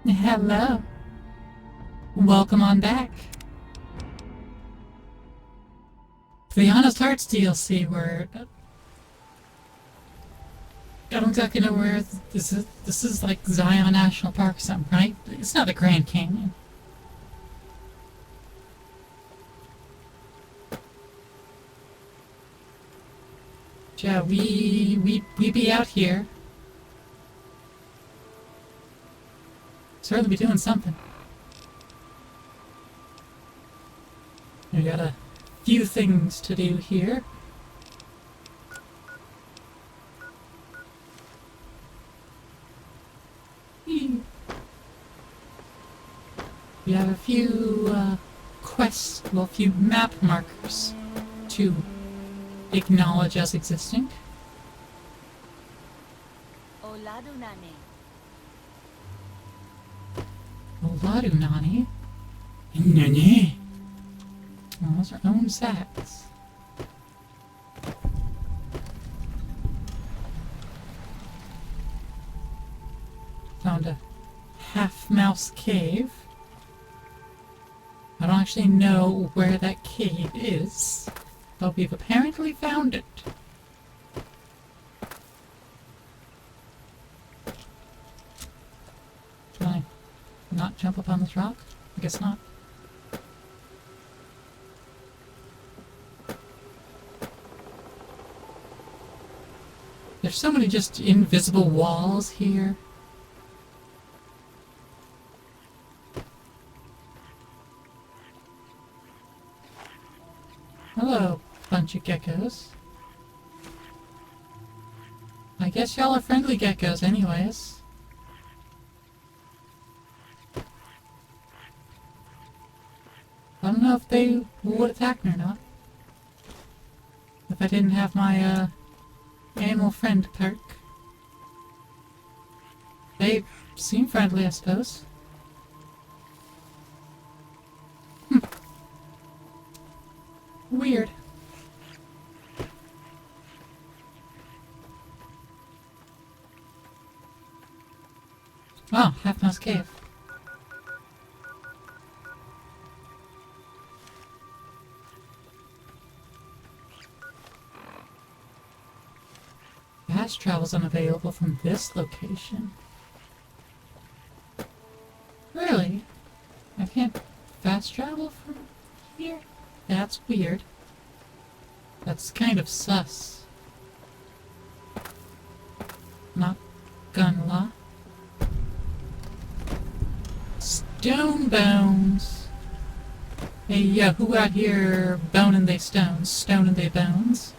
Hello. Welcome on back. The Honest Hearts DLC, where I don't exactly know where this is. This is like Zion National Park or something, right? It's not the Grand Canyon. Yeah, we be out here. Certainly be doing something. We got a few things to do here. We have a few quests, well, a few map markers to acknowledge as existing. Oladu Nani? Nani? Oh, those are own sacks. Found a half-mouse cave. I don't actually know where that cave is, but we've apparently found it. Can I not jump up on this rock? I guess not. There's so many just invisible walls here. Hello, bunch of geckos. I guess y'all are friendly geckos anyways. I don't know if they would attack me or not. If I didn't have my, animal friend perk. They seem friendly, I suppose. Weird. Oh, Half-Mouse Cave. Fast travel's unavailable from this location. Really? I can't fast travel from here? That's weird. That's kind of sus. Not gonna lie. Stone bones! Hey, yeah, who out here boning they stones? Stoning they bones?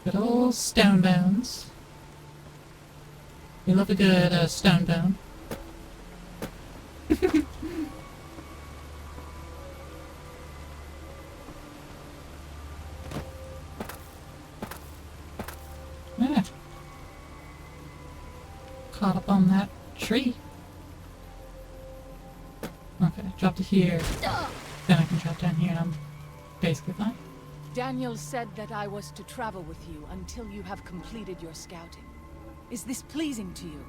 Good old stone bones. We love a good stone bone. Yeah. Caught up on that tree. Okay, drop it here. Then I can drop down here and I'm basically fine. Daniel said that I was to travel with you until you have completed your scouting. Is this pleasing to you?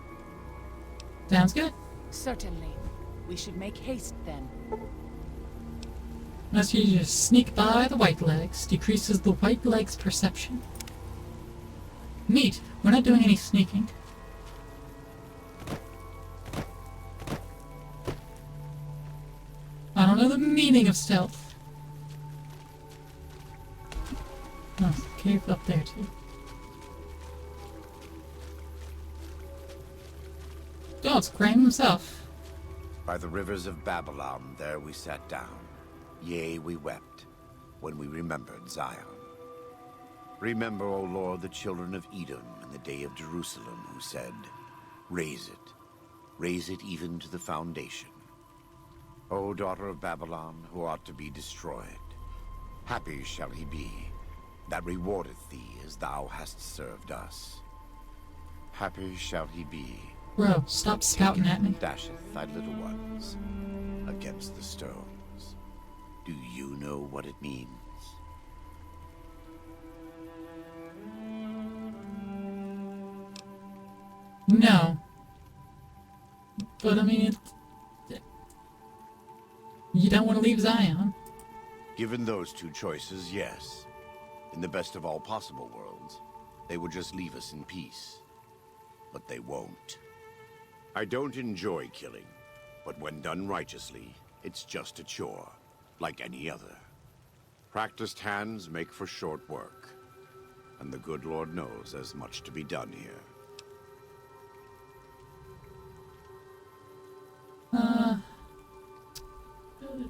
Sounds good. Certainly. We should make haste then. Unless you just sneak by the white legs, decreases the white legs' perception. Neat. We're not doing any sneaking. I don't know the meaning of stealth. Oh, there's a cave up there too. Oh, it's Graham himself. By the rivers of Babylon, there we sat down. Yea, we wept, when we remembered Zion. Remember, O Lord, the children of Edom in the day of Jerusalem, who said, raise it even to the foundation. O daughter of Babylon, who ought to be destroyed, happy shall he be, that rewardeth thee as thou hast served us. Happy shall he be, Bro, stop scouting at me. dasheth thy little ones against the stones. Do you know what it means? No. But I mean, you don't want to leave Zion. Given those two choices, yes. In the best of all possible worlds, they would just leave us in peace. But they won't. I don't enjoy killing, but when done righteously, it's just a chore, like any other. Practiced hands make for short work, and the good Lord knows there's much to be done here.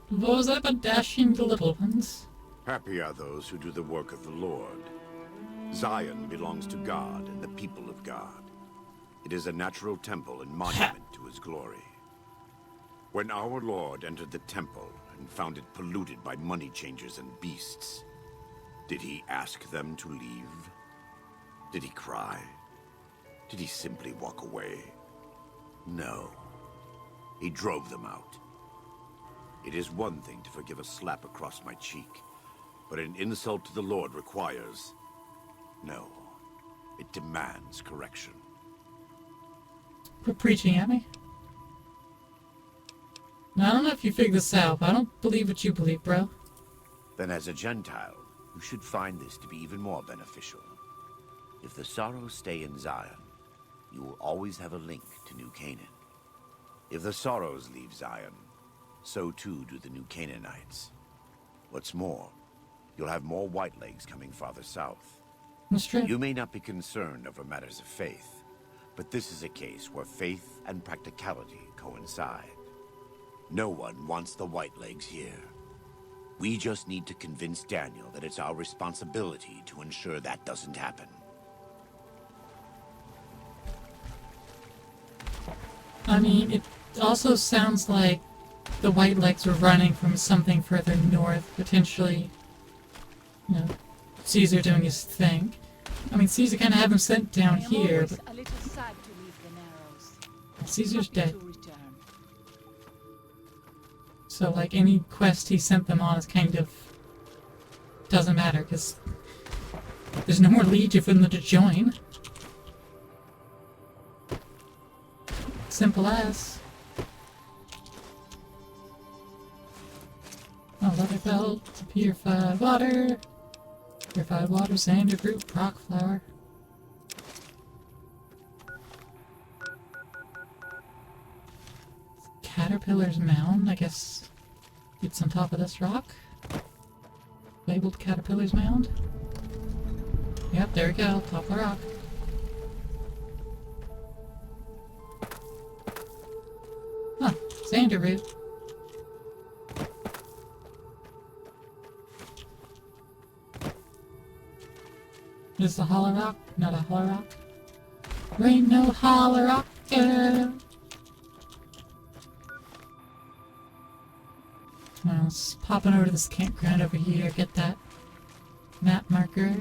What was that about dashing the little ones? Happy are those who do the work of the Lord. Zion belongs to God and the people of God. It is a natural temple and monument to his glory. When our Lord entered the temple and found it polluted by money changers and beasts, did he ask them to leave? Did he cry? Did he simply walk away? No. He drove them out. It is one thing to forgive a slap across my cheek, but an insult to the Lord requires... No. It demands correction. Quit preaching at me. Now, I don't know if you figured this out, but I don't believe what you believe, bro. Then as a Gentile, you should find this to be even more beneficial. If the sorrows stay in Zion, you will always have a link to New Canaan. If the sorrows leave Zion, so too do the New Canaanites. What's more, you'll have more Whitelegs coming farther south. That's true. You may not be concerned over matters of faith, but this is a case where faith and practicality coincide. No one wants the Whitelegs here. We just need to convince Daniel that it's our responsibility to ensure that doesn't happen. I mean, it also sounds like the Whitelegs were running from something further north, potentially, you know, Caesar doing his thing. I mean, Caesar kind of had him sent down here, but a little sad to leave the Narrows. Caesar's Happy dead. to return. So, like, any quest he sent them on is kind of... doesn't matter, because there's no more legion for them to join. Simple as. Oh, leather belt, purified water, sander group, rock flower. Caterpillar's mound, I guess it's on top of this rock. Labeled Caterpillar's mound. Yep, there we go, top of the rock. Huh, sander root. Is this a hollow rock? Not a hollow rock. There ain't no hollow rock. Well, let's pop on over to this campground over here, get that map marker.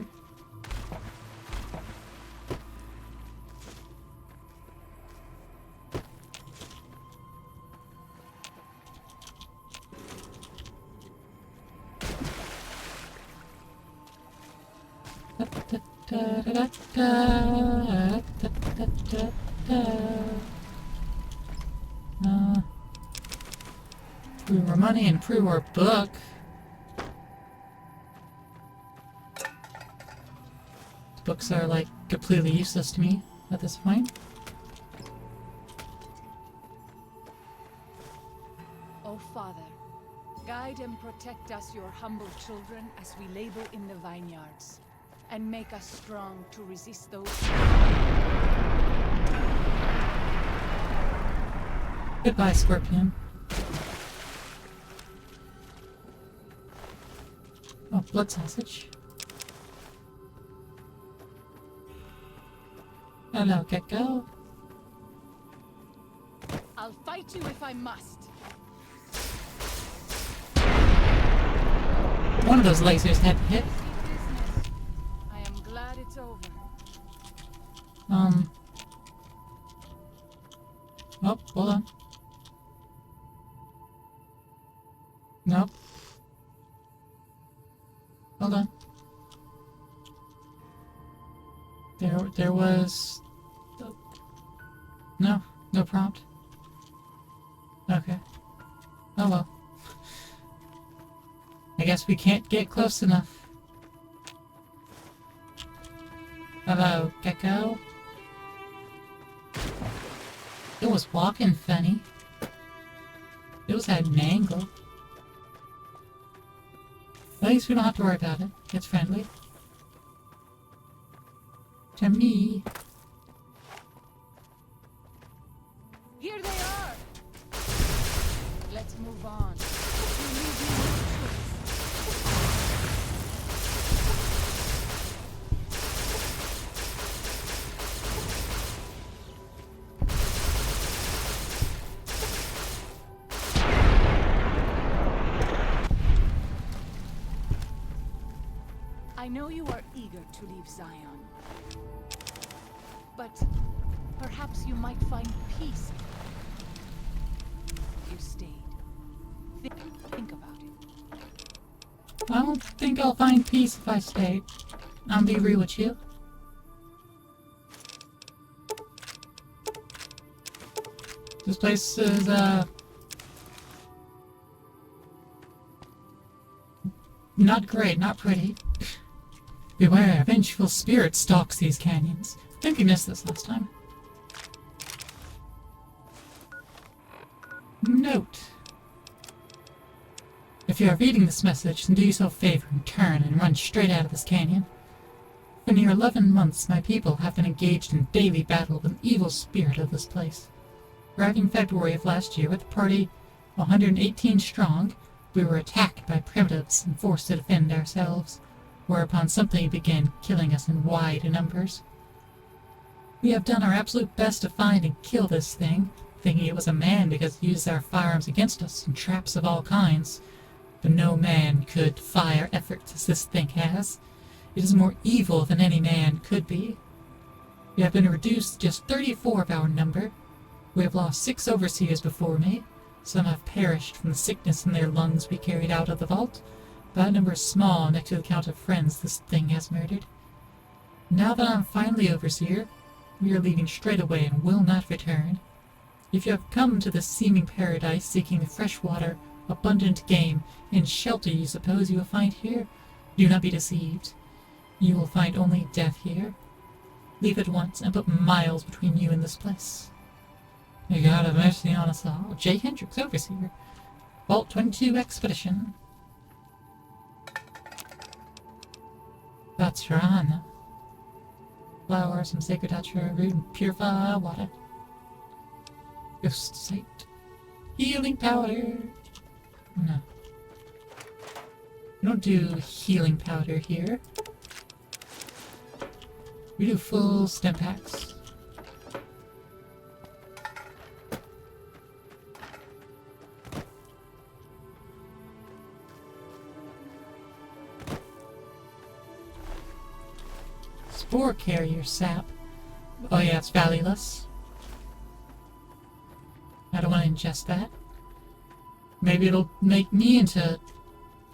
Pre-war money and pre-war book. Books are like completely useless to me at this point. O Father, guide and protect us, your humble children, as we labor in the vineyards, and make us strong to resist those... Goodbye, Scorpion. Oh, blood sausage. Hello, Gecko. I'll fight you if I must. One of those lasers had hit. Business. I am glad it's over. Oh, hold on. Nope. Hold on. There was... No? No prompt? Okay. Oh well. I guess we can't get close enough. Hello, Gecko. It was walking funny. It was at an angle. At least we don't have to worry about it. It's friendly. To me. Here they are! Let's move on. You leave me no choice. I know you are eager to leave Zion. But perhaps you might find peace if you stayed. Think about it. I don't think I'll find peace if I stay. I'll be real with you. This place is, not great, not pretty. Beware, a vengeful spirit stalks these canyons. I think we missed this last time. Note. If you are reading this message, then do yourself a favor and turn and run straight out of this canyon. For near 11 months, my people have been engaged in daily battle with an evil spirit of this place. Arriving in February of last year with a party 118 strong, we were attacked by primitives and forced to defend ourselves, whereupon something began killing us in wide numbers. We have done our absolute best to find and kill this thing, thinking it was a man because it used our firearms against us in traps of all kinds. But no man could fire efforts as this thing has. It is more evil than any man could be. We have been reduced to just 34 of our number. We have lost 6 overseers before me. Some have perished from the sickness in their lungs we carried out of the vault. That number is small next to the count of friends this thing has murdered. Now that I'm finally overseer, we are leaving straight away and will not return. If you have come to this seeming paradise seeking the fresh water, abundant game, and shelter you suppose you will find here, do not be deceived. You will find only death here. Leave at once and put miles between you and this place. May God have mercy on us all. J. Hendricks, overseer. Vault 22 Expedition. That's Rana. Flower, some sacred attribute, root, and purify water. Ghost sight. Healing powder. No. We don't do healing powder here. We do full stem packs. Spore carrier sap. Oh yeah, it's valueless. I don't want to ingest that. Maybe it'll make me into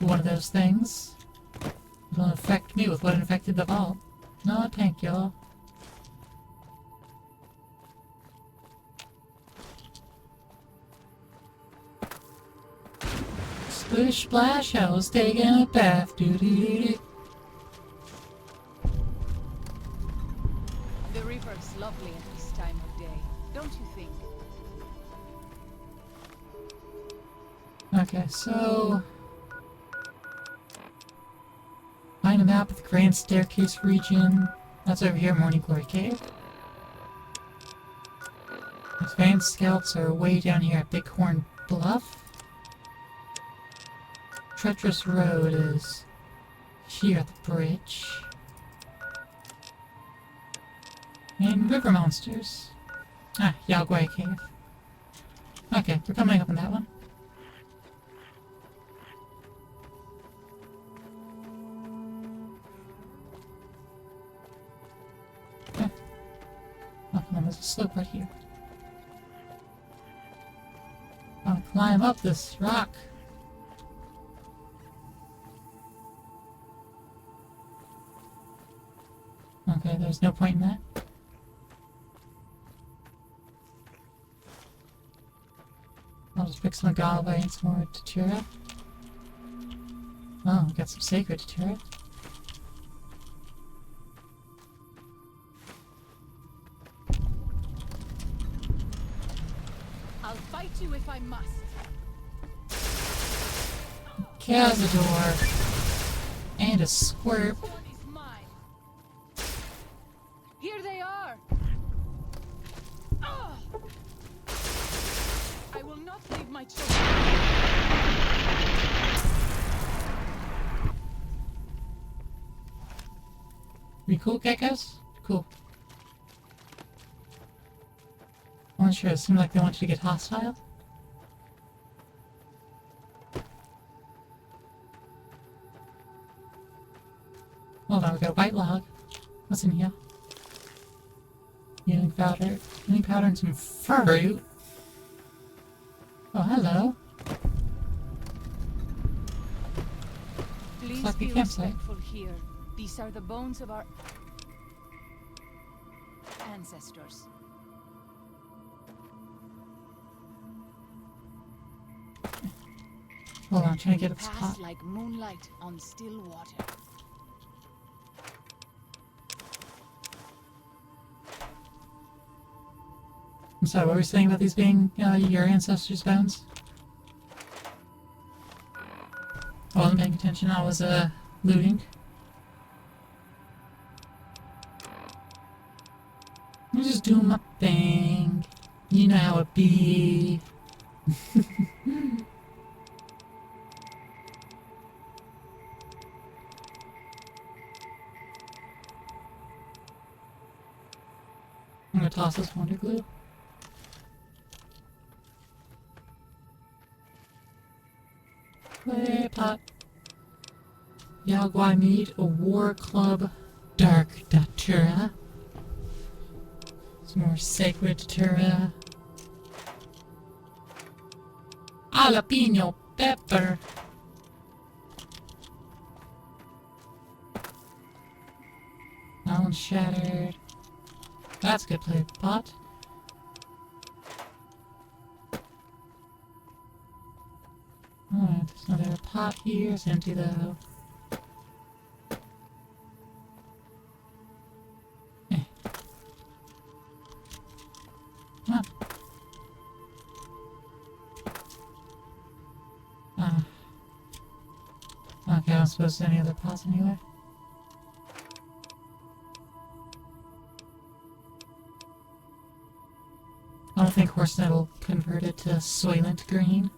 one of those things. It'll infect me with what infected the vault. No, thank you. Splish splash, I was taking a bath. Doo doo doo doo. The river's lovely at this time of day, don't you think? Okay, so find a map of the Grand Staircase region. That's over here, Morning Glory Cave. Advanced scouts are way down here at Bighorn Bluff. Treacherous Road is here at the bridge. And River Monsters. Ah, Yagway Cave. Okay, we're coming up on that one. Okay. Oh, come on, there's a slope right here. I'll climb up this rock. Okay, there's no point in that. I'll just pick some agave and some more datura. Oh, I got some sacred datura. I'll fight you if I must. Cazador. And a squirt. This one is mine. Here they are. Ah! I will not leave my children. We cool, geckos? Cool. I'm not sure, it seemed like they wanted to get hostile. Hold on, we got a white log. What's in here? Healing powder. Healing powder and some fruit. Oh, hello. Please like a be campsite. respectful here. These are the bones of our ancestors. Hold on, I'm trying to get up this Pass pot. like moonlight on still water. I'm sorry, what were you saying about these being your ancestors' bones? I wasn't paying attention, I was looting. I'm just doing my thing. You know how it be. I'm gonna toss this wonder glue. Clay pot. Yagwai meat, a war club, dark datura. Some more sacred datura. Jalapeno pepper. That one's shattered. That's a good play pot. Alright, there's another pot here. It's empty though. Eh. Come on. Okay, I don't suppose there's any other pots anywhere. I don't think horsenet will convert it to Soylent Green.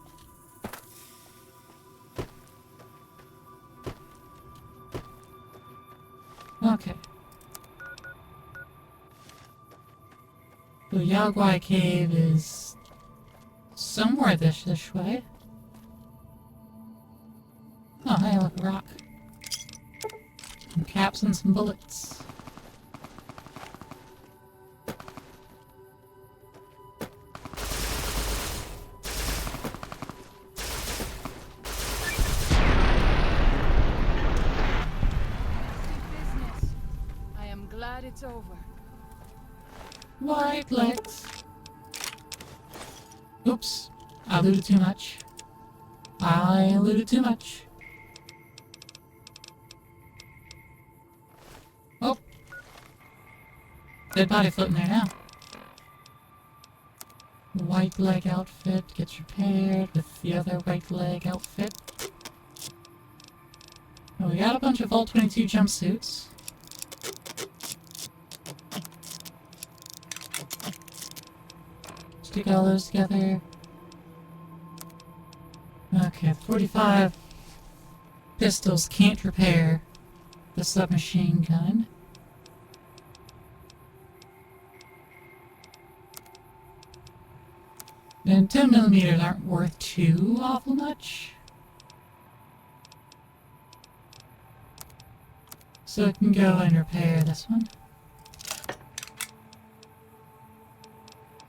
Okay. The Yagwai Cave is somewhere this way. Oh, hey, look, a rock. Some caps and some bullets. Glad it's over. White legs. Oops. I alluded too much. I alluded too much. Oh. Dead body floating there now. White leg outfit gets repaired with the other white leg outfit. Oh, we got a bunch of Vault 22 jumpsuits. Stick all those together. Okay, 45 pistols can't repair the submachine gun. And 10mm aren't worth too awful much. So I can go and repair this one.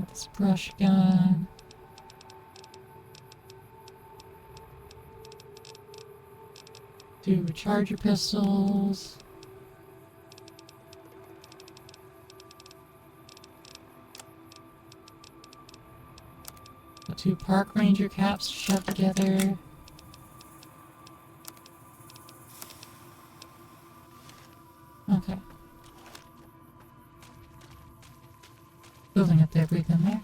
This brush gun. Two recharger pistols. Got 2 park ranger caps shoved together. Okay. Building up there, breathe in there.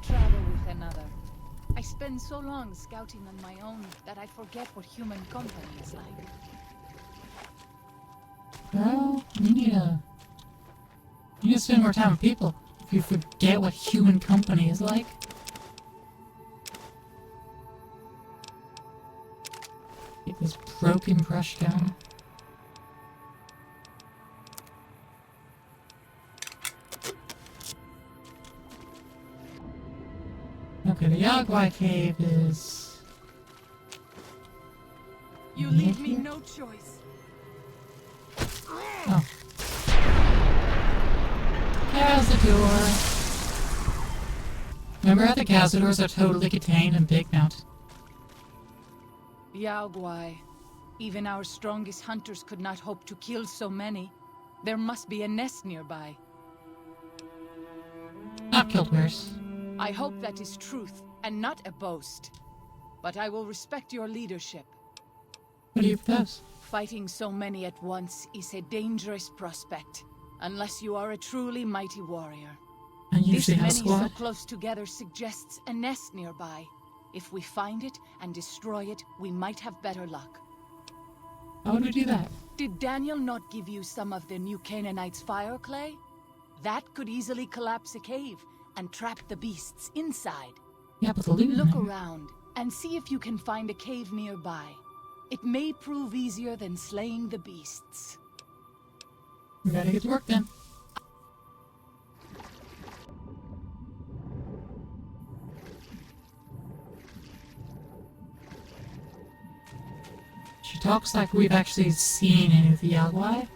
Travel with another. I spend so long scouting on my own that I forget what human company is like. Well, you need to spend more time with people if you forget what human company is like. Get this broken brush gun. Okay, the Yagwai cave is... You leave me no choice. Oh. Cazador. Remember how the Cazadors are totally contained in Big Mountain? Yaogwai. Even our strongest hunters could not hope to kill so many. There must be a nest nearby. Not killed worse. I hope that is truth, and not a boast. But I will respect your leadership. What do you propose? Fighting so many at once is a dangerous prospect, unless you are a truly mighty warrior. I This usually have many a squad. so close together suggests a nest nearby. If we find it and destroy it, we might have better luck. How would we do that? Did Daniel not give you some of the new Canaanites' fire clay? That could easily collapse a cave and trap the beasts inside. Yeah, but the loot in Look there. around and see if you can find a cave nearby. It may prove easier than slaying the beasts. We gotta get to work then. She talks like we've actually seen any of the Yagwai.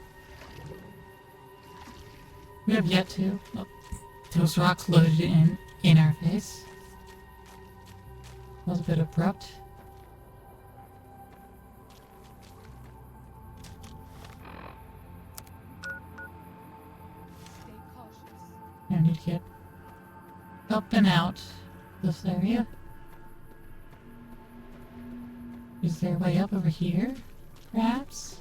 We have yet to. Oh, those rocks loaded in our face. That was a bit abrupt. Stay cautious. I need to get up and out this area. Is there a way up over here? Perhaps?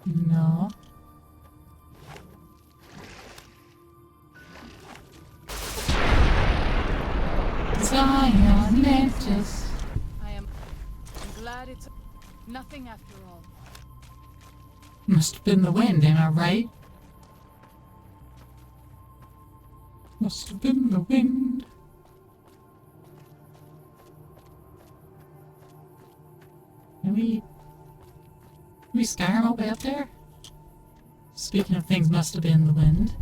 No. Zion Mantis. I'm glad it's nothing after all. Must have been the wind, am I right? Must have been the wind. Can we Skyrim all the way up there? Speaking of things must have been the wind.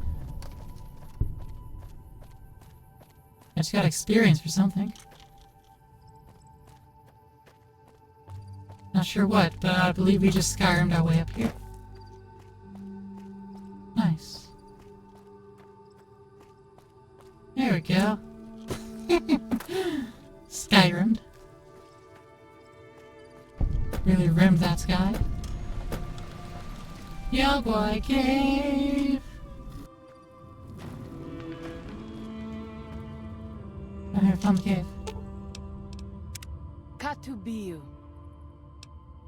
I just got experience for something. Not sure what, but I believe we just Skyrim'd our way up here. Nice. There we go. Skyrim'd. Really rimmed that sky. Yagwai Cave! I found the cave. Katubiu.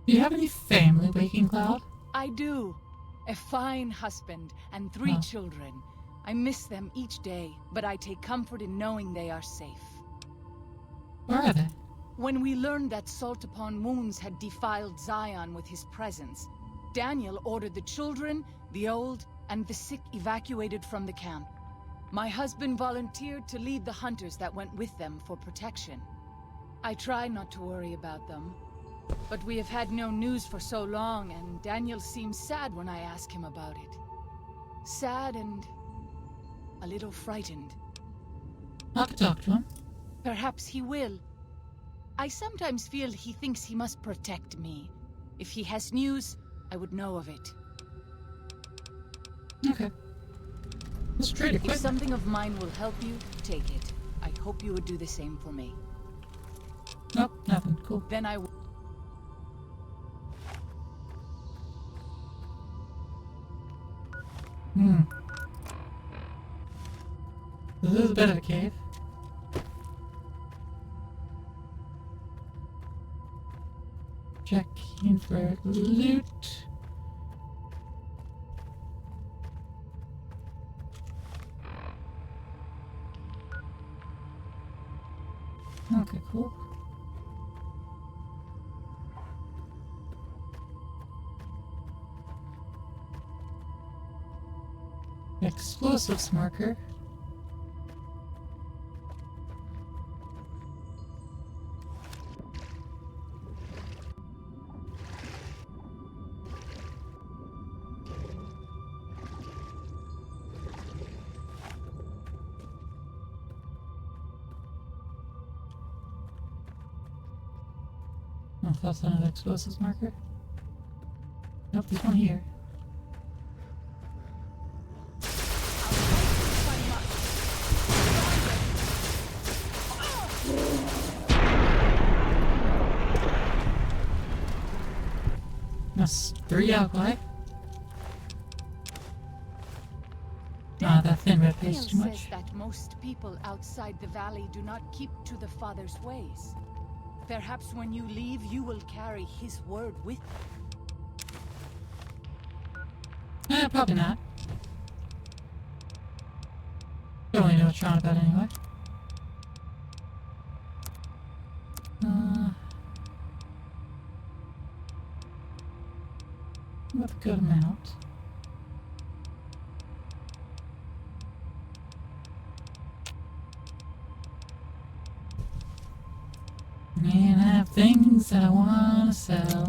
Do you have any family, Waking Cloud? I do. A fine husband and 3 Oh. children. I miss them each day, but I take comfort in knowing they are safe. Where are they? When we learned that Salt Upon Wounds had defiled Zion with his presence, Daniel ordered the children, the old, and the sick evacuated from the camp. My husband volunteered to lead the hunters that went with them for protection. I try not to worry about them, but we have had no news for so long, and Daniel seems sad when I ask him about it. Sad and a little frightened. I could talk to him. Perhaps he will. I sometimes feel he thinks he must protect me. If he has news, I would know of it. Okay. Let's trade If equipment. something of mine will help you, take it. I hope you would do the same for me. Nope, nothing. Cool. Then I will. Hmm. This is a bit of a cave. Checking for loot. Okay, cool. Explosives marker. Oh, that's another explosives marker. Nope, there's one here. That's 3 alkali. That thin red paste too Daniel much. says that most people outside the valley do not keep to the Father's ways. Perhaps when you leave, you will carry his word with you. Probably not. Don't really know what you're on about anyway. With a good amount. And I have things that I want to sell.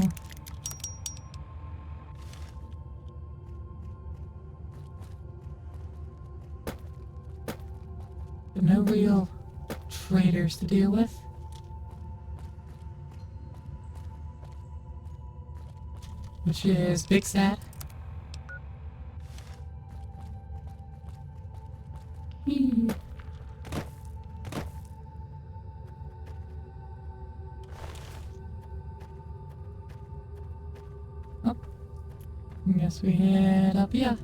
But no real traders to deal with. Which is big sad. Whee. Oh. Guess we head up here.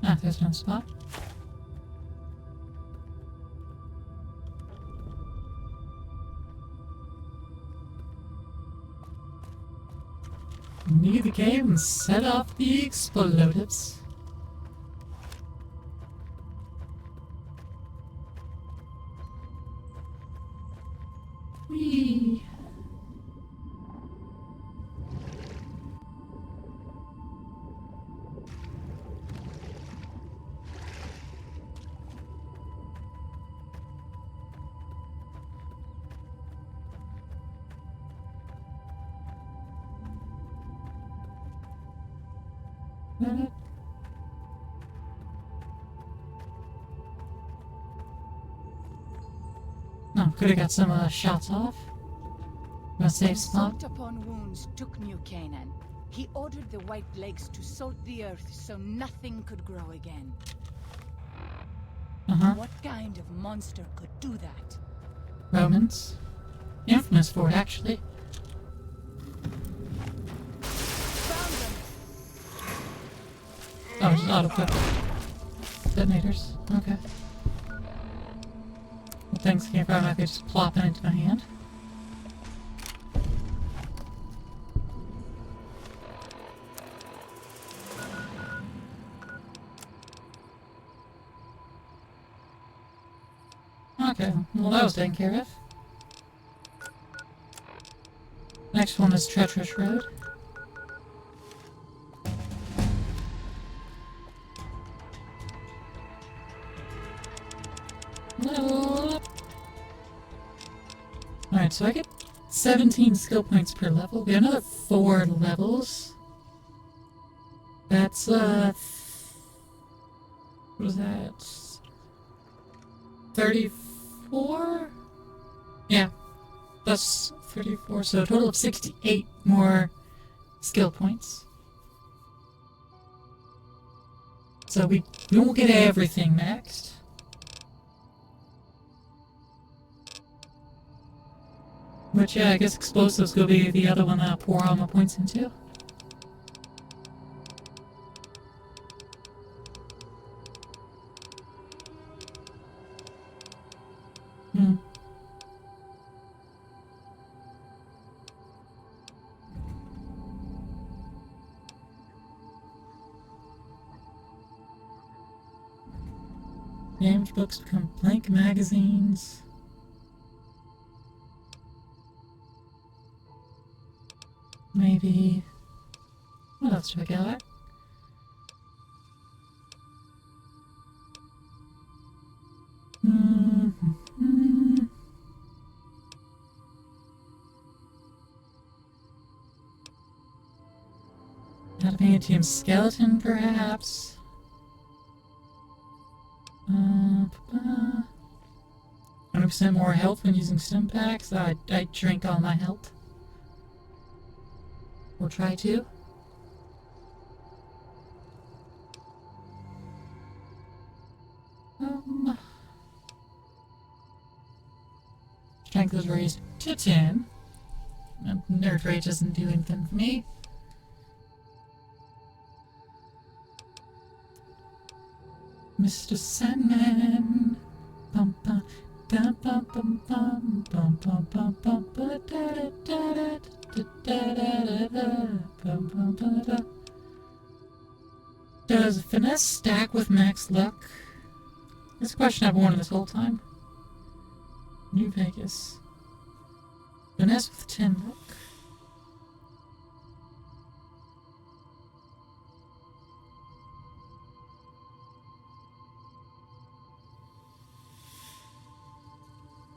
Ah, there's no spot. Near the cave and set off the explosives. Whee! Oh, could have got some shots off. A safe spot. Salt upon wounds took New Canaan. He ordered the white legs to salt the earth so nothing could grow again. What kind of monster could do that? Romans. Infamous for it, actually. Found them! Oh, just auto-clip. Detonators. Okay. Well, things came from I could just plop it into my hand. Okay, well that was taken care of. Next one is Treacherous Road. Level up. Alright, so I get 17 skill points per level. We have another 4 levels. That's, what was that? 34? Yeah, that's 34, so a total of 68 more skill points. So we won't get everything next. Which, yeah, I guess explosives will be the other one that I'll pour all my points into. Hmm. Damaged books become blank magazines. Maybe... What else do I got? Adamantium skeleton, perhaps? 100% more health when using stim packs. I drink all my health. We'll try to. Strength is raised to 10. And nerd rage doesn't do anything for me. Mr. Sandman. Bum, bum, bum, bum, bum, bum, bum, bum, bum, bum, ba, da, da, da, da, da, da, da, da, bum, bum, ba, da. Does finesse stack with max luck? That's a question I've wanted this whole time. New Vegas. Finesse with 10 luck.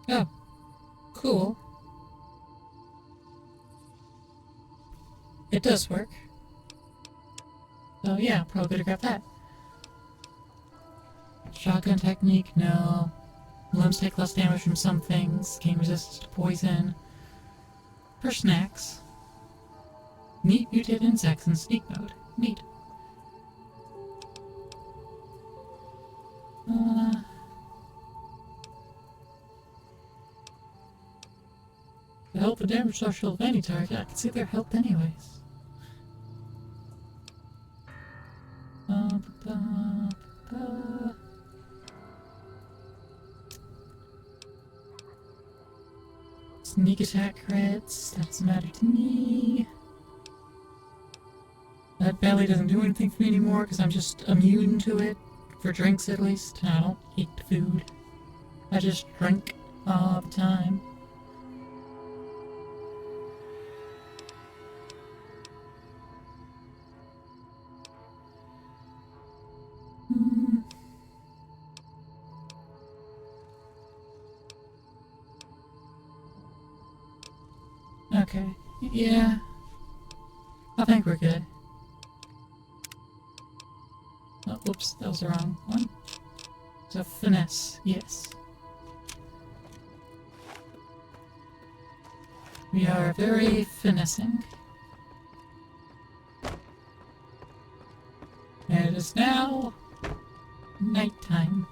Oh, cool. It does work. Oh yeah, probably could have grabbed that. Shotgun technique, no. Limbs take less damage from some things. Gain resistance to poison. For snacks. Meat mutated insects in sneak mode. Neat. The health and damage social of any target. I can see their health anyways. Sneak attack crits, that doesn't matter to me. That belly doesn't do anything for me anymore because I'm just immune to it. For drinks at least. I don't eat food. I just drink all the time. Okay, yeah. I think we're good. Oh, whoops, that was the wrong one. So, finesse, yes. We are very finessing. And it is now nighttime.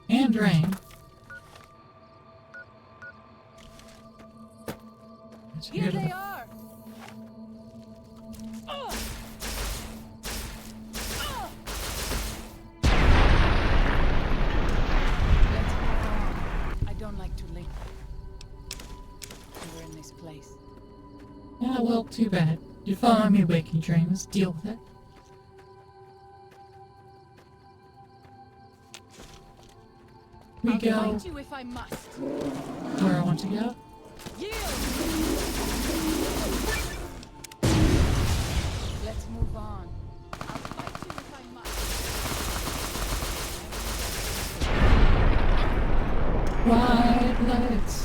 And rain. Here they are! Let's go on. I don't like to linger. We're in this place. Yeah, well, too bad. You're following me waking dreams. Deal with it. We go I'll fight you if I must. where I want to go. Yield! Let's move on. I'll fight you if I must. Wide lights.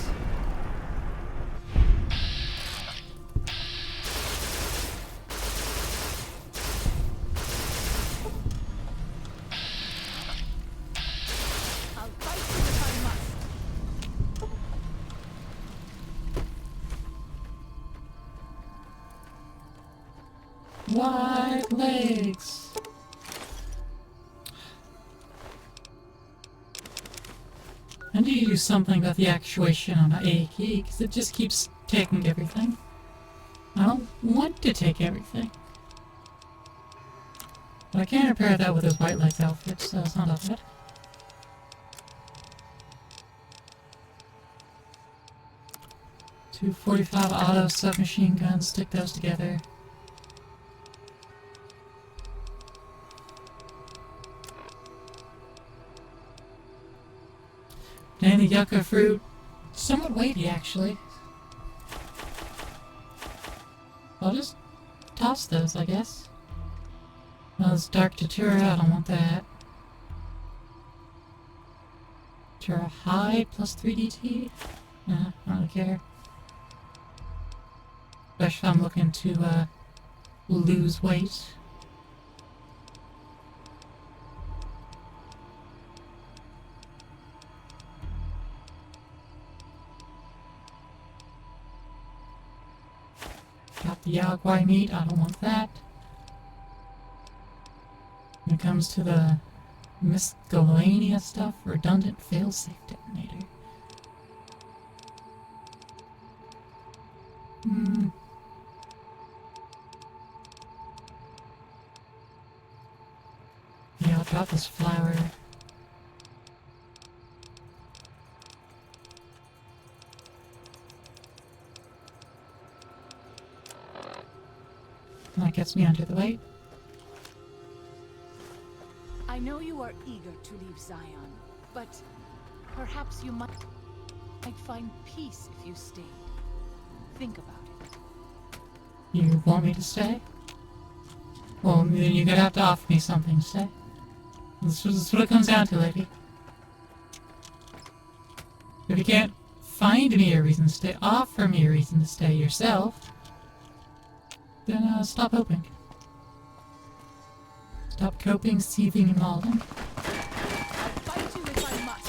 I'll fight you if I must. Wide legs. I need to do something about the actuation on my A key, because it just keeps taking everything. I don't want to take everything. But I can repair that with his White Legs outfit, so it's not all bad. Two 45 auto submachine guns, stick those together. And the yucca fruit, somewhat weighty actually. I'll just toss those, I guess. Well, it's dark Datura, I don't want that. Datura high plus 3DT? Nah, I don't really care. Especially if I'm looking to lose weight. Got the Yaguai meat, I don't want that. When it comes to the miscellaneous stuff, redundant failsafe detonator. Yeah, I'll drop this flower. That gets me under the weight. I know you are eager to leave Zion, but perhaps you might find peace if you stayed. Think about it. You want me to stay? Well, then you're gonna have to offer me something to stay. This is what it comes down to, lady. If you can't find me a reason to stay, offer me a reason to stay yourself, then stop hoping. Stop coping, seething, and mauling. I'll fight you if I must.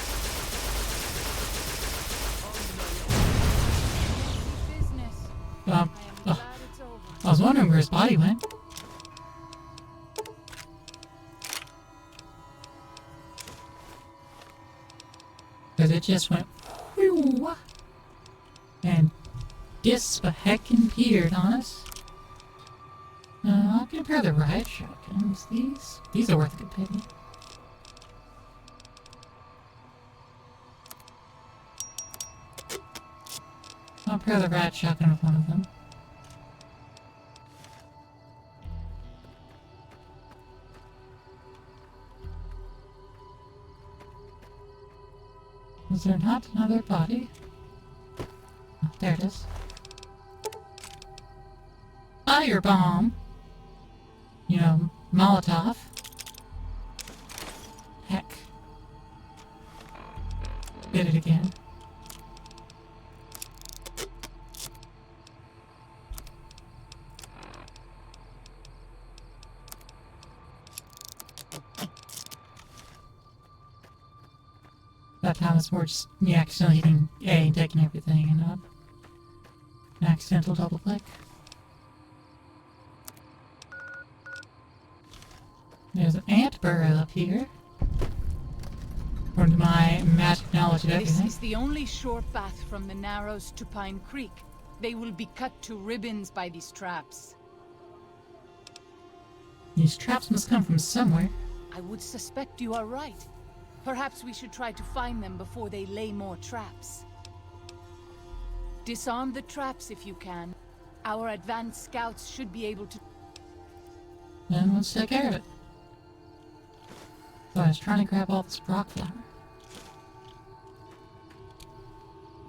Business. I am glad it's over. I was wondering where his body went. Because it just went whew, and dispa-heckin' on us. I'll compare the riot shotguns. These are worth a good penny. I'll pair the riot shotgun with one of them. Was there not another body? Oh, there it is. Firebomb! You know, Molotov. Heck. Did it again. That time it's more just me accidentally hitting A and taking everything and an accidental double click. There's an ant burrow up here. According to my magic knowledge of everything. This is the only sure path from the Narrows to Pine Creek. They will be cut to ribbons by these traps. These traps must come from somewhere. I would suspect you are right. Perhaps we should try to find them before they lay more traps. Disarm the traps if you can. Our advanced scouts should be able to... Then let's take care of it. So I was trying to grab all this rock flour.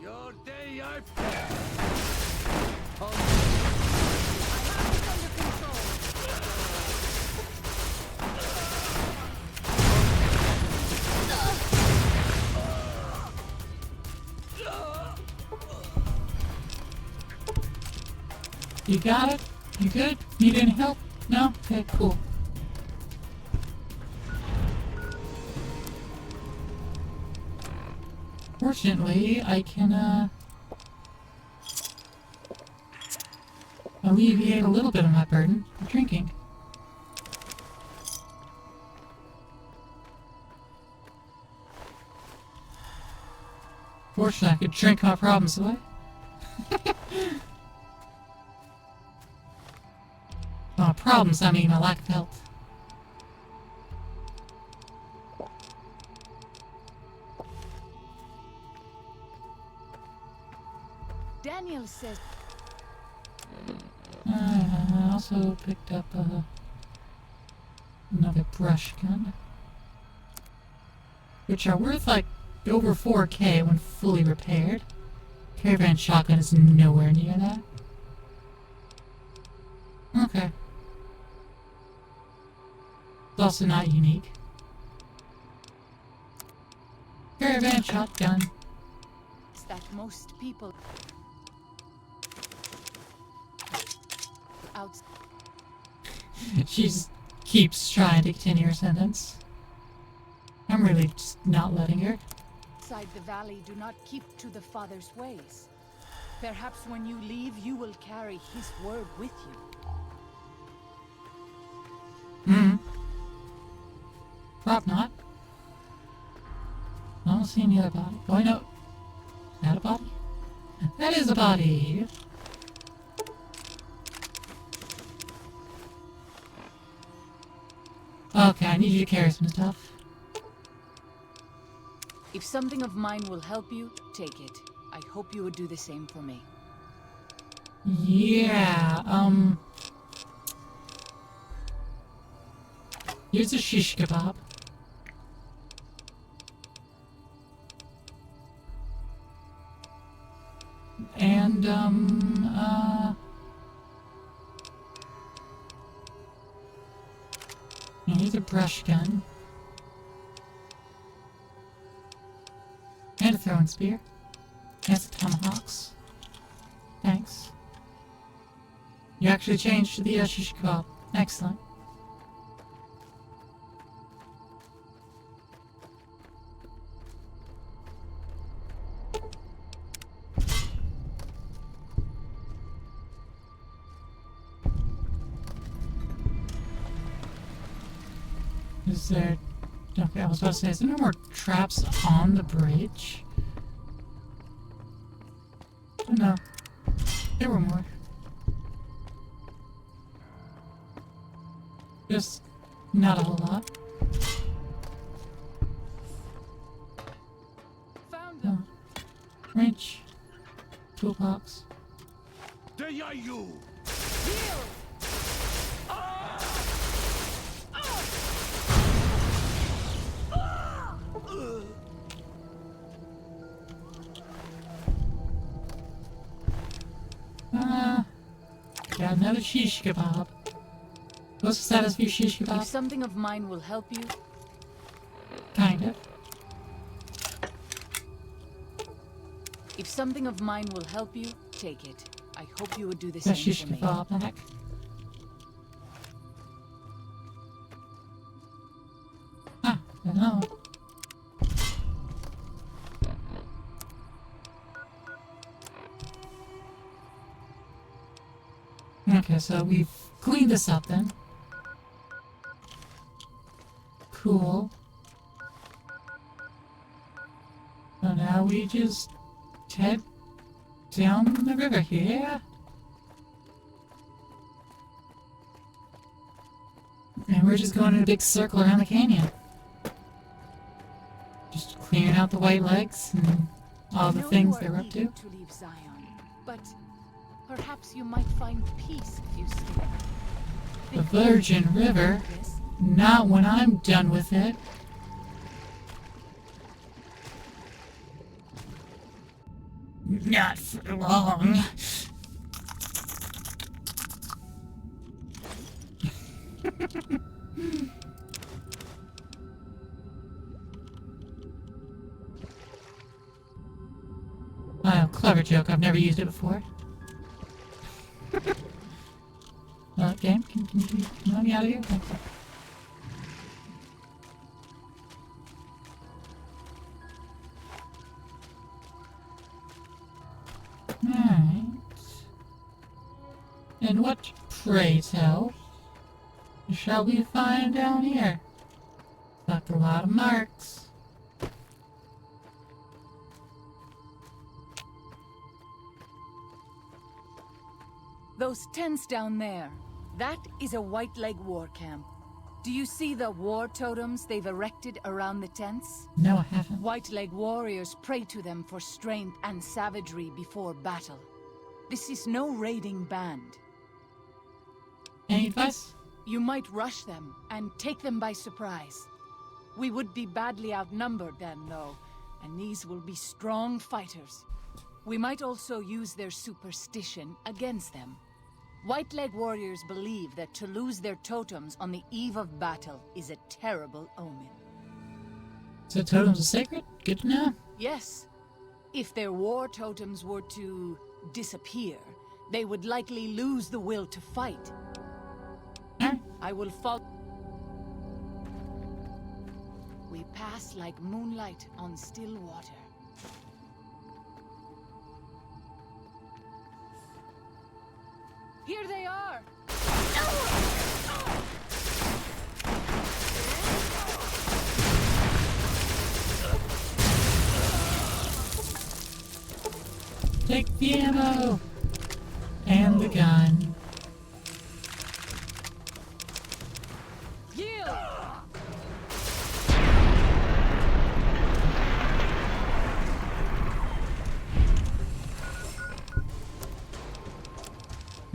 Your day, I You got it? You good? Need any help? No? Okay, cool. Fortunately, I can, alleviate a little bit of my burden of drinking. Fortunately, I could drink my problems away. Problems, I mean my lack of health. Daniel says... I also picked up another brush gun. Which are worth like over 4K when fully repaired. Caravan shotgun is nowhere near that. Okay. It's also not unique. Caravan shotgun. that most people... out... She keeps trying to continue her sentence. I'm really just not letting her. Outside the valley do not keep to the Father's ways. Perhaps when you leave, you will carry his word with you. Probably not. I don't see any other body. Oh, no. Is that a body? That is a body! Okay, I need you to carry some stuff. If something of mine will help you, take it. I hope you would do the same for me. Yeah, here's a shish kebab. And, and here's a brush gun. And a throwing spear. And some tomahawks. Thanks. You actually changed to the shish kebab. Excellent. Is there... Okay, I was about to say, is there no more traps on the bridge? Oh, no. There were more. Just not a whole lot. Found them. Oh. Wrench. Toolbox. They are you! Got another shish kebab. What's the status of your shish If kebab? something of mine will help you, Kind of. if something of mine will help you, take it. I hope you would do the That same shish for me. kebab back. Ah, no. Okay, so we've cleaned this up then. Cool. So now we just head down the river here. And we're just going in a big circle around the canyon. Just clearing out the white legs and all the things they're up to. Leave Zion, but perhaps you might find peace if you stay. The Virgin River? Yes. Not when I'm done with it. Not for long. Oh, clever joke. I've never used it before. Game, can you let me out of here? Thank you. Alright. And what, pray tell, shall we find down here? Left a lot of marks. Those tents down there, that is a White Leg war camp. Do you see the war totems they've erected around the tents? No, I haven't. White Leg warriors pray to them for strength and savagery before battle. This is no raiding band. Any advice? You might rush them and take them by surprise. We would be badly outnumbered then, though, and these will be strong fighters. We might also use their superstition against them. White Leg warriors believe that to lose their totems on the eve of battle is a terrible omen. So totems are sacred? Good to know. Yes. If their war totems were to disappear, they would likely lose the will to fight. Alright. I will follow. We pass like moonlight on still water. Here they are! Take the ammo! And the gun. Yield!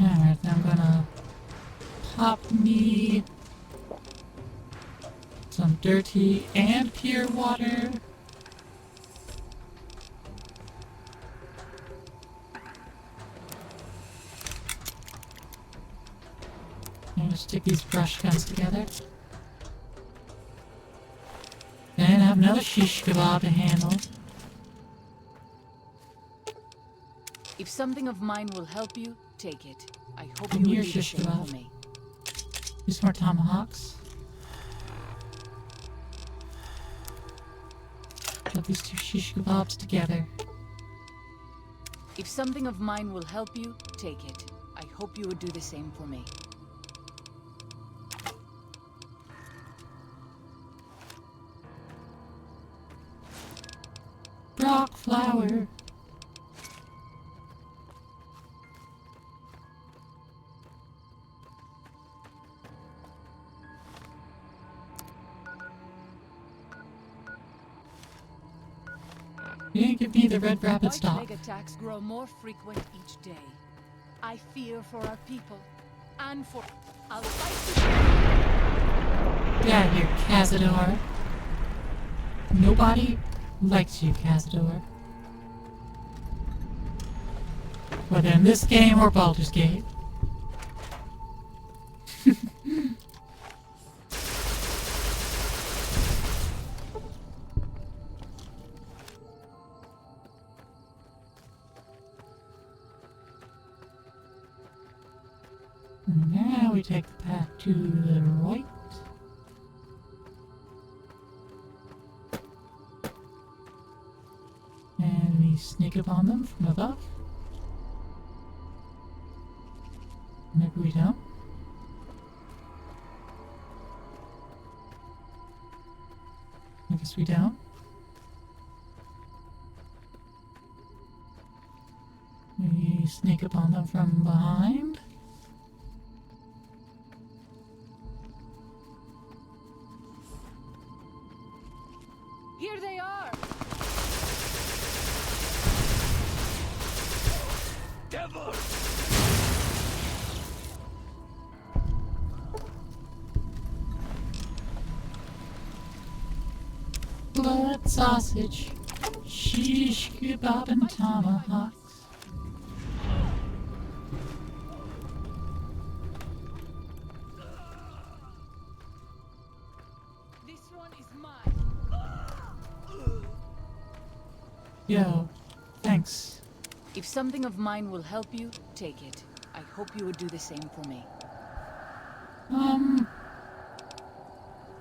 Alright, I'm gonna pop me some dirty and pure water. I'm gonna stick these brush guns together. Then I have another shish kebab to handle. If something of mine will help you, take it. I hope Come you here, will do the shish same kebab. for me. Use more tomahawks. Put these two shish kebabs together. If something of mine will help you, take it. I hope you would do the same for me. Rock flower. You didn't give me the red rapid White stop. leg attacks grow more frequent each day. I fear for our people, and for... I'll fight you. Get out of here, Cazador. Nobody likes you, Cazador. Whether in this game or Baldur's Gate. Now we take the path to the right. And we sneak up on them from above. Maybe we don't. I guess we don't. We sneak up on them from behind. Here they are! Devil! Blood sausage, shish kebab and tomahawks. This one is mine. Yo, thanks. If something of mine will help you, take it. I hope you would do the same for me.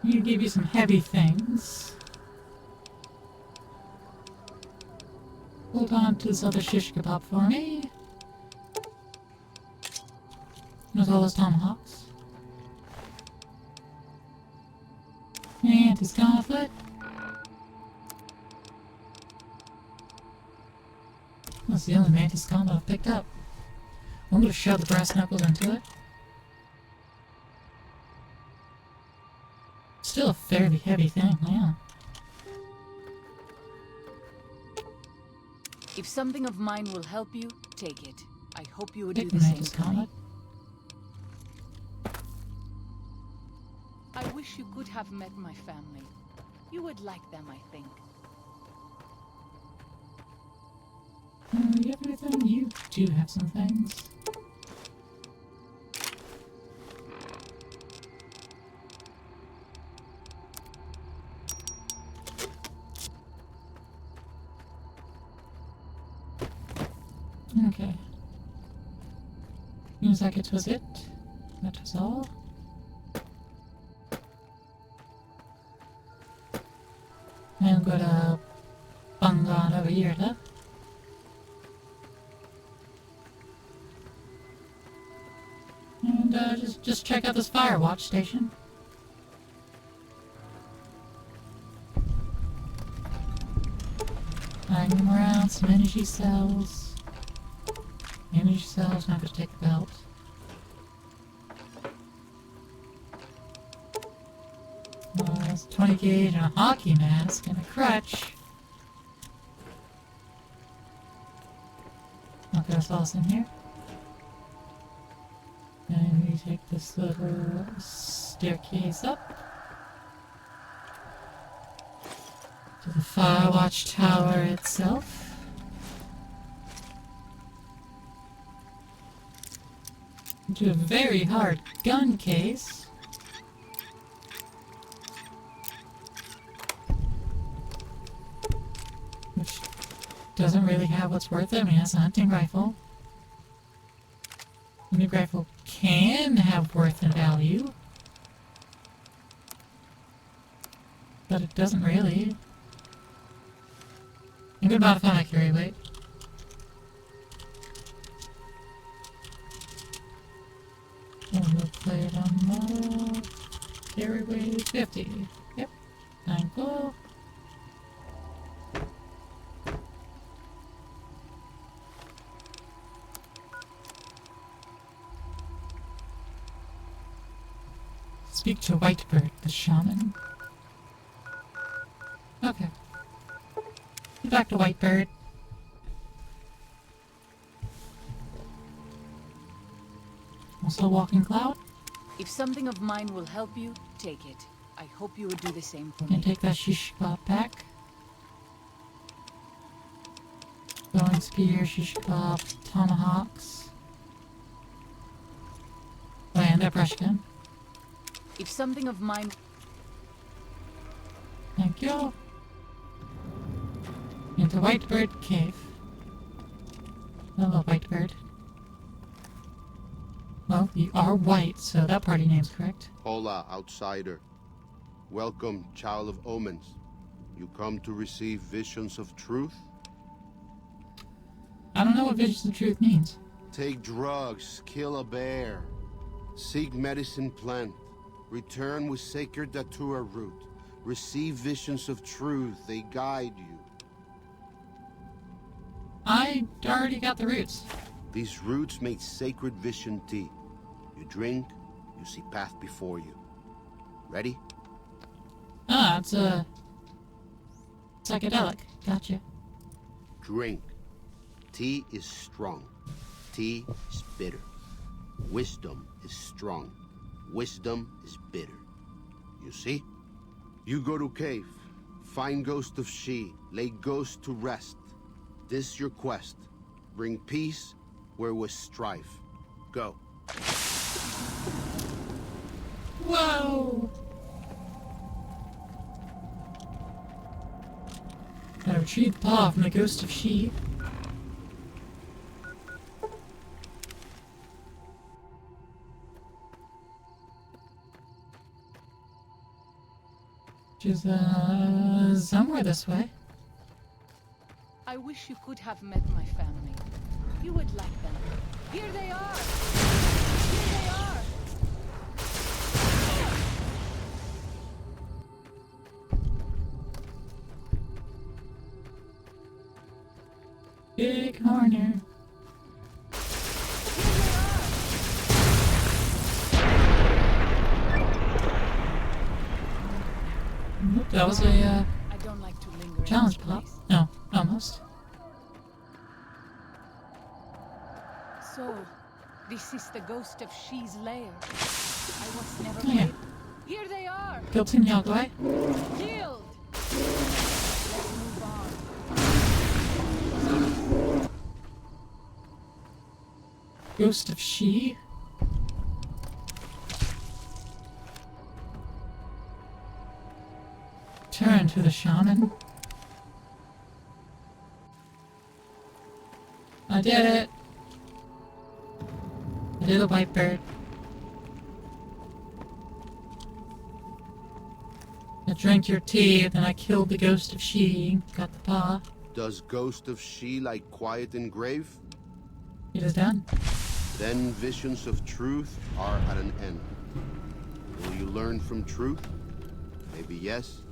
You give you some heavy things. Hold on to this other shish kebab for me. With all those tomahawks. And his gauntlet. That's the only mantis gauntlet I've picked up. I'm gonna shove the brass knuckles into it. Still a fairly heavy thing, yeah. If something of mine will help you, take it. I hope you would do It the same makes for me. comment. I wish you could have met my family. You would like them, I think. You have anything? You do have some things. Okay. Seems like it was it. That was all. I'm gonna bung on over here, huh? And just check out this fire watch station. Hanging around some energy cells. Energy cells, not gonna take the belt. It's 20 gauge and a hockey mask and a crutch. Okay, that's all in here. And we take this little staircase up to the fire watch tower itself. Into a very hard gun case. Which doesn't really have what's worth it. I mean, it's a hunting rifle. A new rifle can have worth and value. But it doesn't really. I'm gonna modify my carry weight. And we'll play it on model. Carry weight 50. Yep. Cool. Speak to Whitebird, the shaman. Okay. Back to Whitebird. Also a walking cloud. If something of mine will help you, take it. I hope you would do the same for And me. take that shish kebab pack. Throwing spear, shish kebab, tomahawks. Oh, and that brush gun. If something of mine... Thank you. Into Whitebird Cave. Hello, Whitebird. Well, you are white, so that party name's correct. Hola, outsider. Welcome, child of omens. You come to receive visions of truth? I don't know what Visions of Truth means. Take drugs, kill a bear. Seek medicine plant. Return with sacred datura root. Receive visions of truth, they guide you. I already got the roots. These roots make sacred vision tea. You drink, you see path before you. Ready? Ah, it's a psychedelic. Gotcha. Drink. Tea is strong. Tea is bitter. Wisdom is strong. Wisdom is bitter. You see? You go to cave. Find ghost of she. Lay ghost to rest. This your quest. Bring peace where was strife. Go. Whoa! I retrieved the paw from the ghost of she. Which is, somewhere this way. I wish you could have met my family. You would like them. Here they are! Here they are! Big Horner. Here they That was a I don't like to linger challenge in this pop. place. No, almost. So, this is the ghost of She's lair. I was never Oh, yeah. played. Here they are! Guilty Nyagwai. Killed! Let's move on. Ghost of She. Turn to the shaman. I did it! I did the white bird. I drank your tea, then I killed the ghost of She, got the paw. Does Ghost of She like quiet and grave? It is done. Then visions of truth are at an end. Will you learn from truth? Maybe yes,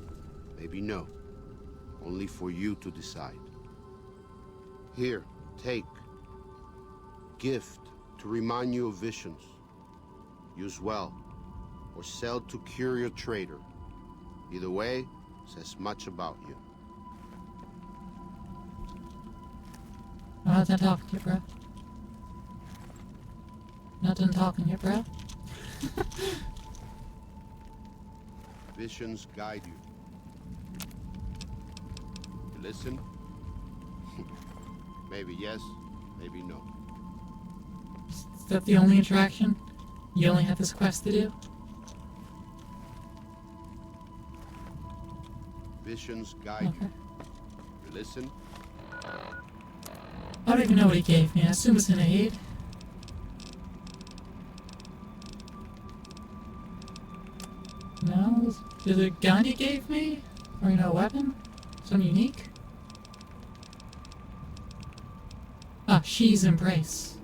maybe no. Only for you to decide. Here, take. Gift to remind you of visions. Use well, or sell to cure your trader. Either way, says much about you. I'm not done talking yet, bro. Not done talking yet, bro. Visions guide you. You listen? Maybe yes, maybe no. Is that the only interaction? You only have this quest to do? Visions guide Okay. you. You listen? I don't even know what he gave me. I assume it's an aid. No? Is it a gun he gave me? Or, you know, a weapon? Something unique? Ah, She's Embrace.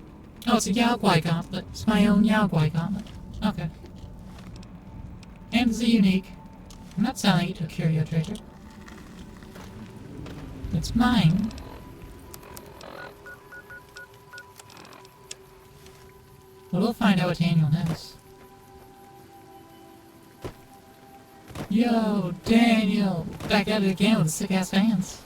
Oh, it's a Yaogwai gauntlet. It's my own Yaogwai gauntlet. Okay. And it's a unique. I'm not selling it to a curio trader. It's mine. But we'll find out what Daniel knows. Yo, Daniel! Back at it again with the sick-ass fans.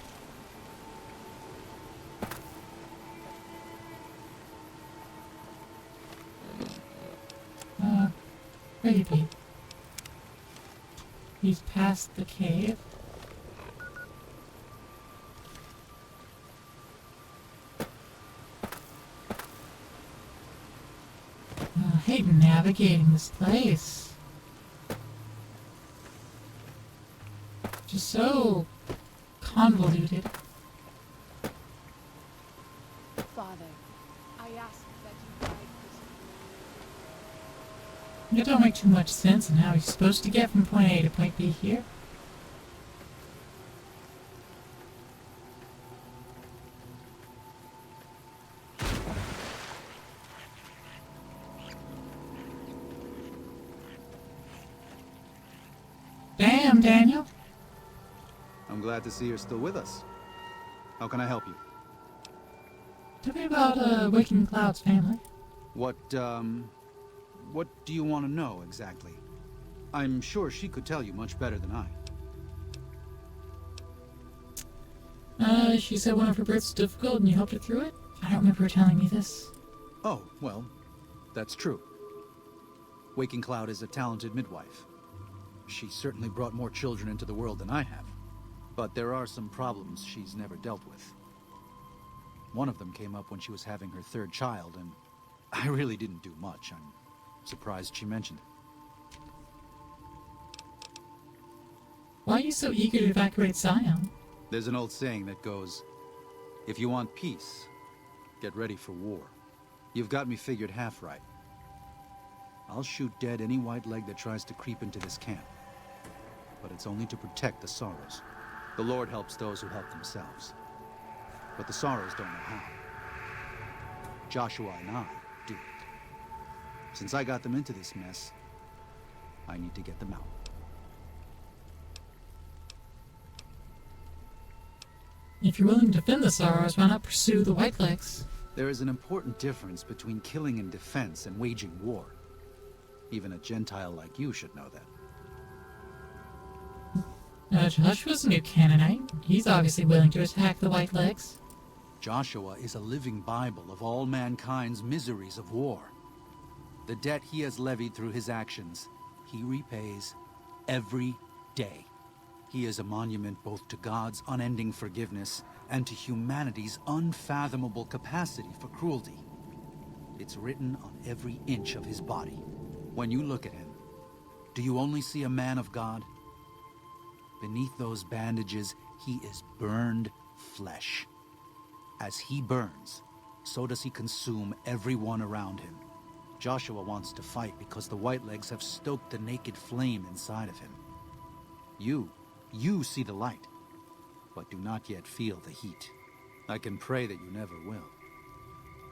Where you be? He's past the cave. I hate navigating this place. Just so convoluted. Father, I ask that you guide this. It don't make too much sense in how he's supposed to get from point A to point B here. Damn, Daniel. I'm glad to see you're still with us. How can I help you? Tell me about Waking Cloud's family. What do you want to know exactly? I'm sure she could tell you much better than I. She said one of her births was difficult and you helped her through it? I don't remember her telling me this. Oh, well, that's true. Waking Cloud is a talented midwife. She certainly brought more children into the world than I have. But there are some problems she's never dealt with. One of them came up when she was having her third child, and I really didn't do much. I'm surprised she mentioned it. Why are you so eager to evacuate Zion? There's an old saying that goes, if you want peace, get ready for war. You've got me figured half right. I'll shoot dead any white leg that tries to creep into this camp. But it's only to protect the Sorrows. The Lord helps those who help themselves. But the Sorrows don't know how. Joshua and I do it. Since I got them into this mess, I need to get them out. If you're willing to defend the Sorrows, why not pursue the Whitelegs? There is an important difference between killing in defense and waging war. Even a Gentile like you should know that. Joshua's a new Canaanite. He's obviously willing to attack the White Legs. Joshua is a living Bible of all mankind's miseries of war. The debt he has levied through his actions, he repays every day. He is a monument both to God's unending forgiveness and to humanity's unfathomable capacity for cruelty. It's written on every inch of his body. When you look at him, do you only see a man of God? Beneath those bandages, he is burned flesh. As he burns, so does he consume everyone around him. Joshua wants to fight because the Whitelegs have stoked the naked flame inside of him. You see the light, but do not yet feel the heat. I can pray that you never will.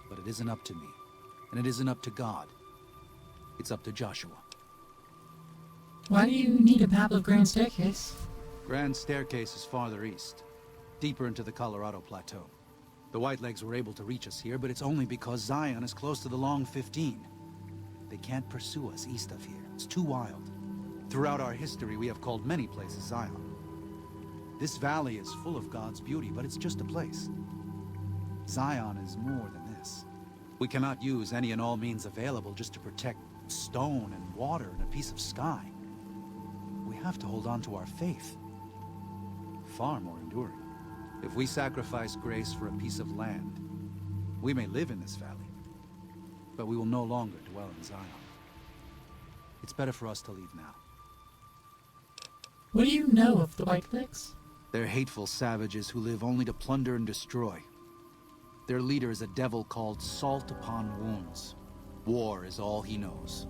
But it isn't up to me, and it isn't up to God. It's up to Joshua. Why do you need a map of Grand Staircase? Grand Staircase is farther east, deeper into the Colorado Plateau. The Whitelegs were able to reach us here, but it's only because Zion is close to the Long 15. They can't pursue us east of here. It's too wild. Throughout our history, we have called many places Zion. This valley is full of God's beauty, but it's just a place. Zion is more than this. We cannot use any and all means available just to protect stone and water and a piece of sky. We have to hold on to our faith. Far more enduring. If we sacrifice grace for a piece of land, we may live in this valley, but we will no longer dwell in Zion. It's better for us to leave now. What do you know of the White Legs? They're hateful savages who live only to plunder and destroy. Their leader is a devil called Salt Upon Wounds. War is all he knows.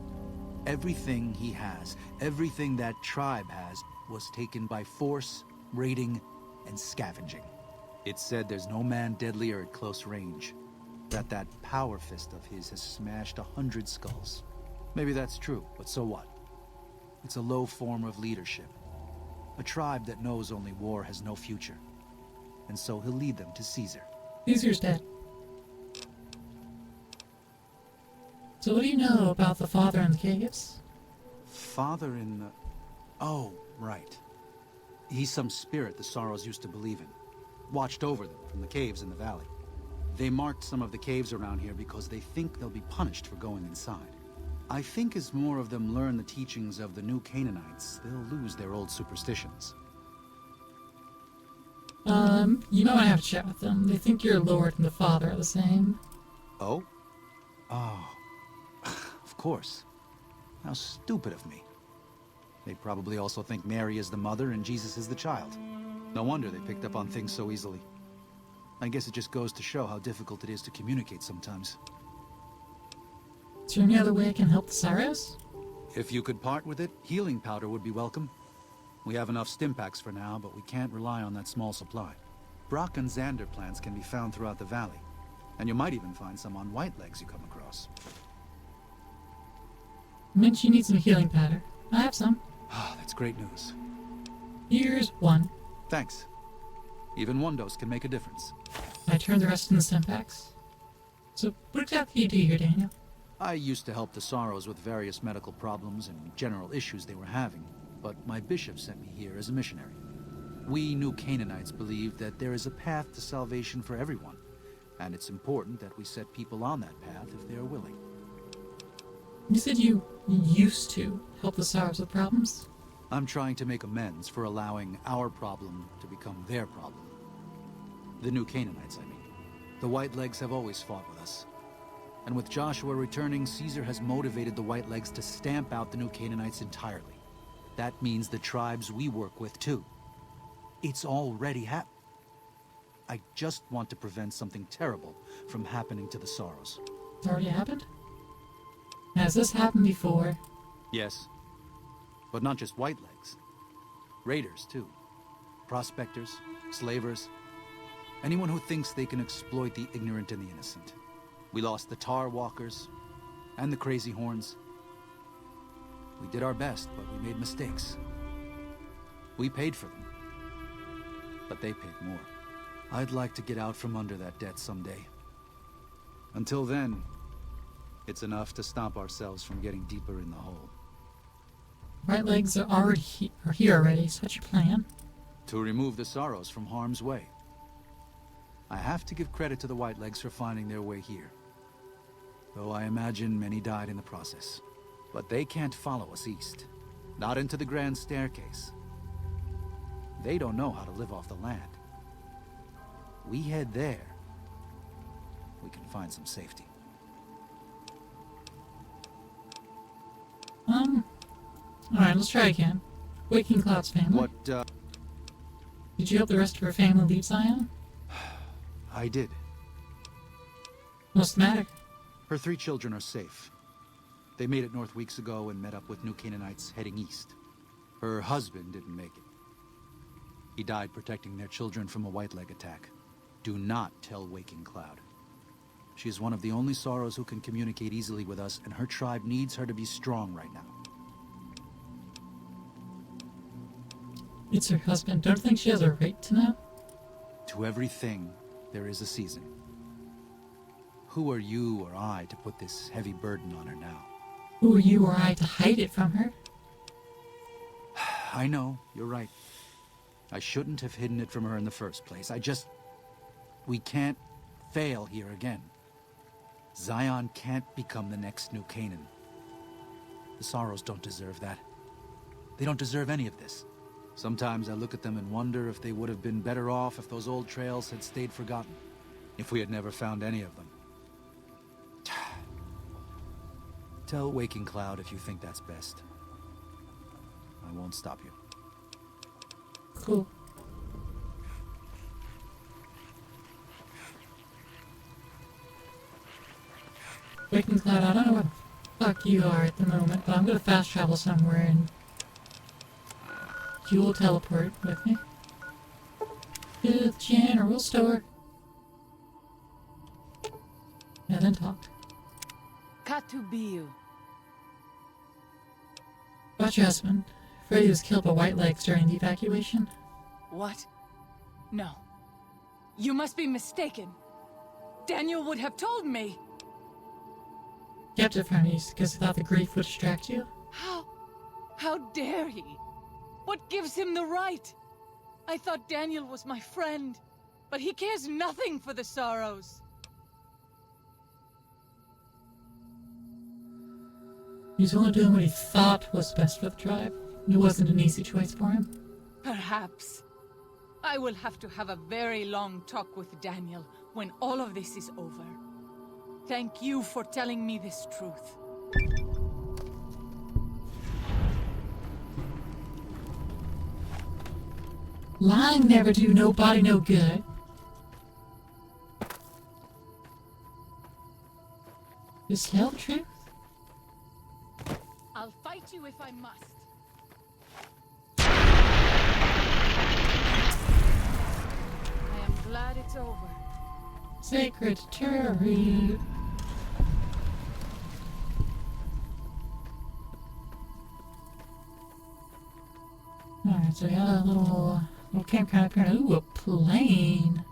Everything he has, everything that tribe has, was taken by force, raiding, and scavenging. It's said there's no man deadlier at close range. That power fist of his has smashed 100 skulls. Maybe that's true, but so what? It's a low form of leadership. A tribe that knows only war has no future. And so he'll lead them to Caesar. Caesar's dead. So what do you know about the father in the caves? Father in the... Oh, right. He's some spirit the Sorrows used to believe in. Watched over them from the caves in the valley. They marked some of the caves around here because they think they'll be punished for going inside. I think as more of them learn the teachings of the new Canaanites, they'll lose their old superstitions. You might want to have a chat with them. They think your lord and the father are the same. Oh? Oh. Of course. How stupid of me. They probably also think Mary is the mother and Jesus is the child. No wonder they picked up on things so easily. I guess it just goes to show how difficult it is to communicate sometimes. Is there any other way I can help the Sorrows? If you could part with it, healing powder would be welcome. We have enough stim packs for now, but we can't rely on that small supply. Brock and Xander plants can be found throughout the valley, and you might even find some on Whitelegs you come across. Meant you need some healing powder. I have some. Ah, that's great news. Here's one. Thanks. Even one dose can make a difference. I turned the rest in the stim packs. So what exactly do you do here, Daniel? I used to help the Sorrows with various medical problems and general issues they were having, but my bishop sent me here as a missionary. We new Canaanites believe that there is a path to salvation for everyone, and it's important that we set people on that path if they are willing. You said you used to help the Sorrows with problems? I'm trying to make amends for allowing our problem to become their problem. The new Canaanites, I mean. The Whitelegs have always fought with us. And with Joshua returning, Caesar has motivated the Whitelegs to stamp out the new Canaanites entirely. That means the tribes we work with, too. It's already I just want to prevent something terrible from happening to the Sorrows. It's already happened? Has this happened before? Yes. But not just Whitelegs. Raiders, too. Prospectors, slavers. Anyone who thinks they can exploit the ignorant and the innocent. We lost the Tar Walkers and the Crazy Horns. We did our best, but we made mistakes. We paid for them. But they paid more. I'd like to get out from under that debt someday. Until then, it's enough to stop ourselves from getting deeper in the hole. White Legs are here already, so what's your plan? To remove the sorrows from harm's way. I have to give credit to the Whitelegs for finding their way here. Though I imagine many died in the process. But they can't follow us east. Not into the Grand Staircase. They don't know how to live off the land. We head there. We can find some safety. Alright, let's try again. Waking Cloud's family. What, Did you help the rest of her family leave Zion? I did. What's the matter? Her 3 children are safe. They made it north weeks ago and met up with new Canaanites heading east. Her husband didn't make it. He died protecting their children from a Whiteleg attack. Do not tell Waking Cloud. She is one of the only Sorrows who can communicate easily with us, and her tribe needs her to be strong right now. It's her husband. Don't you think she has a right to know? To everything, there is a season. Who are you or I to put this heavy burden on her now? Who are you or I to hide it from her? I know, you're right. I shouldn't have hidden it from her in the first place. We can't fail here again. Zion can't become the next New Canaan. The Sorrows don't deserve that. They don't deserve any of this. Sometimes I look at them and wonder if they would have been better off if those old trails had stayed forgotten. If we had never found any of them. Tell Waking Cloud if you think that's best. I won't stop you. Cool. Waking Cloud, I don't know where the fuck you are at the moment, but I'm gonna fast travel somewhere and you will teleport with me to the general store. And then talk. Katubiu. About your husband. Freddy was killed by Whitelegs during the evacuation. What? No. You must be mistaken. Daniel would have told me. Kept it from you because he thought the grief would distract you. How dare he? What gives him the right? I thought Daniel was my friend, but he cares nothing for the Sorrows. He was only doing what he thought was best for the tribe. It wasn't an easy choice for him. Perhaps. I will have to have a very long talk with Daniel when all of this is over. Thank you for telling me this truth. Lying never do nobody no good. Just tell the truth. I'll fight you if I must. I am glad it's over. Sacred territory. Alright, so we got a little campground up here. Ooh, a plane.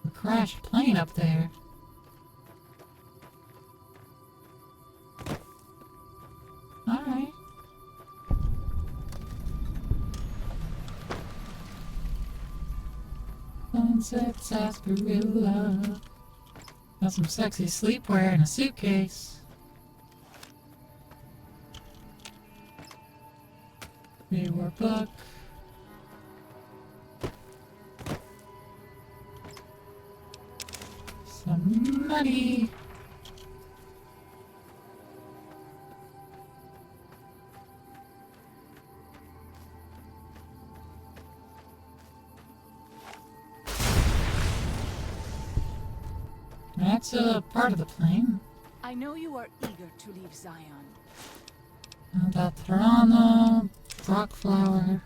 A crashed plane up there. Alright. Sunset sarsaparilla. Got some sexy sleepwear in a suitcase. Reward book. Some money. That's a part of the plane. I know you are eager to leave Zion. Datrana, rock flower.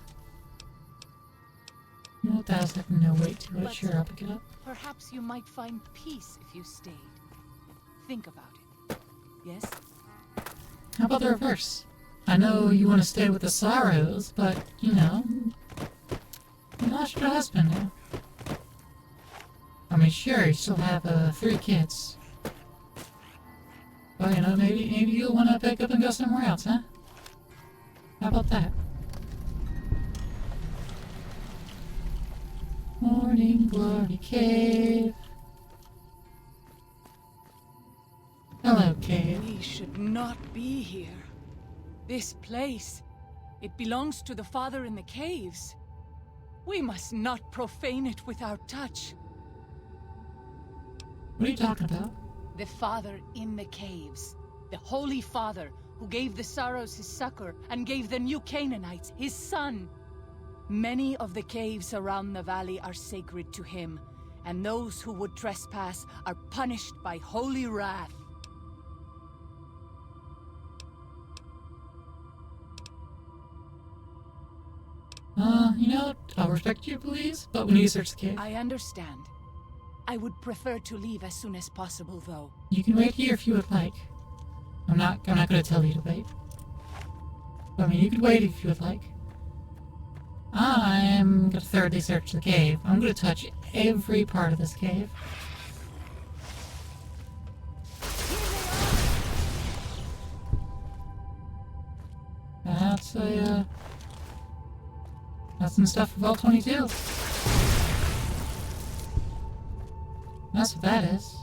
You know what that has like no weight to it. But Sure, I'll pick it up. Perhaps you might find peace if you stayed. Think about it. Yes? How about the reverse? I know you want to stay with the Sorrows, but, you know, you lost your husband now. I mean, sure, you still have 3 kids. But, you know, maybe you'll want to pick up and go somewhere else, huh? How about that? Morning Glory Cave. Hello, cave. We should not be here. This place, it belongs to the Father in the caves. We must not profane it with our touch. What are you talking about? The Father in the caves. The Holy Father who gave the Sorrows his succor and gave the new Canaanites his son. Many of the caves around the valley are sacred to him, and those who would trespass are punished by holy wrath. You know, I'll respect your beliefs, but we need to search the cave. I understand. I would prefer to leave as soon as possible, though. You can wait here if you would like. I'm not gonna tell you to wait. I mean, you could wait if you would like. I'm gonna thoroughly search the cave. I'm gonna touch every part of this cave. That's some stuff for Vault 22. That's what that is.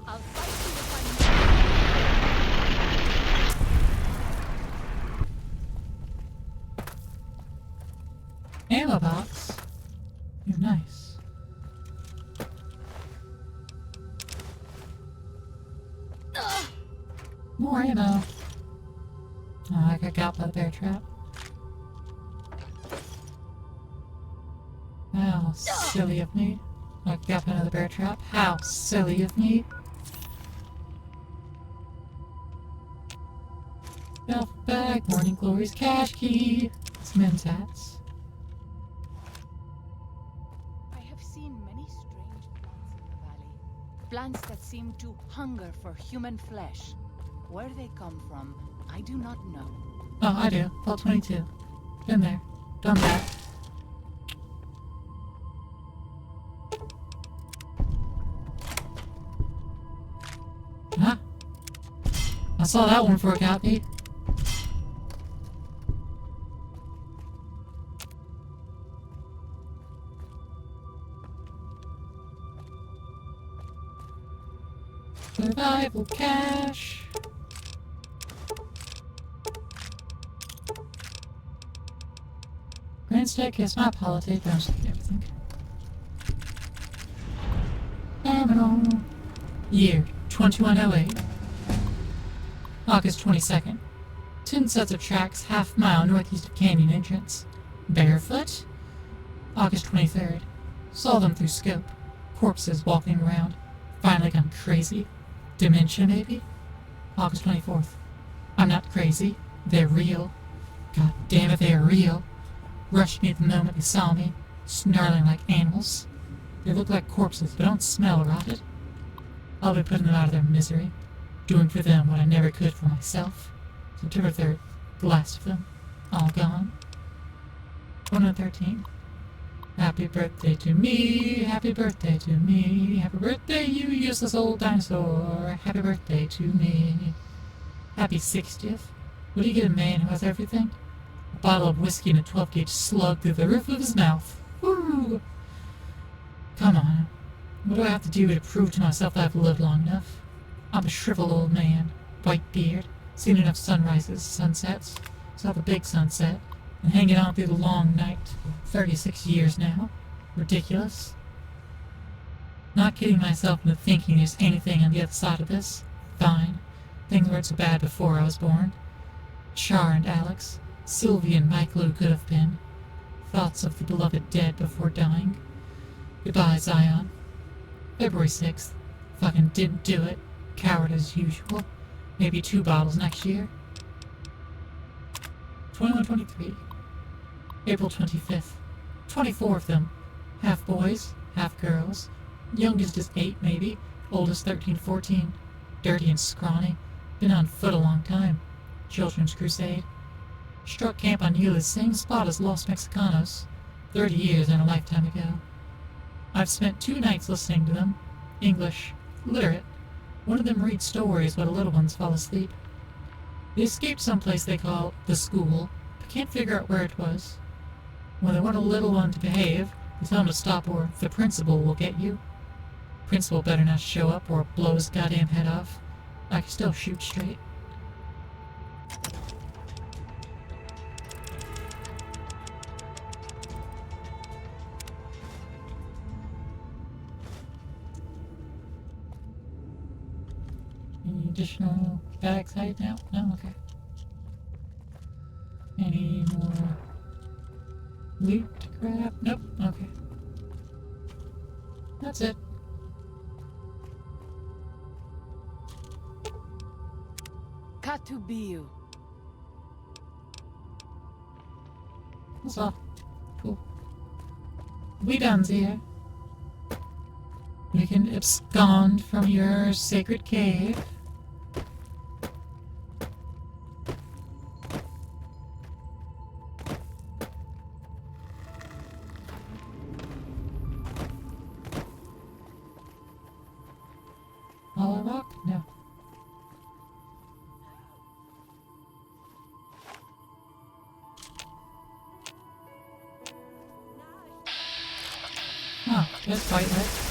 I'll fight you if I Ammo box. You're nice. More ammo. Oh, I got got by the bear trap. How silly of me. I got by another bear trap. How silly of me. Belt bag, Morning Glory's cash key. Some men's hats. I have seen many strange plants in the valley. Plants that seem to hunger for human flesh. Where they come from, I do not know. Oh, I do. Vault 22. Been there. Done that. Huh? I saw that one before it got me. Survival cache. Grand staircase, not politics, I'm just everything. Terminal. Year 2108. August 22nd. 10 sets of tracks, half-mile northeast of canyon entrance. Barefoot? August 23rd. Saw them through scope. Corpses walking around. Finally gone crazy. Dementia, maybe? August 24th. I'm not crazy. They're real. God damn it, they are real. Rushed me the moment they saw me, snarling like animals. They look like corpses, but don't smell rotted. I'll be putting them out of their misery, doing for them what I never could for myself. September 3rd, the last of them, all gone. 113. Happy birthday to me, happy birthday to me, happy birthday you useless old dinosaur, happy birthday to me. Happy 60th. What do you get a man who has everything? A bottle of whiskey and a 12-gauge slug through the roof of his mouth. Woo! Come on. What do I have to do to prove to myself that I've lived long enough? I'm a shriveled old man, white beard, seen enough sunrises, sunsets, saw the big sunset, and hanging on through the long night. 36 years now. Ridiculous. Not kidding myself into thinking there's anything on the other side of this. Fine. Things weren't so bad before I was born. Char and Alex, Sylvie and Michael who could have been. Thoughts of the beloved dead before dying. Goodbye, Zion. February 6th. Fucking didn't do it. Coward as usual. Maybe 2 bottles next year. 2123. April 25th. 24 of them. Half boys, half girls. Youngest is 8 maybe. Oldest 13, 14. Dirty and scrawny. Been on foot a long time. Children's Crusade. Struck camp on nearly the same spot as Los Mexicanos. 30 years and a lifetime ago. I've spent 2 nights listening to them. English. Literate. One of them reads stories while the little ones fall asleep. They escaped someplace they call the school, but can't figure out where it was. Well, they want a little one to behave. You tell him to stop or the principal will get you. Principal better not show up or blow his goddamn head off. I can still shoot straight. Any additional bags hiding out? No? Okay. Any more loot to grab? Nope. Okay. That's it. Katubiu. That's all. Cool. We done here. We can abscond from your sacred cave. Hollow rock? No. Oh, that's quite right.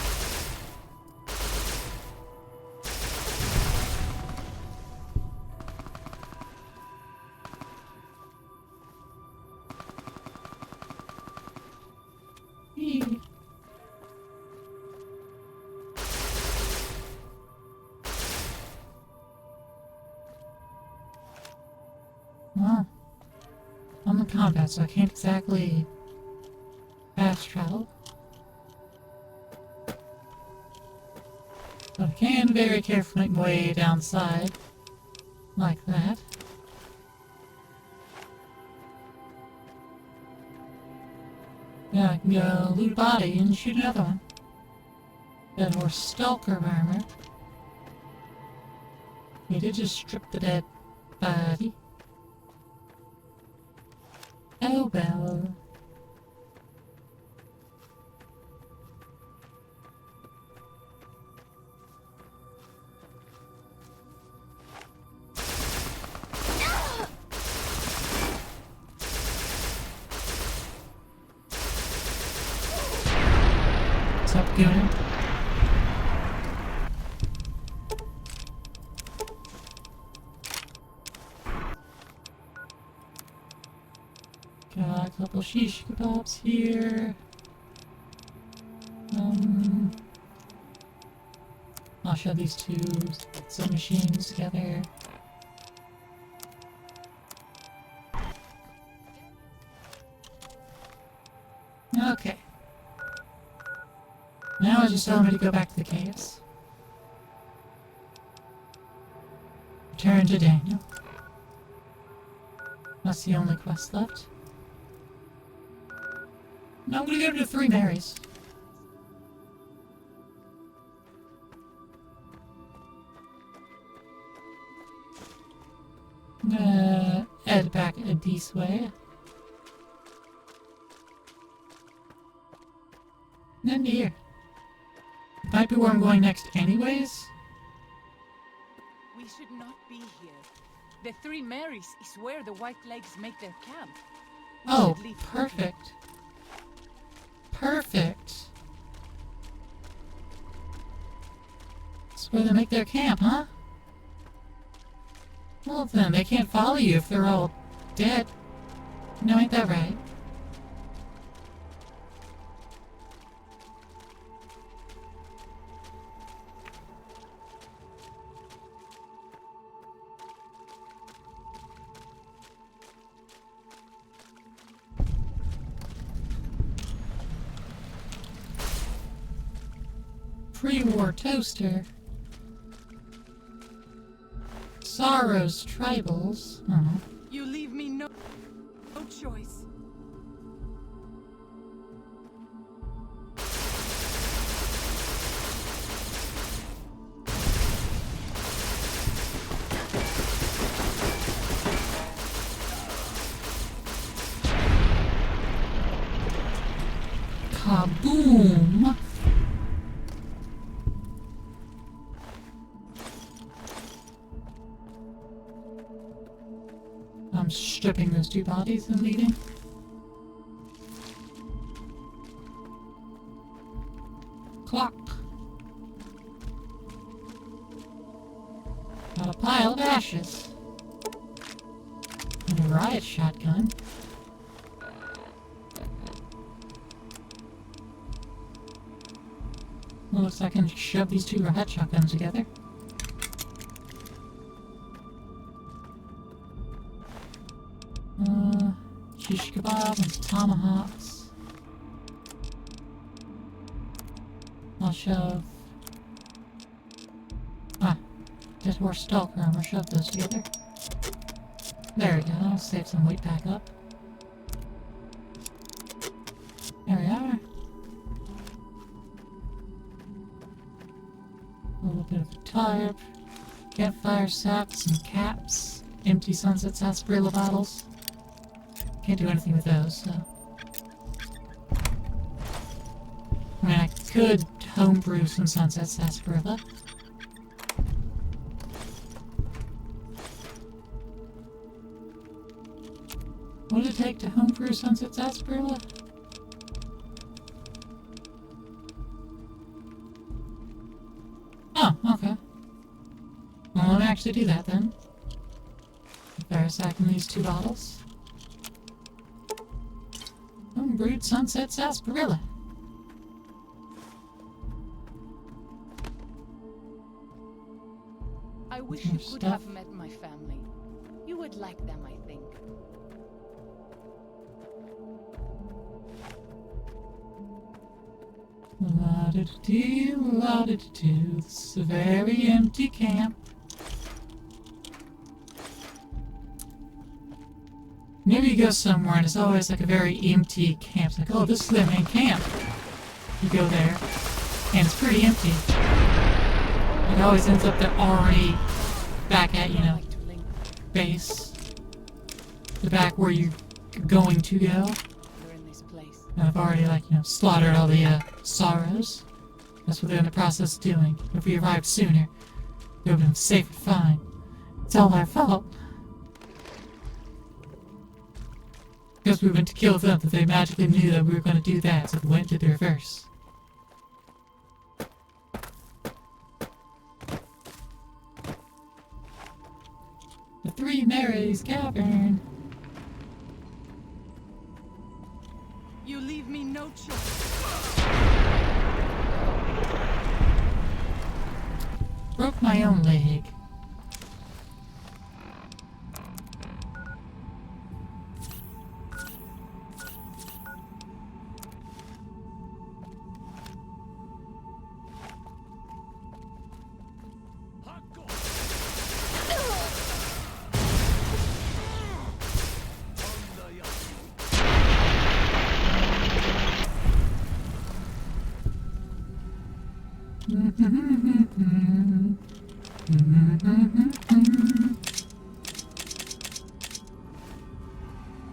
Eee. Well, I'm in combat, so I can't exactly fast travel. But I can very carefully make my way downside, like that. Yeah, I can go loot a body and shoot another one. That horse stalker armor. He did just strip the dead body. Oh well. What's up, Gooner? Got a couple shish kebabs here. I'll shove these two sub machines together. Okay. Now I just tell me to go back to the caves. Return to Daniel. That's the only quest left. Now I'm gonna go to the Three Marys. I'm gonna head back this way. And then to here. Might be where I'm going next anyways. We should not be here. The Three Marys is where the White Legs make their camp. We Oh, should leave quickly. perfect. Perfect. That's where they make their camp, huh? Well then, they can't follow you if they're all dead. No, ain't that right? Pre-war toaster. Sorrow's tribals. Oh. You leave me no choice. Kaboom! I'm stripping those two bodies and leaving. clock. Got a pile of ashes. And a riot shotgun. Well, looks like I can shove these two riot shotguns together. Shish kebab and tomahawks. I'll shove... Dead horse stalker armor, shove those together. There we go, I'll save some weight back up. There we are. A little bit of a tarp. Campfire sacks and caps. Empty Sunset Sarsaparilla bottles. Can't do anything with those, so... I mean, I could homebrew some Sunset Sarsaparilla. What would it take to homebrew Sunset Sarsaparilla? Oh, okay. Well, let me actually do that then. Fire sack in these two bottles. Homebrewed Sunset Sarsaparilla. I wish More you could stuff. have met my family. You would like them, I think. La-da-da-dee, la-da-da-doo. This is a very empty camp. Maybe you go somewhere and it's always like a very empty camp. It's like, oh, this is the main camp. You go there, and it's pretty empty. It always ends up they're already back at, you know, base. The back where you're going to go. You're in this place. And I've already, like, you know, slaughtered all the sorrows. That's what they're in the process of doing. If we arrived sooner, they would have been safe and fine. It's all our fault. Because we went to kill them, that they magically knew that we were going to do that, so they went to the reverse. The Three Marys Cavern. You leave me no choice. Broke my own leg.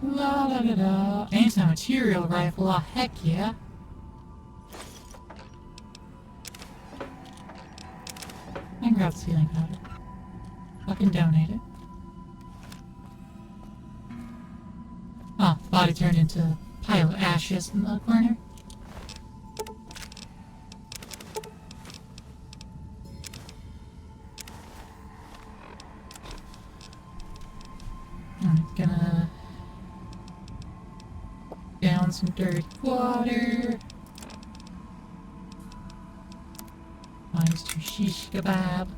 La da da da. Anti-material rifle, oh heck yeah. I can grab the ceiling powder. Fucking donate it. Oh, body turned into a pile of ashes in the corner. I'm gonna down some dirty water. Mine's to shish kebab.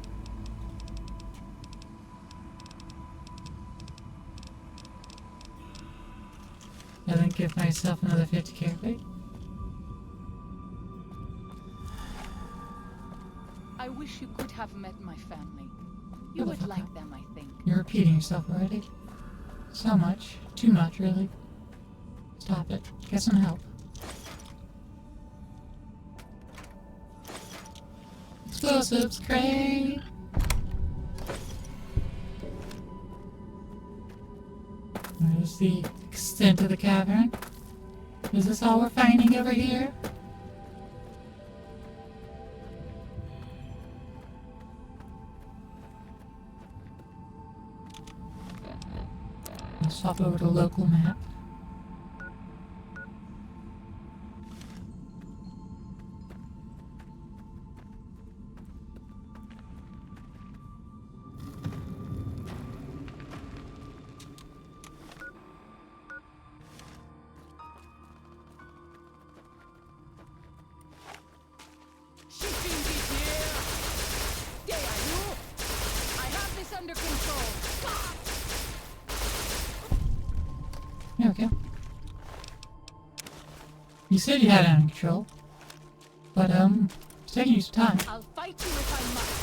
And then give myself another 50 carry. I wish you could have met my family. You would like them, I think. You're repeating yourself already. So much. Too much, really. Stop it. Get some help. Explosives crate! There's the extent of the cavern. Is this all we're finding over here? Let's swap over to local map. There we go. You said you had it under control. But, it's taking you some time. I'll fight you if I must.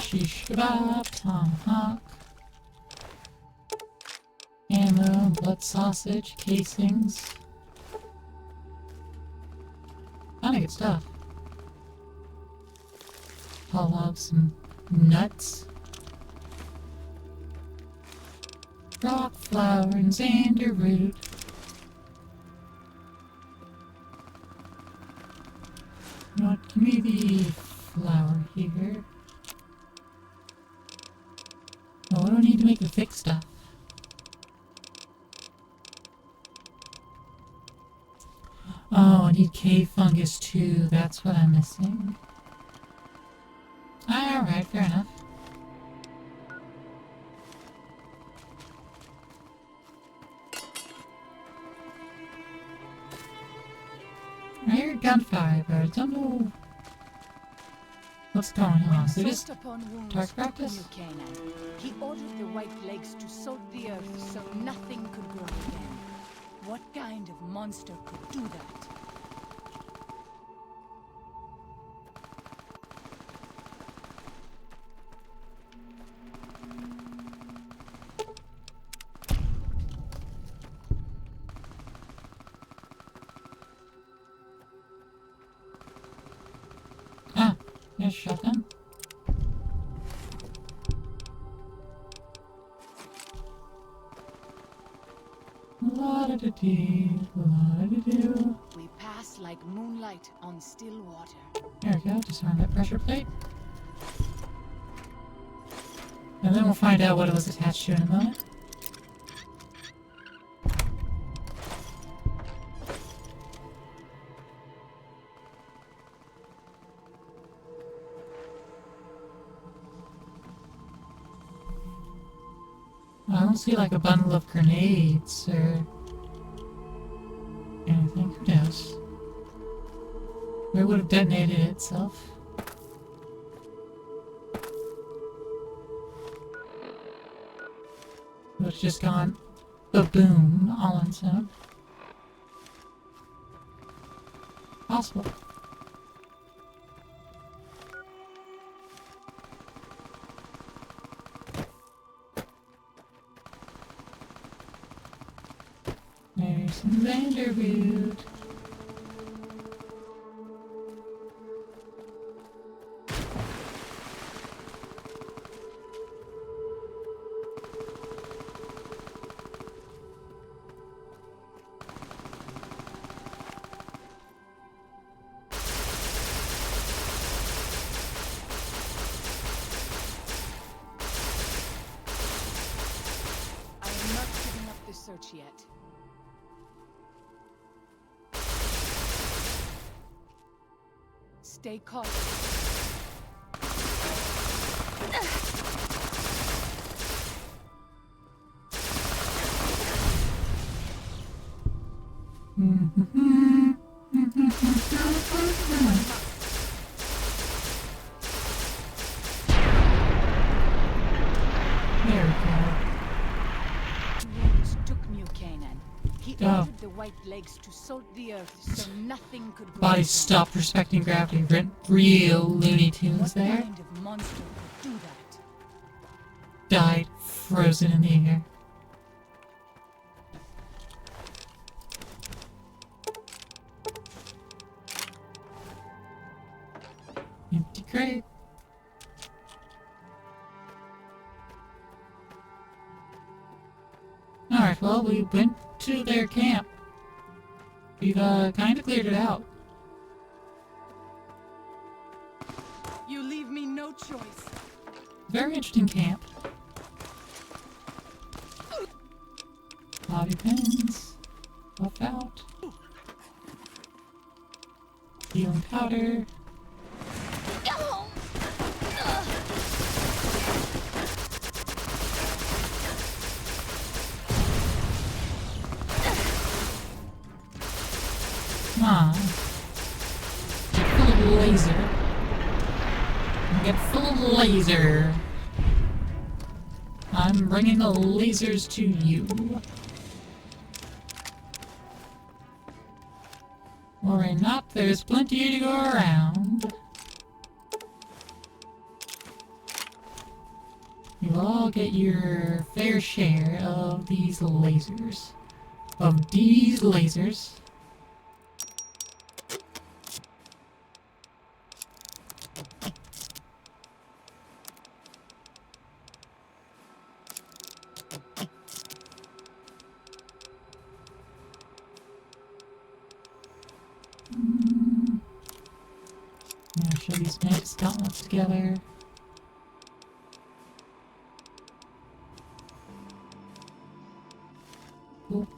Shish kebab, tomahawk, ammo, blood sausage, casings. Kinda good stuff. I'll have some nuts. Rock flour and xander root. What can we be flour here? Oh, I don't need to make the thick stuff. Oh, I need cave fungus too. That's what I'm missing. Alright, fair enough. I hear gunfire, but I don't know what's going on. So just target practice? He ordered the white legs to salt the earth so nothing could grow again. What kind of monster could do that? Ah, there's a shotgun. La-da-da-dee, la-da-da-doo. We pass like moonlight on still water. There we go, disarm that pressure plate. And then we'll find out what it was attached to in a moment. I don't see like a bundle of grenades or anything. Who knows? Where would have detonated it itself? It would have just gone ba-boom all on its own. Possible. There's some Vanderbilt. I am not giving up the search yet. Stay cautious. There we go. Wounds took Mukanan. He Oh. ordered the white legs to salt the earth so nothing could grow. Body again. stopped respecting gravity. Real Looney Tunes What there. kind of monster could do that? Died frozen in the air. Empty crate. Alright, well, we went to their camp. We've, kinda cleared it out. You leave me no choice. Very interesting camp. Bobby pins. Buff out. Healing powder. Come on. laser. Get full of laser. I'm bringing the lasers to you. Worry not, there's plenty to go around. You'll all get your fair share of these lasers. I'm gonna show these Mantis gauntlets together. Cool.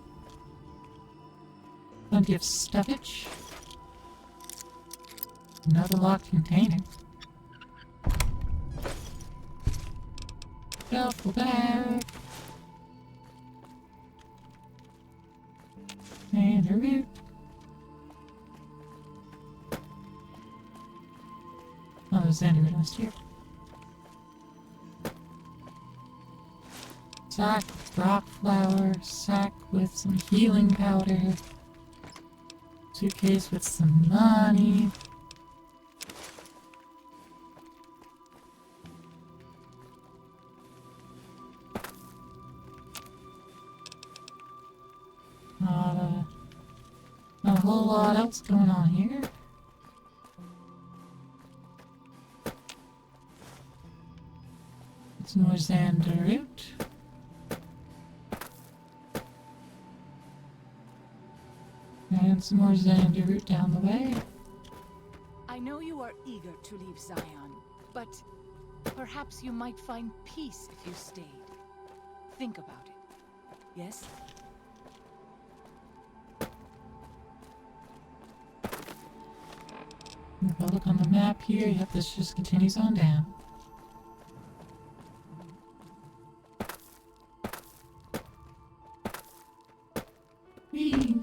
Plenty of stuffage. Another locked container. Duffel bag. And a root. Oh, there's Sandy right last here. Sack with rock flour, sack with some healing powder, suitcase with some money. Not a whole lot else going on here. Some more Xander root. And some more Xander root down the way. I know you are eager to leave Zion, but perhaps you might find peace if you stayed. Think about it. Yes? If I look on the map here, yep, this just continues on down. Whee!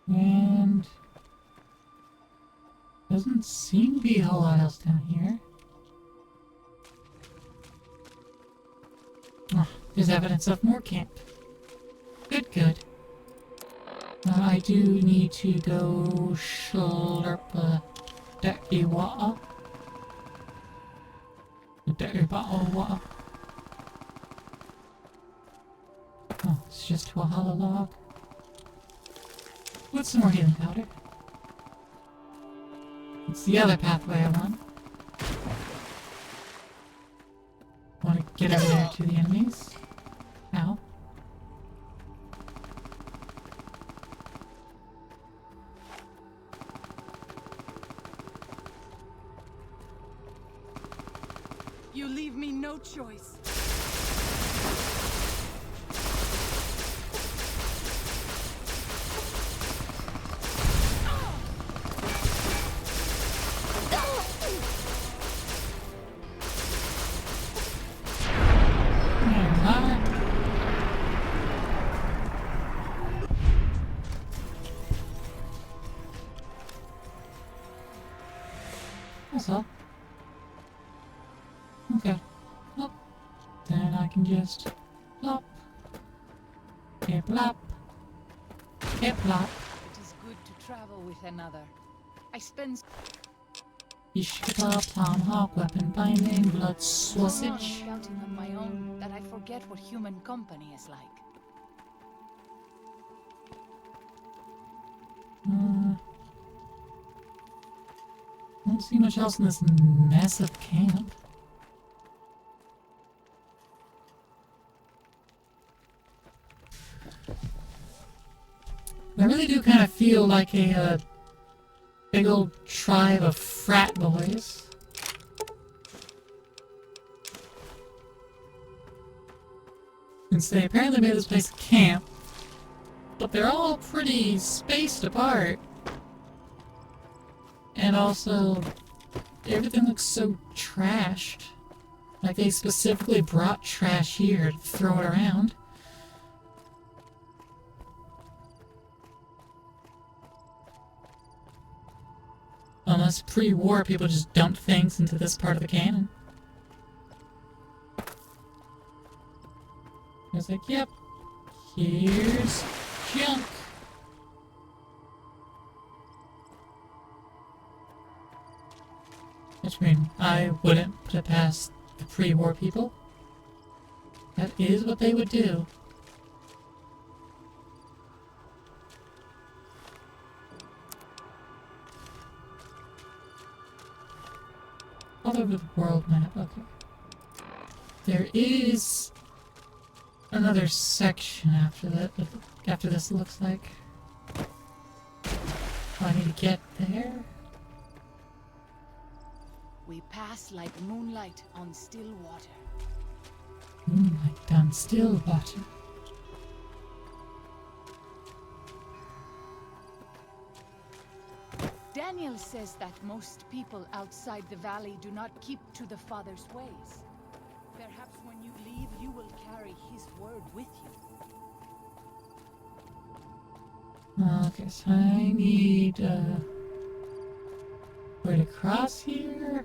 And doesn't seem to be a whole lot else down here. Oh, there's evidence of more camp. Good, good. I do need to go slurp dirty water. A dirty bottle of water. Oh, it's just a hollow log. With some more healing powder. It's the other pathway I want. Want to get over there to the enemies. Ow. You leave me no choice. That's all. Okay. Well, then I can just plop. Here plop. Here plop. It is good to travel with another. I spend Ishkata, tomahawk, weapon binding, blood so long sausage. scouting on my own that I forget what human company is like. Don't see much else in this massive camp. I really do kind of feel like a big old tribe of frat boys. Since they apparently made this place a camp, but they're all pretty spaced apart. And also, everything looks so trashed. Like they specifically brought trash here to throw it around. unless pre-war people just dump things into this part of the cannon. I was like, yep, here's junk. Which means I wouldn't put it past the pre-war people. That is what they would do. All over the world map, okay. There is another section after that, after this, it looks like. Oh, I need to get there. We pass like moonlight on still water. Moonlight on still water. Daniel says that most people outside the valley do not keep to the Father's ways. Perhaps when you leave, you will carry his word with you. Okay, so I need, way to cross here?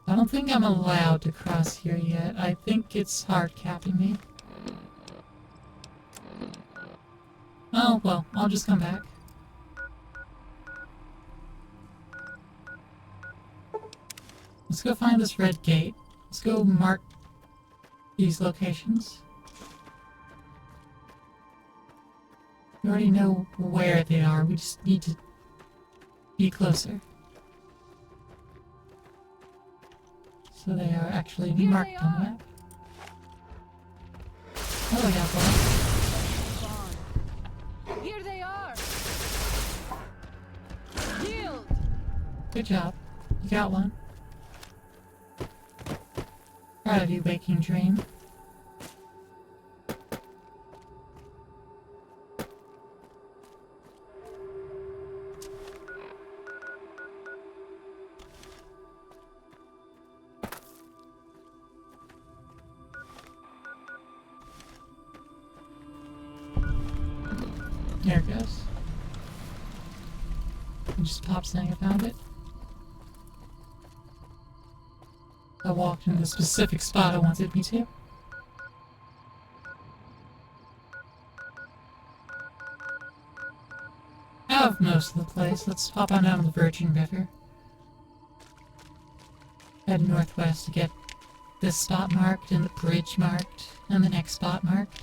I don't think I'm allowed to cross here yet. I think it's hard capping me. Oh, well, I'll just come back. Let's go find this red gate. Let's go mark these locations. We already know where they are. We just need to be closer. So they are actually marked on the map. Oh, I got one. Here they are! Yield! Good job. You got one. Proud of you, Waking Dream. There it goes. It just popped saying I found it. I walked in the specific spot I wanted me to. Out of most of the place, let's hop on down to the Virgin River. Head northwest to get this spot marked, and the bridge marked, and the next spot marked.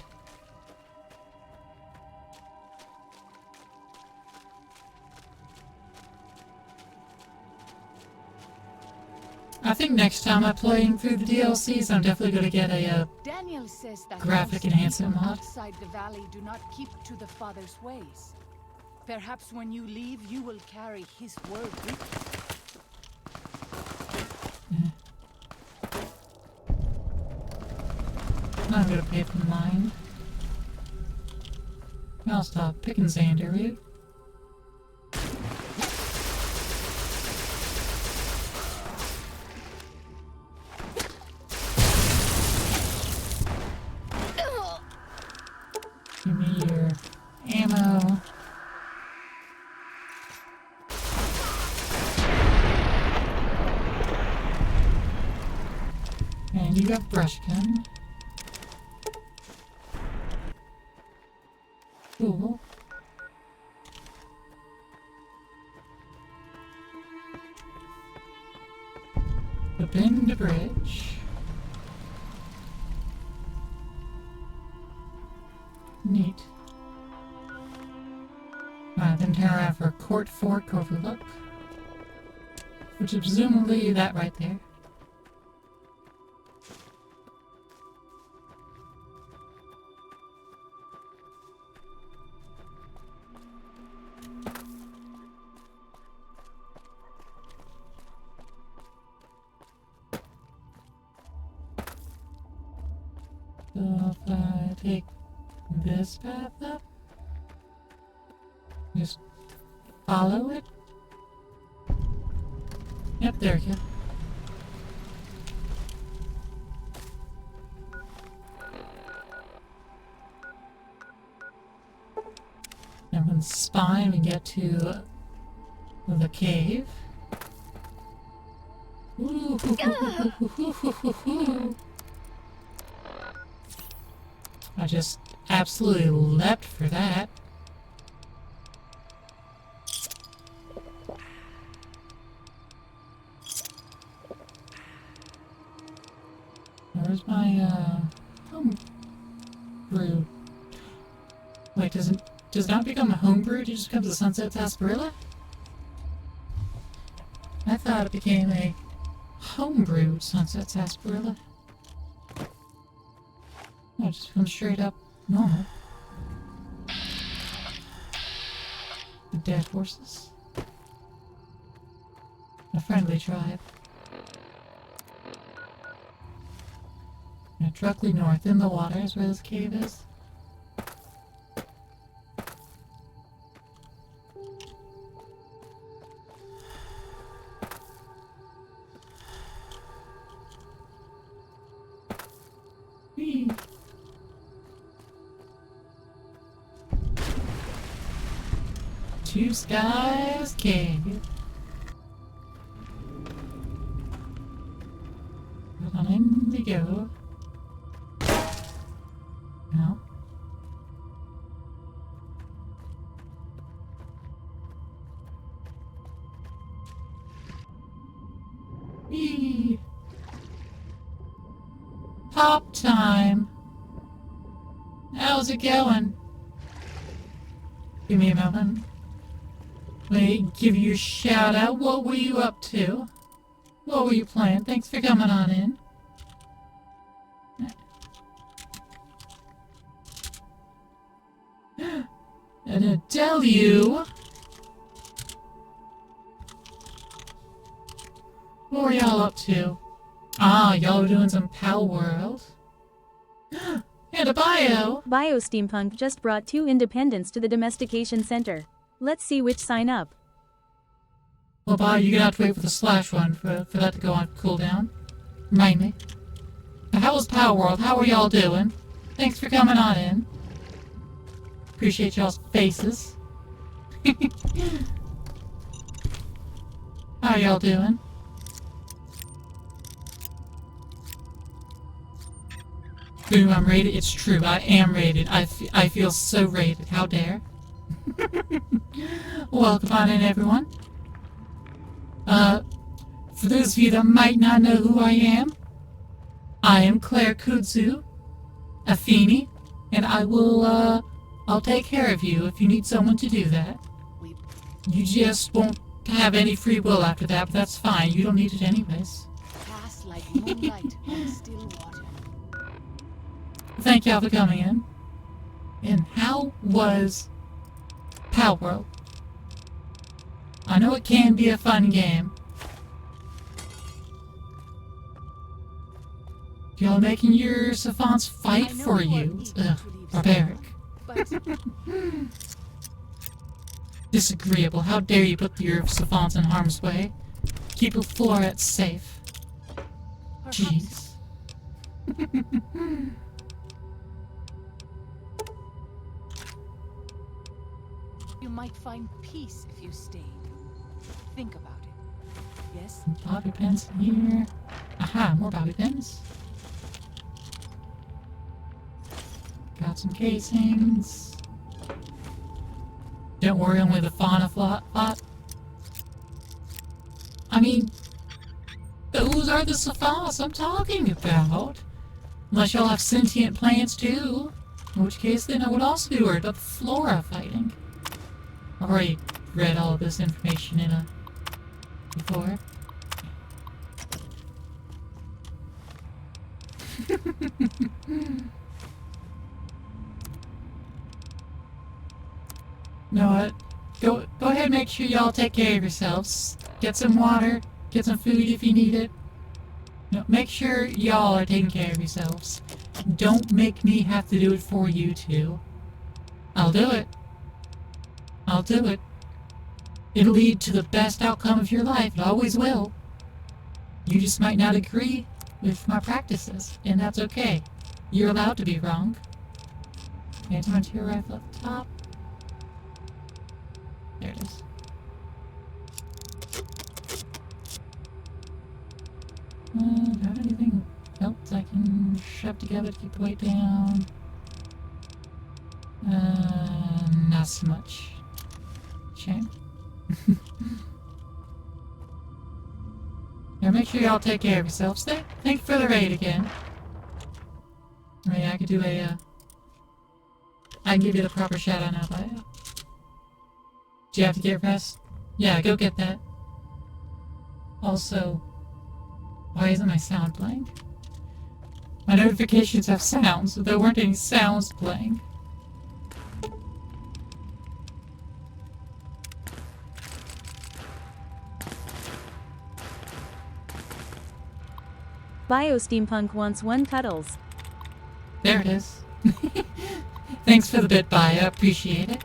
I think next time I'm playing through the DLCs, I'm definitely going to get a Daniel says that graphic most enhancement people mod. outside the valley do not keep to the Father's ways. Perhaps when you leave, you will carry his word with you. I'm going to pay for mine. I'll stop picking Xander, will you? Give me your ammo. And you got brush gun. Cool. The Bend Bridge. Neat. Alright, then turn around for Court Fork Overlook. Which is presumably that right there. So if I take this path up, just follow it. Yep, there we go. And from the spine we get to the cave. Ooh, I just absolutely leapt for that. Where's my home brew? Wait, does it not become a homebrew? It just becomes a Sunset Sarsaparilla? I thought it became a homebrew Sunset Sarsaparilla. No, it just becomes straight up normal. The dead horses. A friendly tribe. Now, directly north in the water is where this cave is. Whee! Two Skies Cave. Put on in we go. No. Whee! Pop time. How's it going? Give me a moment. Let me give you a shout out. What were you up to? What were you playing? Thanks for coming on in. And I tell you, what were y'all up to? Ah, y'all were doing some Pal World. And a bio. Biosteampunk just brought 2 independents to the domestication center. Let's see which sign up. Well, bio, you're gonna have to wait for the slash one for that to go on cooldown. Remind me. How was Pal World? How are y'all doing? Thanks for coming on in. Appreciate y'all's faces. How y'all doing? Boom, I'm rated. It's true. I am rated. I feel so rated. How dare. Welcome on in, everyone. For those of you that might not know who I am Claire Kudzu, Athene, and I will, I'll take care of you if you need someone to do that. You just won't have any free will after that, but that's fine. You don't need it anyways. Pass like moonlight on still water. Thank y'all for coming in. And how was Pal World? I know it can be a fun game. Y'all making your savants fight for you. Ugh, barbaric. Disagreeable. How dare you put your savants in harm's way? Keep your florets safe. Jeez. You might find peace if you stayed. Think about it. Yes? Some bobby pins in here. Aha, more bobby pins. Got some casings. Don't worry, only the fauna lot. I mean, those are the savants I'm talking about. Unless y'all have sentient plants too. In which case, then I would also be worried about the flora fighting. I've already read all of this information in before. You know what? Go ahead and make sure y'all take care of yourselves. Get some water, get some food if you need it. No, make sure y'all are taking care of yourselves. Don't make me have to do it for you two. I'll do it. I'll do it. It'll lead to the best outcome of your life. It always will. You just might not agree with my practices, and that's okay. You're allowed to be wrong. Anti-material rifle at the top. There it is. shoved together to keep the weight down. Not so much. Shame. Now make sure y'all take care of yourselves. Thank you for the raid again. Oh yeah, I could do a, I can give you the proper shout out now, but do you have to get rest? Yeah, go get that. Also, why isn't my sound playing? My notifications have sounds, but there weren't any sounds playing. BioSteampunk wants 1 cuddles. There it is. Thanks for the bit, Bio. Appreciate it.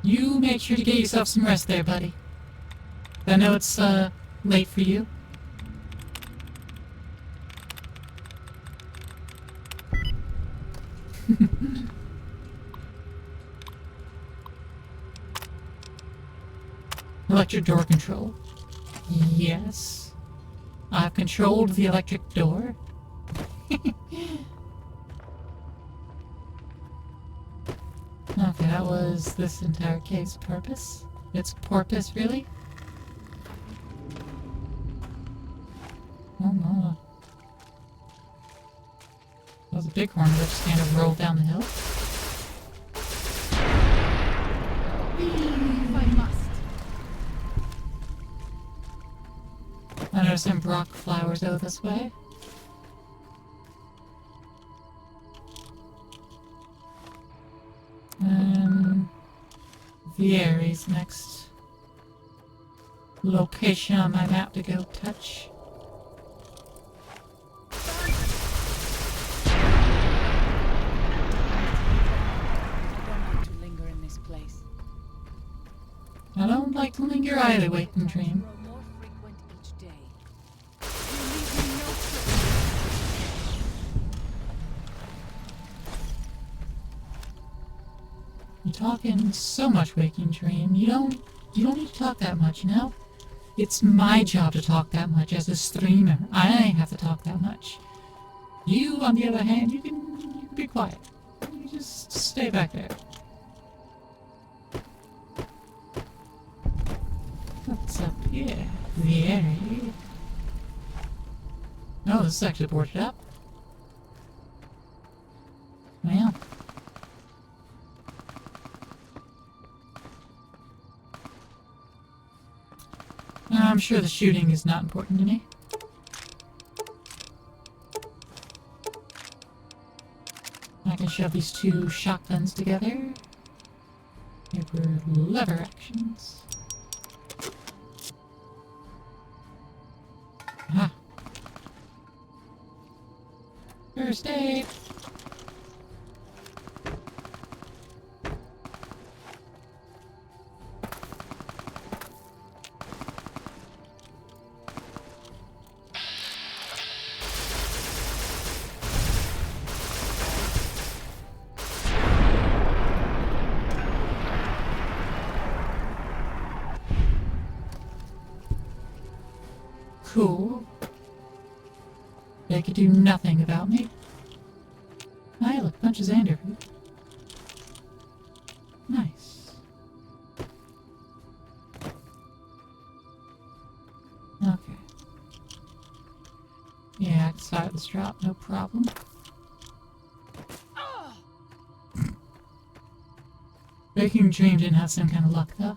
You make sure to get yourself some rest there, buddy. I know it's, late for you. Electric door control. Yes. I've controlled the electric door. Okay, that was this entire cave's purpose. Its porpoise, really? Oh no. That was a big horn that just kind of rolled down the hill. If I must. I noticed some rock flowers over this way. The Ares next location on my map to go touch. I don't want to linger in this place. I don't like to linger either, Waking Dream. Grow more frequent each day. You leave me no choice. You're talking so much, Waking Dream. You don't need to talk that much, you know? It's my job to talk that much as a streamer. I have to talk that much. You, on the other hand, you can be quiet. You just stay back there. What's up here? The area. Oh, this is actually boarded up. Well. I'm sure the shooting is not important to me. I can shove these 2 shotguns together. They were lever actions. Ah. First aid. Cool. They could do nothing about me. Hey, look, bunch of Xander. Nice. Okay. Yeah, I can start this drop, no problem. Waking Dream didn't have some kind of luck, though.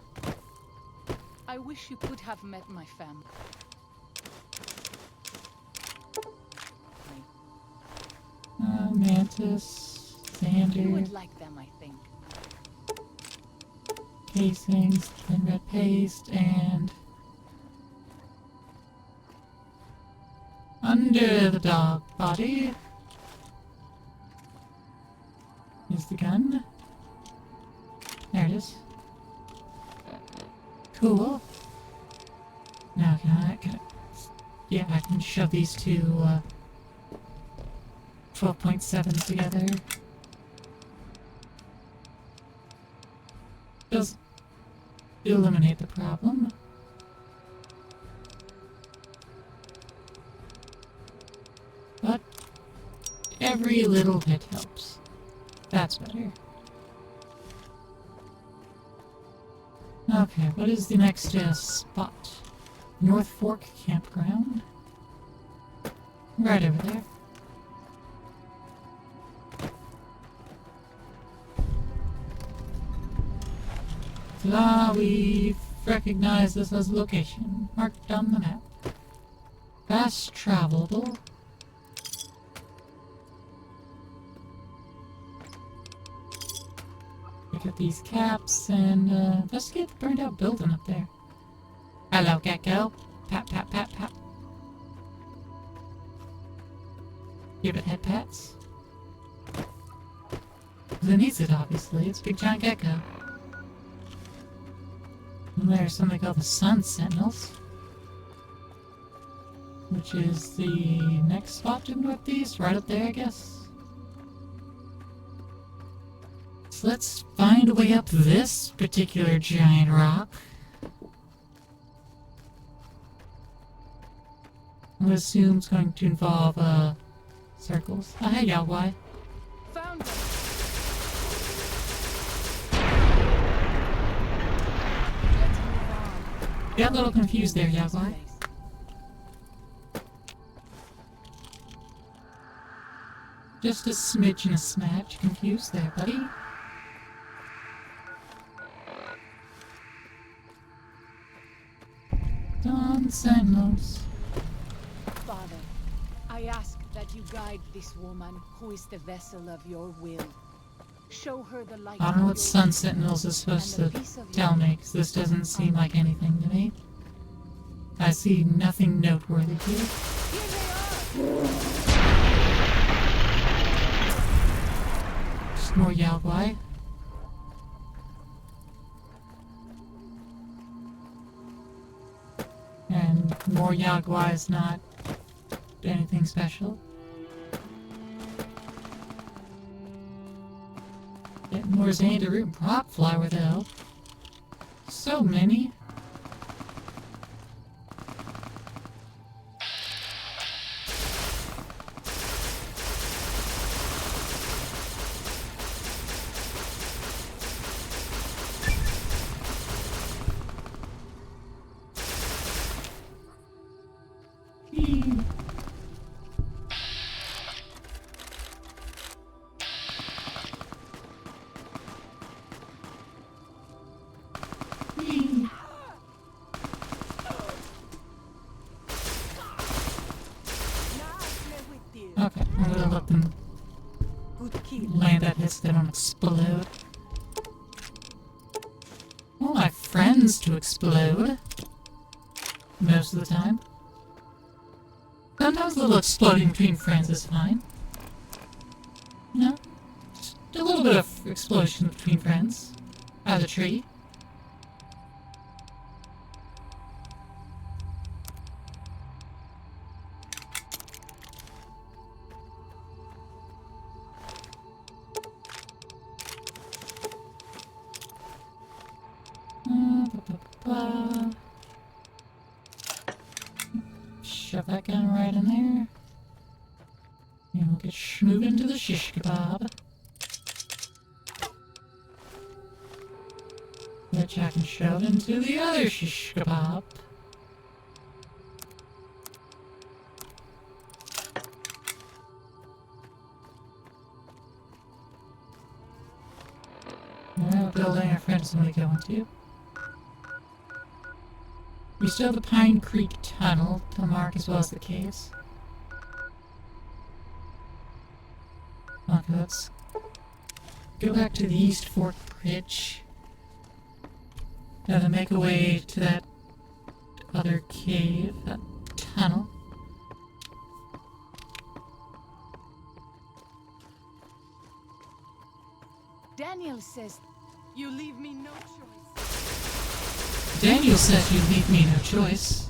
I wish you could have met my family. Mantis, You Xander, would like them, I think. casings, thin red paste, and under the dog body is the gun. There it is. Cool. Now can I yeah, I can shove these 2 12.7s together. Does eliminate the problem. But every little bit helps. That's better. Okay, what is the next spot? North Fork Campground? Right over there. Ta-da! We've recognized this as a location. Marked on the map. Fast travelable. Look at these caps and investigate the burned out building up there. Hello, Gecko. Pat, pat, pat, pat. Give it head pats. It needs it, obviously. It's a big giant gecko. And there's something called the Sun Sentinels, which is the next spot to the northeast, right up there, I guess. So let's find a way up this particular giant rock. I would assume it's going to involve, circles. Oh, hey, Yagwai. Found them. Let's move on. Got a little confused there, Yagwai. Just a smidge and a smatch confused there, buddy. Dawn Sentinels. Father, I ask that you guide this woman who is the vessel of your will. Show her the light. I don't know of what your Sun kingdom Sentinels is supposed to and the peace of tell your me, because this doesn't seem like anything to me. I see nothing noteworthy here. Just more Yagwai. And more Yagwai is not anything special. Get more Xander root and prop flower though. So many. Okay, I'm gonna let them land that hit so they don't explode. I want my friends to explode. Most of the time. Sometimes a little exploding between friends is fine. You know? Just a little bit of explosion between friends. As a tree. Shove that gun right in there. And we'll get moving to the shish kebab. Which I can shove into the other shish kebab. What building our friends gonna go into? We still have the Pine Creek Tunnel to mark as well as the caves. Okay, let's go back to the East Fork Bridge. And then make our way to that other cave, that tunnel. Daniel says, you leave me no choice. Daniel says you leave me no choice.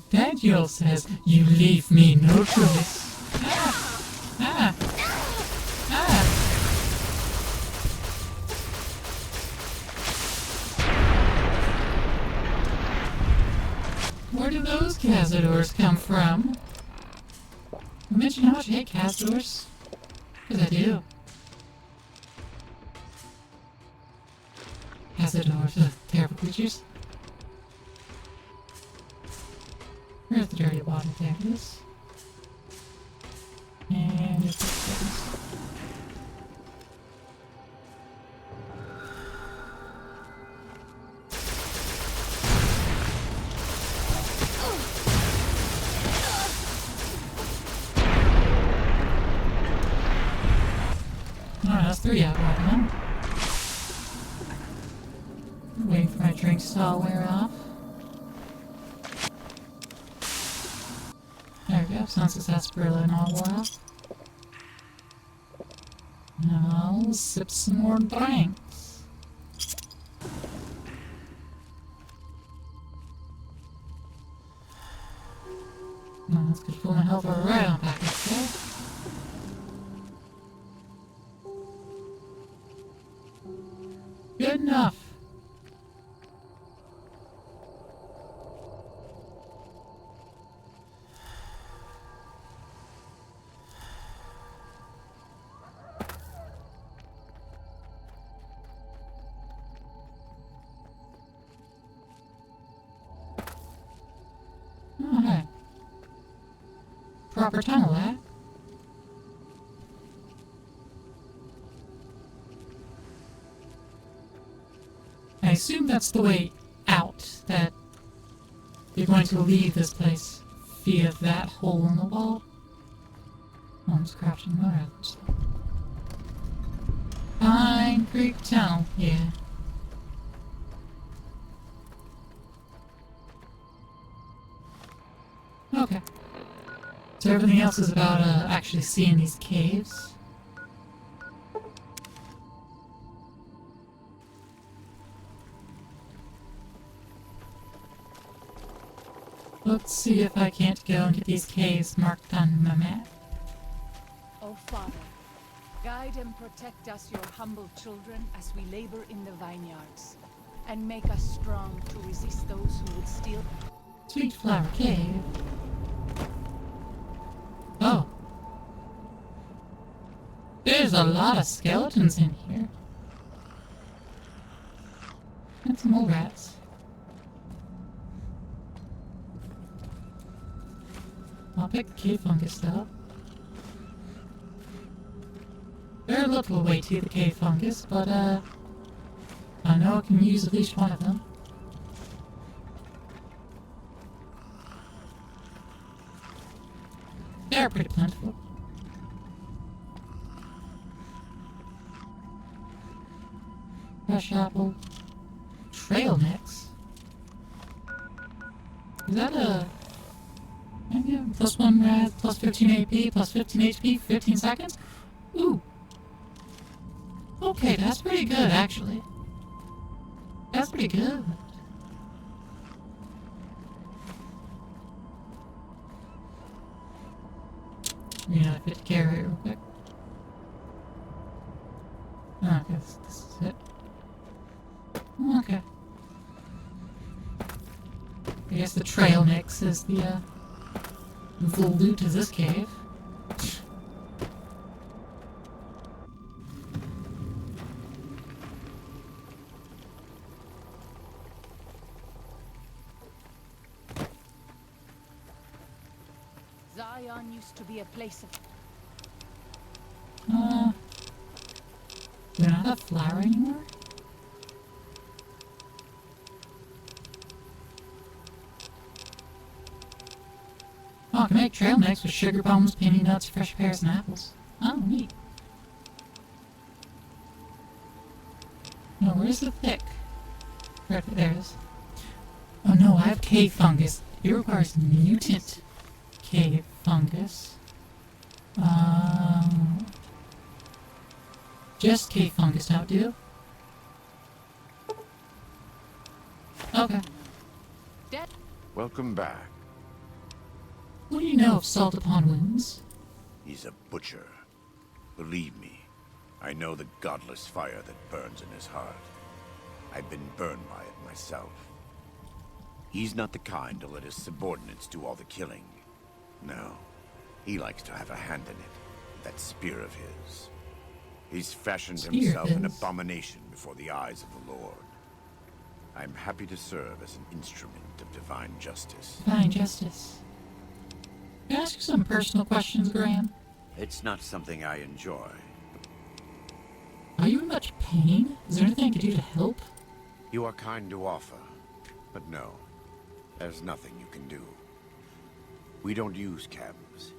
Daniel says you leave me no choice. Where did those come Cazadors come from. I mentioned how much I hate Cazadors. Because I do. Cazadors, terrible creatures. Where's the dirty water? There it is. And it's seconds. Alright, that's 3 out right now. Waiting for my drinks to all wear off. There we go, sunset sarsaparilla and all wore off. Now I'll sip some more drinks. No, that's good. Pull my health right on back up there. Good enough. Alright. Proper tunnel, eh? I assume that's the way out, that you're going to leave this place via that hole in the wall. Oh, I'm scratching my ribs. Pine Creek Tunnel, yeah. Okay. So everything else is about actually seeing these caves. Let's see if I can't go into these caves marked on my map. O Father, guide and protect us, your humble children, as we labor in the vineyards, and make us strong to resist those who would steal. Sweet Flower Cave. Oh. There's a lot of skeletons in here. And some old rats. I'll pick the cave fungus up. They're a little weighty, the cave fungus, but I know I can use at least one of them. They're pretty plentiful. Fresh apple. Trail mix. Is that a... Yeah, plus 1 raz, plus 15 AP, plus 15 HP, 15 seconds? Ooh. Okay, that's pretty good, actually. That's pretty good. You know, fit to carry it real quick. I guess this is it. Okay. I guess the trail mix is the loot of this cave. Zion used to be a place of... Do I not have flour anymore? Oh, I can make trail mix with sugar bones, pinny nuts, fresh pears, and apples. Oh, neat. No, where's the thick? Right there it is. Oh no, I have cave fungus. It requires mutant cave fungus. Just cave fungus now, do? Okay. Welcome back. What do you know of Salt Upon Winds? He's a butcher. Believe me, I know the godless fire that burns in his heart. I've been burned by it myself. He's not the kind to let his subordinates do all the killing. No, he likes to have a hand in it, that spear of his. He's fashioned himself an abomination before the eyes of the Lord. I'm happy to serve as an instrument of divine justice. Divine justice. Can I ask you some personal questions, Graham? It's not something I enjoy. Are you in much pain? Is there anything I could do to help? You are kind to offer, but no, there's nothing you can do. We don't use chems,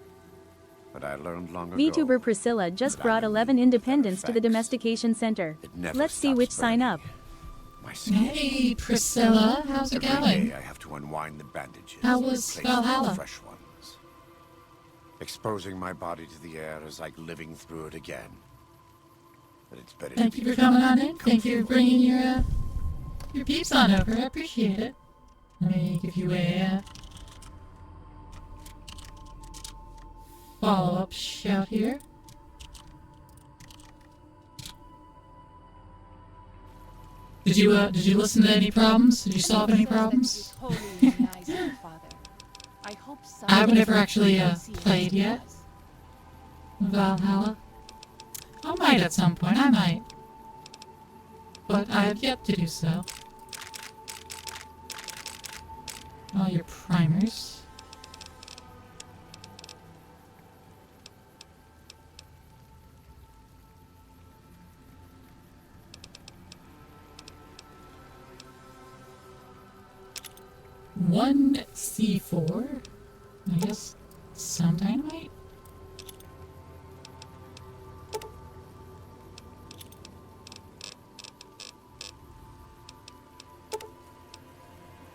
but I learned long ago. VTuber Priscilla just brought 11 independents to the domestication center. Let's see which sign up. My skin. Hey, Priscilla, how's it Every going? day I have to unwind the bandages. How and was replace them with Valhalla? fresh ones. Exposing my body to the air is like living through it again. But it's better Thank to you be for coming on in. Thank you for bringing your peeps on over. I appreciate it. Let me give you a follow-up shout here. Did you listen to any problems? Did you solve any problems? I've never actually played yet. Valhalla. I might at some point. I might. But I have yet to do so. All your primers. One C4. I guess some dynamite.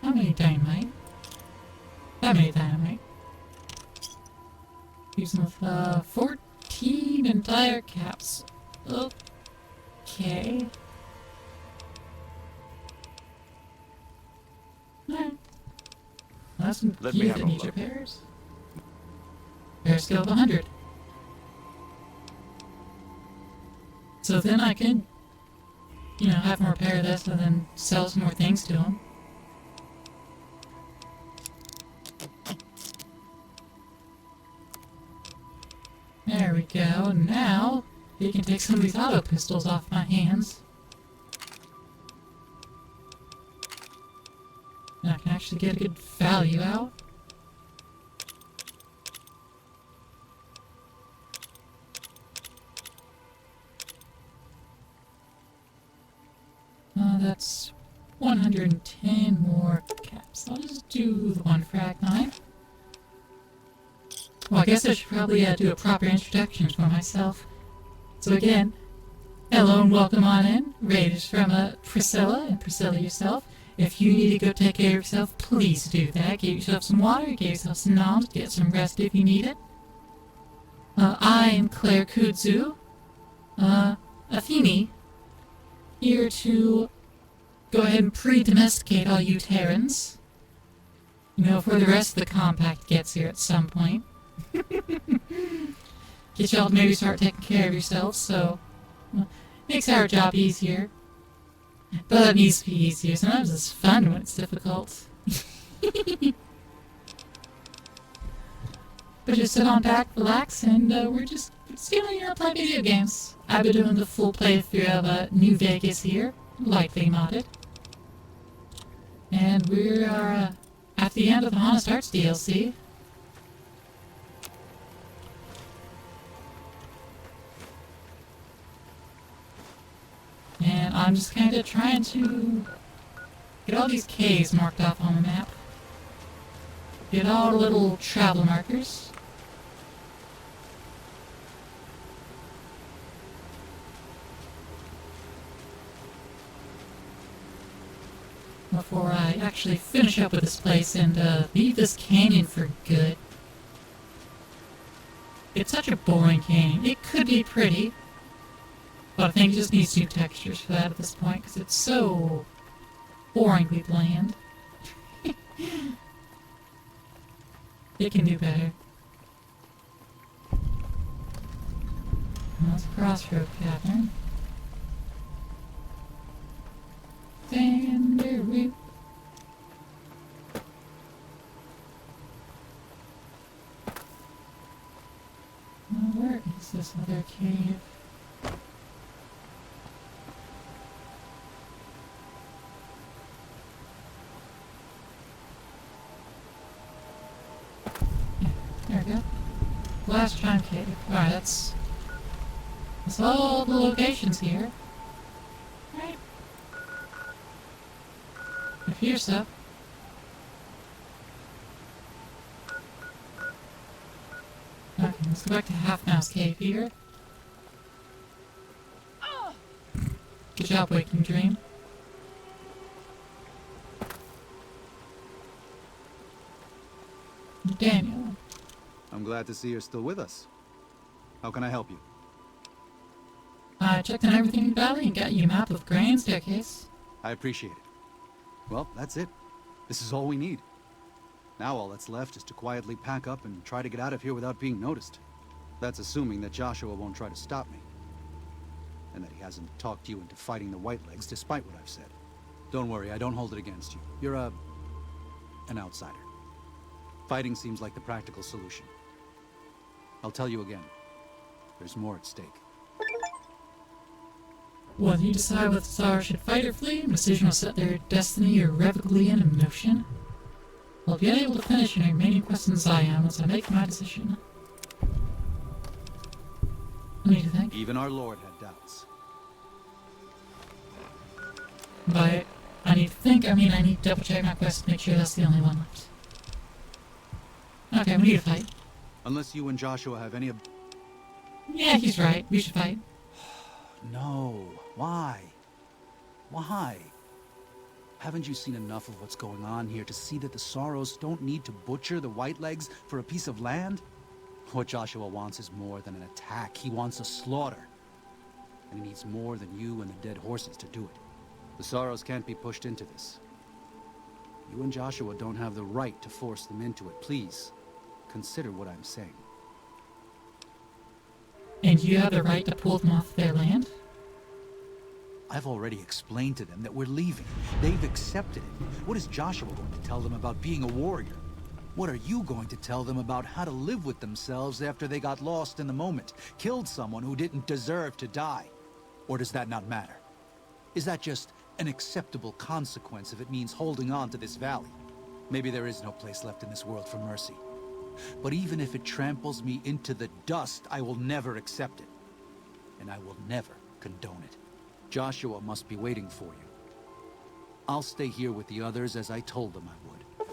How many dynamite? That many dynamite. Use them with 14 entire caps. Okay. Alright. That's some Let me keys have that a need look. repairs. Repair skill of 100. So then I can, have him repair this and then sell some more things to him. There we go. Now he can take some of these auto pistols off my hands. And I can actually get a good value out. That's 110 more caps. I'll just do the one frag 9. Well, I guess I should probably do a proper introduction for myself. So again, hello and welcome on in. Raiders from Priscilla and Priscilla yourself. If you need to go take care of yourself, please do that. Get yourself some water, get yourself some noms, get some rest if you need it. I am Claire Kudzu, Athene, here to go ahead and pre-domesticate all you Terrans. Before the rest of the compact gets here at some point. Get y'all to maybe start taking care of yourselves, so makes our job easier. But it needs to be easier. Sometimes it's fun when it's difficult. But just sit on back, relax, and we're just stealing play video games. I've been doing the full playthrough of New Vegas here, lightly modded. And we are at the end of the Honest Hearts DLC. And I'm just kind of trying to get all these caves marked off on the map. Get all the little travel markers. Before I actually finish up with this place and leave this canyon for good. It's such a boring canyon. It could be pretty, but I think it just needs new textures for that at this point, because it's so boringly bland. It can do better. That's a crossroad cavern. Vanderroot. Where is this other cave? Yeah, there we go. Last time cave. Alright, that's all the locations here. Right. A few stuff. Okay, let's go back to Half Mouse Cave here. Good job, Waking Dream. Daniel. I'm glad to see you're still with us. How can I help you? I checked on everything in the valley and got you a map of Grand Staircase. I appreciate it. Well, that's it. This is all we need. Now all that's left is to quietly pack up and try to get out of here without being noticed. That's assuming that Joshua won't try to stop me. And that he hasn't talked you into fighting the Whitelegs despite what I've said. Don't worry, I don't hold it against you. You're an outsider. Fighting seems like the practical solution. I'll tell you again. There's more at stake. When you decide whether the Tsar should fight or flee, the decision will set their destiny irrevocably in motion. I'll be unable to finish any remaining quests in Zion unless I make my decision. I need to think. Even our Lord had doubts. But I need to think, I mean I need to double check my quest to make sure that's the only one left. Okay, we need to fight. Unless you and Joshua have any Yeah, he's right. We should fight. No. Why? Why? Haven't you seen enough of what's going on here to see that the Sorrows don't need to butcher the Whitelegs for a piece of land? What Joshua wants is more than an attack. He wants a slaughter. And he needs more than you and the dead horses to do it. The Sorrows can't be pushed into this. You and Joshua don't have the right to force them into it. Please, consider what I'm saying. And you have the right to pull them off their land? I've already explained to them that we're leaving. They've accepted it. What is Joshua going to tell them about being a warrior? What are you going to tell them about how to live with themselves after they got lost in the moment, killed someone who didn't deserve to die? Or does that not matter? Is that just an acceptable consequence if it means holding on to this valley? Maybe there is no place left in this world for mercy. But even if it tramples me into the dust, I will never accept it. And I will never condone it. Joshua must be waiting for you. I'll stay here with the others as I told them I would.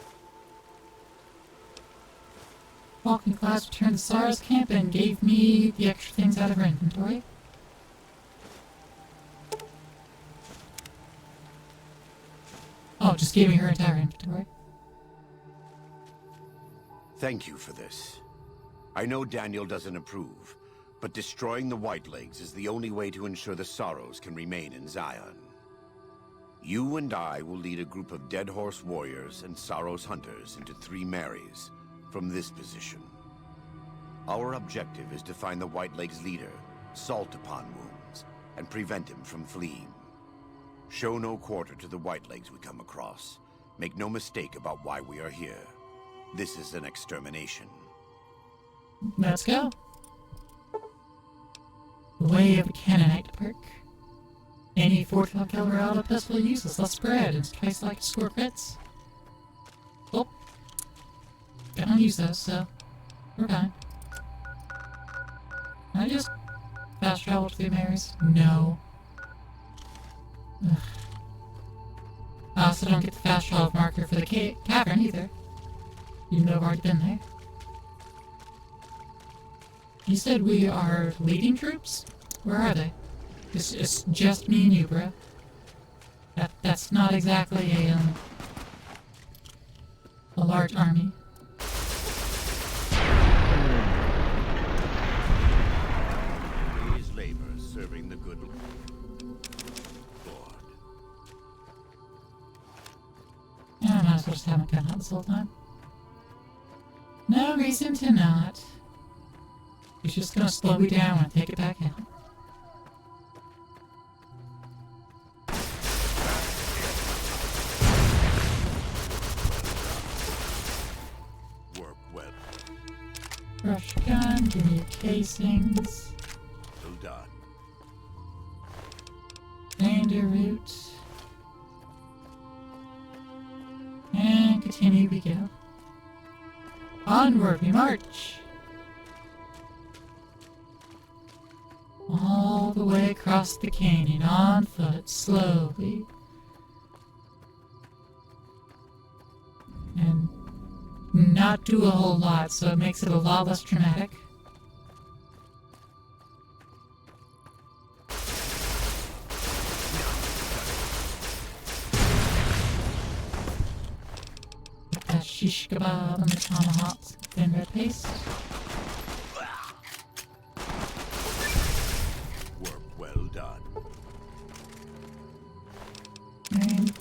Walking Class returned to Sara's camp and gave me the extra things out of her inventory. Oh, just gave me her entire inventory. Thank you for this. I know Daniel doesn't approve, but destroying the Whitelegs is the only way to ensure the Sorrows can remain in Zion. You and I will lead a group of Dead Horse warriors and Sorrows hunters into 3 Marys from this position. Our objective is to find the Whitelegs leader, Salt Upon Wounds, and prevent him from fleeing. Show no quarter to the Whitelegs we come across. Make no mistake about why we are here. This is an extermination. Let's go. Way of a Canaanite perk. Any 45 caliber auto pistol uses less spread and it's twice like to score crits. Oh. I don't use those, so we're fine. Can I just fast travel to the Marys? No. Ugh. I also don't get the fast travel marker for the cavern either. Even though I've already been there. You said we are leading troops? Where are they? It's just me and you, bro. That's not exactly a large army. His labor serving the good Lord. Yeah, I might as well just have my gun out this whole time. No reason to not. He's just gonna slow me down when I take it back out. Work well. Fresh gun, give me your casings. Well done. Reindeer route. And continue we go. Onward we march! All the way across the canyon, on foot, slowly. And not do a whole lot, so it makes it a lot less dramatic. Get that shish kebab and the tomahawks, thin red paste. Work well done. And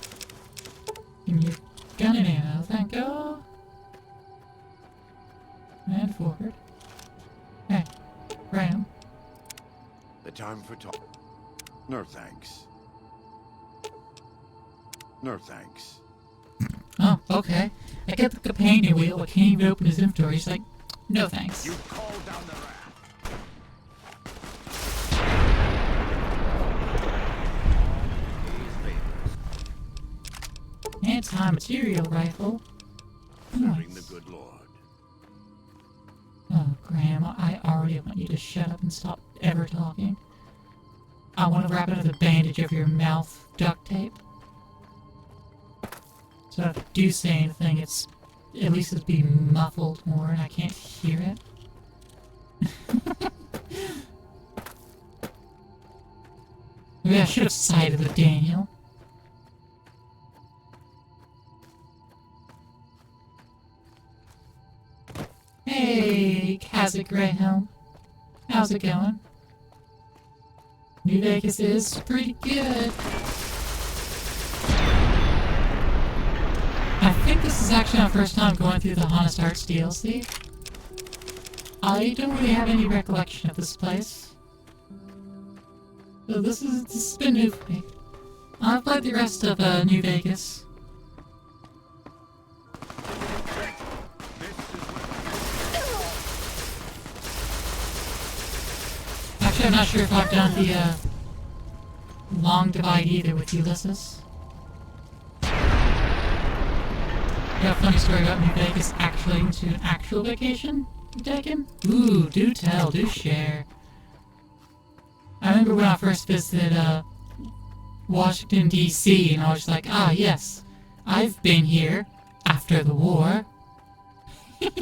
give me your gun and ammo, thank you. And forward. Hey, Ram. The time for talk. No thanks. No thanks. Oh, okay. I get the companion wheel, but can't even open his inventory. He's like, no thanks. You call down the wrath. Anti-material rifle. Serving the Nice. good Lord. Oh, Graham, I already want you to shut up and stop ever talking. I want to wrap another bandage over your mouth, duct tape. So if I do say anything, it's at least it'd be muffled more and I can't hear it. Maybe I should have sided with Daniel. Hey, Kazakh Greyhelm. How's it going? New Vegas is pretty good. I think this is actually my first time going through the Honest Hearts DLC. I don't really have any recollection of this place. So this has been new for me. I've played the rest of New Vegas. Actually, I'm not sure if I've done the long divide either with Ulysses. Got a funny story about New Vegas actually into an actual vacation taken? Ooh, do tell, do share. I remember when I first visited Washington, D.C., and I was like, ah, yes, I've been here after the war. It's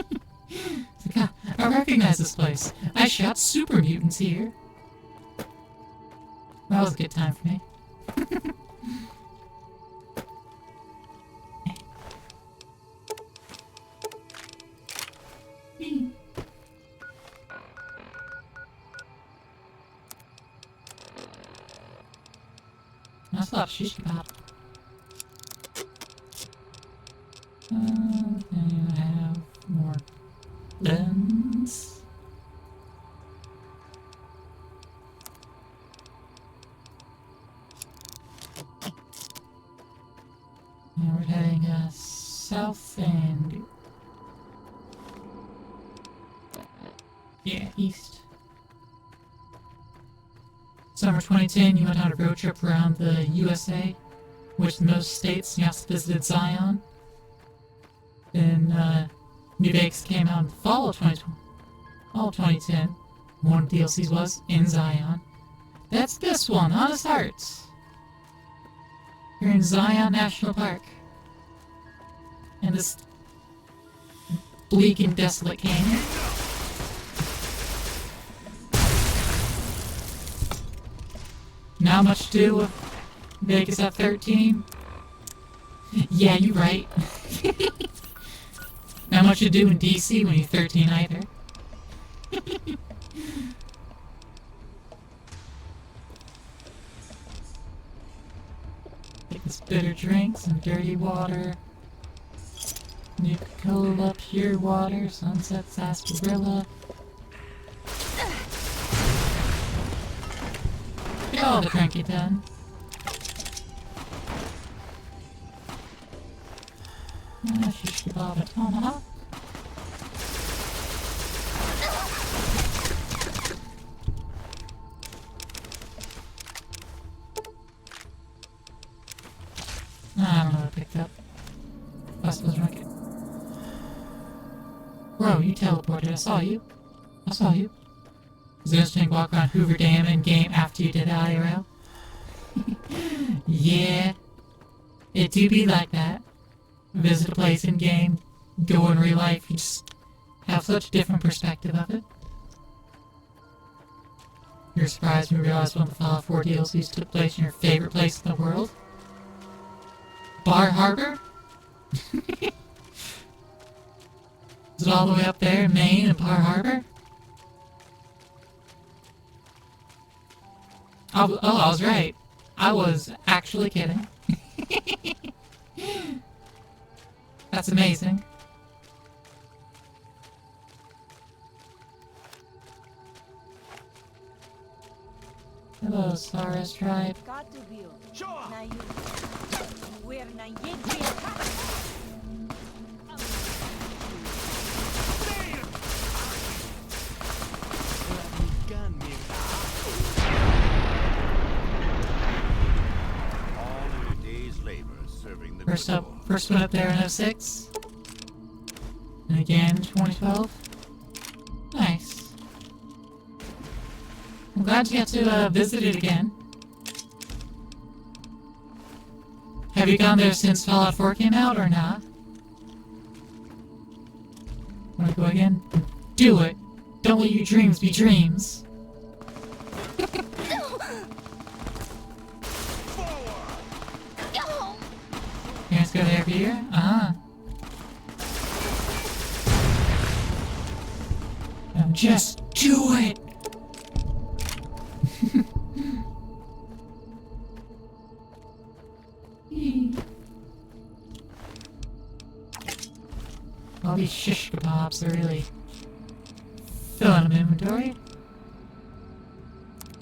like, ah, I recognize this place. I shot super mutants here. That was a good time for me. That's a lot of shish kebab. Then I have more guns. And we're heading south and yeah, east. Summer 2010, you went on a road trip around the USA, which most states, you also visited Zion. Then New Vegas came out in the fall of 2010. One of the DLCs was in Zion. That's this one, Honest Hearts. You're in Zion National Park. And this bleak and desolate canyon. Not much to do with Vegas at 13. Yeah, you're right. Not much to do in DC when you're 13 either. Take this bitter drink, some dirty water. Nuka-Cola, pure water, Sunset Sarsaparilla. Get all the cranky done. Shish kebab and tomahawk. Whoa, you teleported. I saw you. I saw you. Was it interesting to walk around Hoover Dam in game after you did IRL? Yeah. It do be like that. Visit a place in game, go in real life, you just have such a different perspective of it. You're surprised when you realize one of the Fallout 4 DLCs took place in your favorite place in the world? Bar Harbor? Is it all the way up there in Maine and Bar Harbor? I was right. I was actually kidding. That's amazing. Hello, Saurus tribe. First one up there in 06. And again in 2012. Nice. I'm glad you got to visit it again. Have you gone there since Fallout 4 came out or not? Wanna go again? Do it! Don't let your dreams be dreams. Parents go there every year? Uh-huh. Now just do it! All these shish kebabs are really filling an inventory.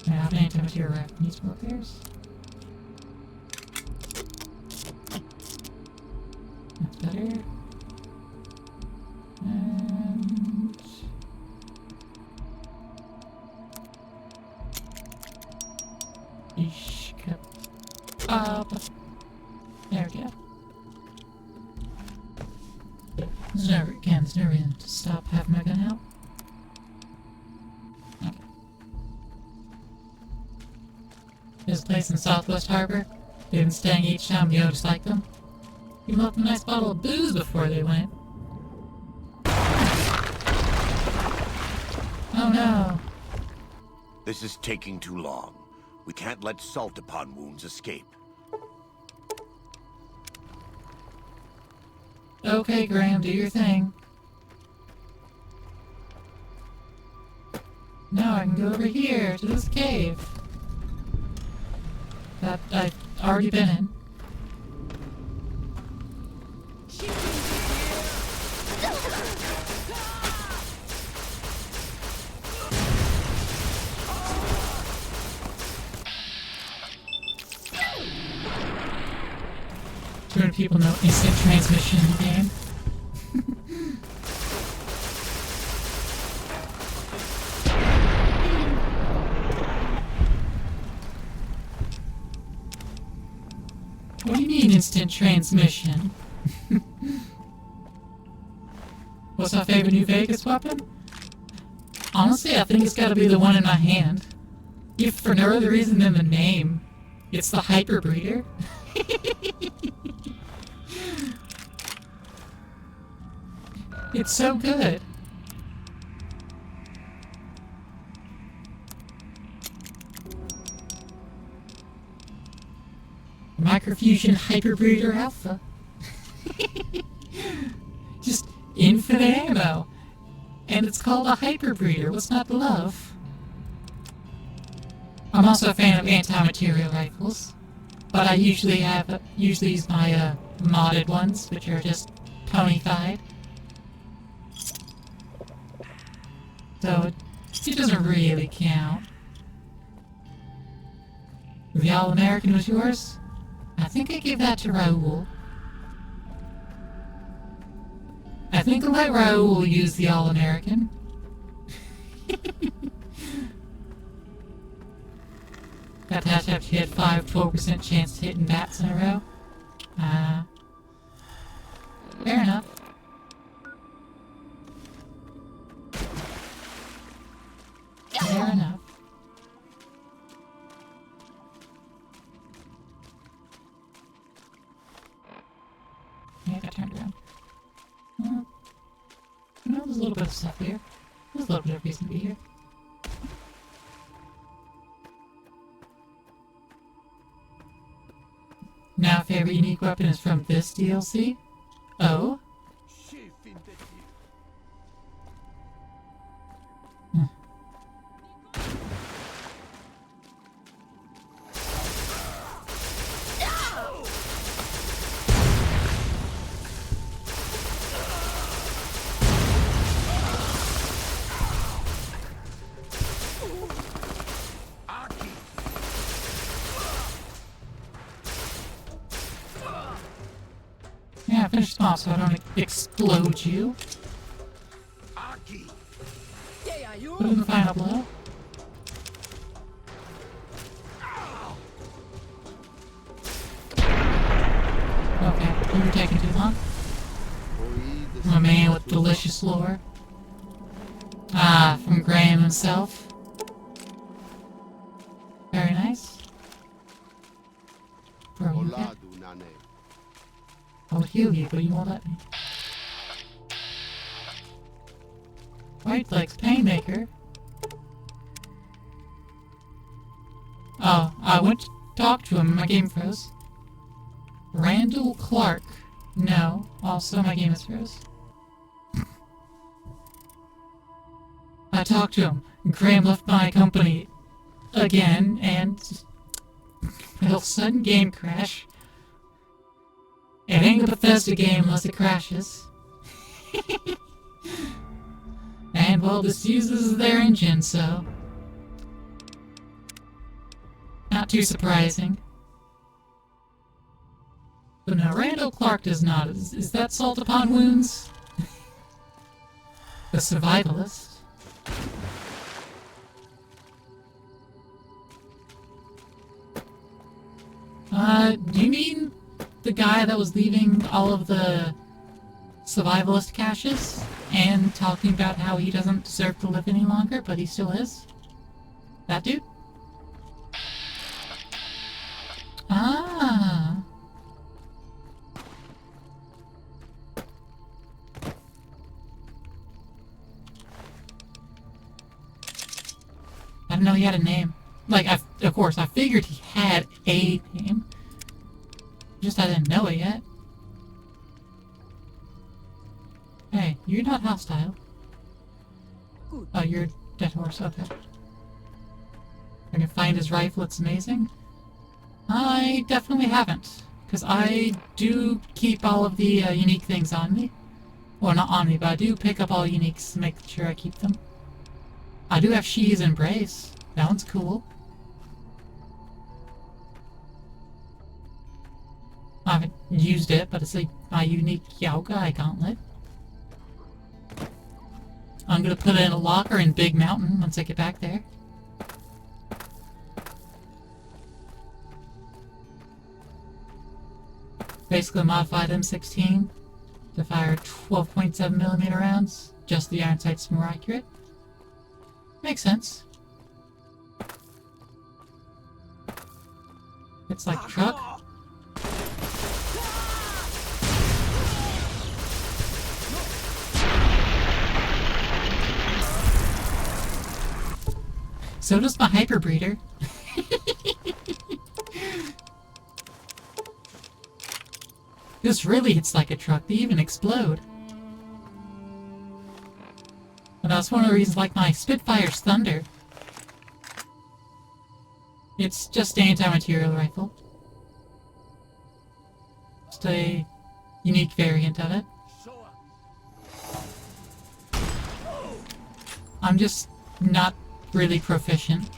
I have any time to your rack needs more repairs. That's better. And shish kebab. There we go. There's no reason to stop having my gun out. Okay. There's a place in Southwest Harbor. They've been staying each time the others like them. Even left a nice bottle of booze before they went. Oh no! This is taking too long. We can't let salt upon wounds escape. Okay, Graham, do your thing. Now I can go over here to this cave that I've already been in. Too many people know instant transmission in the game. What do you mean instant transmission? What's my favorite New Vegas weapon? Honestly, I think it's gotta be the one in my hand. If for no other reason than the name. It's the Hyperbreeder. It's so good. Microfusion Hyperbreeder Alpha. Just infinite ammo. And it's called a Hyperbreeder. What's not to love? I'm also a fan of anti-material rifles. But I usually use my modded ones, which are just pony-thighed. So it doesn't really count. The All-American was yours? I think I gave that to Raoul. I think I'll let Raoul use the All-American. That has to have hit 12% chance to hitting bats in a row. Fair enough. little bit of stuff here. There's a little bit of reason to be here. Now, favorite unique weapon is from this DLC. Oh? Yeah, finish them off so I don't explode you. Put in the final blow. Okay, you're taking too long. I'm a man with delicious lore. Ah, from Graham himself. Very nice. Bro, you okay? I would heal you, but you won't let me. White Legs Painmaker. Oh, I went to talk to him. My game froze. Randall Clark. No. Also, my game is froze. I talked to him. Graham left my company again, and well, sudden game crash. It ain't a Bethesda game unless it crashes. And, well, this uses their engine, so... not too surprising. But no, Randall Clark does not. Is that Salt Upon Wounds? The survivalist? Do you mean the guy that was leaving all of the survivalist caches and talking about how he doesn't deserve to live any longer, but he still is? That dude? Ah. I didn't know he had a name. Like, of course, I figured he had a name. Just I didn't know it yet. Hey, you're not hostile. Oh, you're a dead horse, okay. I can find his rifle, it's amazing. I definitely haven't, because I do keep all of the unique things on me. Well, not on me, but I do pick up all uniques to make sure I keep them. I do have She's Embrace. That one's cool. I haven't used it, but it's my unique Yaogai gauntlet. I'm gonna put it in a locker in Big Mountain once I get back there. Basically modified M16 to fire 12.7mm rounds. Just the iron sight's more accurate. Makes sense. It's like a truck. So does my hyperbreeder. This really hits like a truck. They even explode. And that's one of the reasons I like my Spitfire's Thunder. It's just an anti-material rifle. Just a unique variant of it. I'm just not really proficient.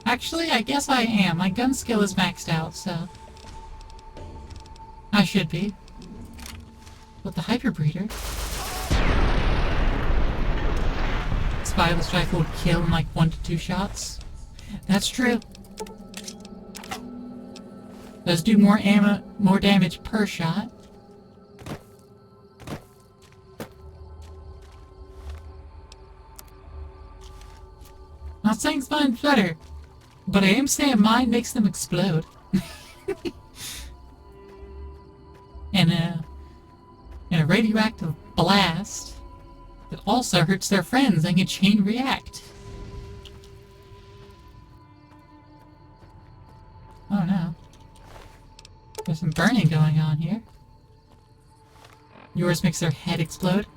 Actually, I guess I am. My gun skill is maxed out, so... I should be. But the hyperbreeder... Spireless rifle would kill in like 1 to 2 shots. That's true. Does do more damage per shot. Not saying mine's better, but I am saying mine makes them explode. And in a radioactive blast, It also hurts their friends and can chain react. Oh no. There's some burning going on here. Yours makes their head explode.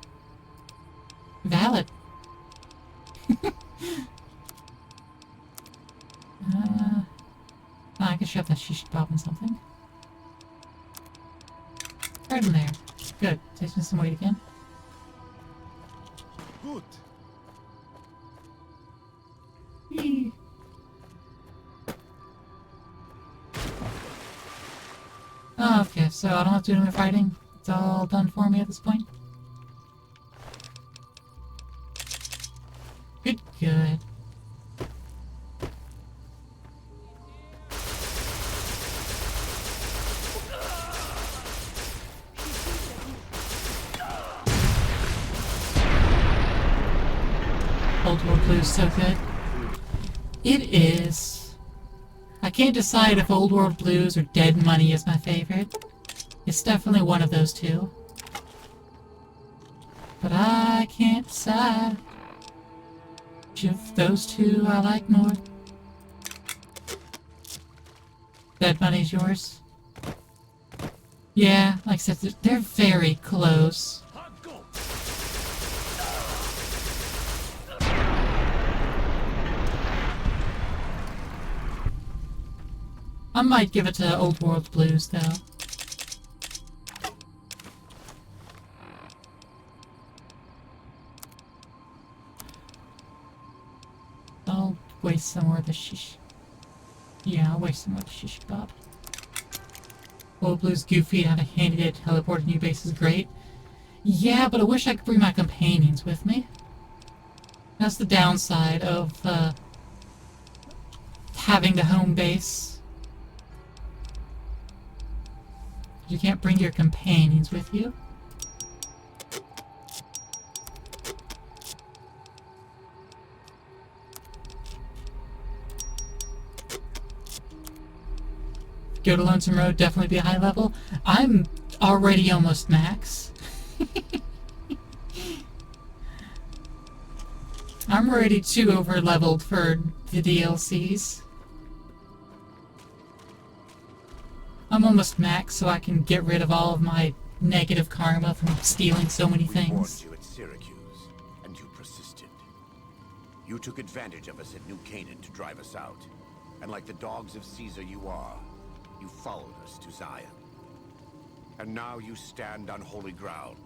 Valid. I can shove that shish kebab in something. Right in there. Good. Taking some weight again. Good. Whee. Oh, okay, so I don't have to do any more fighting. It's all done for me at this point. Good, good. Old World Blue's so good. It is. I can't decide if Old World Blues or Dead Money is my favorite. It's definitely one of those two. But I can't decide which of those two I like more. Dead Money's yours? Yeah, like I said, they're very close. I might give it to Old World Blues, though. I'll waste some more of the shish. Yeah, I'll waste some more of the shish kebab. Old Blues goofy and how to handy to teleport to new base is great. Yeah, but I wish I could bring my companions with me. That's the downside of having the home base. You can't bring your companions with you. Go to Lonesome Road, definitely be a high level. I'm already almost max. I'm already too over leveled for the DLCs. I'm almost max, so I can get rid of all of my negative karma from stealing so many We warned things. you at Syracuse, and you persisted. You took advantage of us at New Canaan to drive us out. And like the dogs of Caesar you are, you followed us to Zion. And now you stand on holy ground,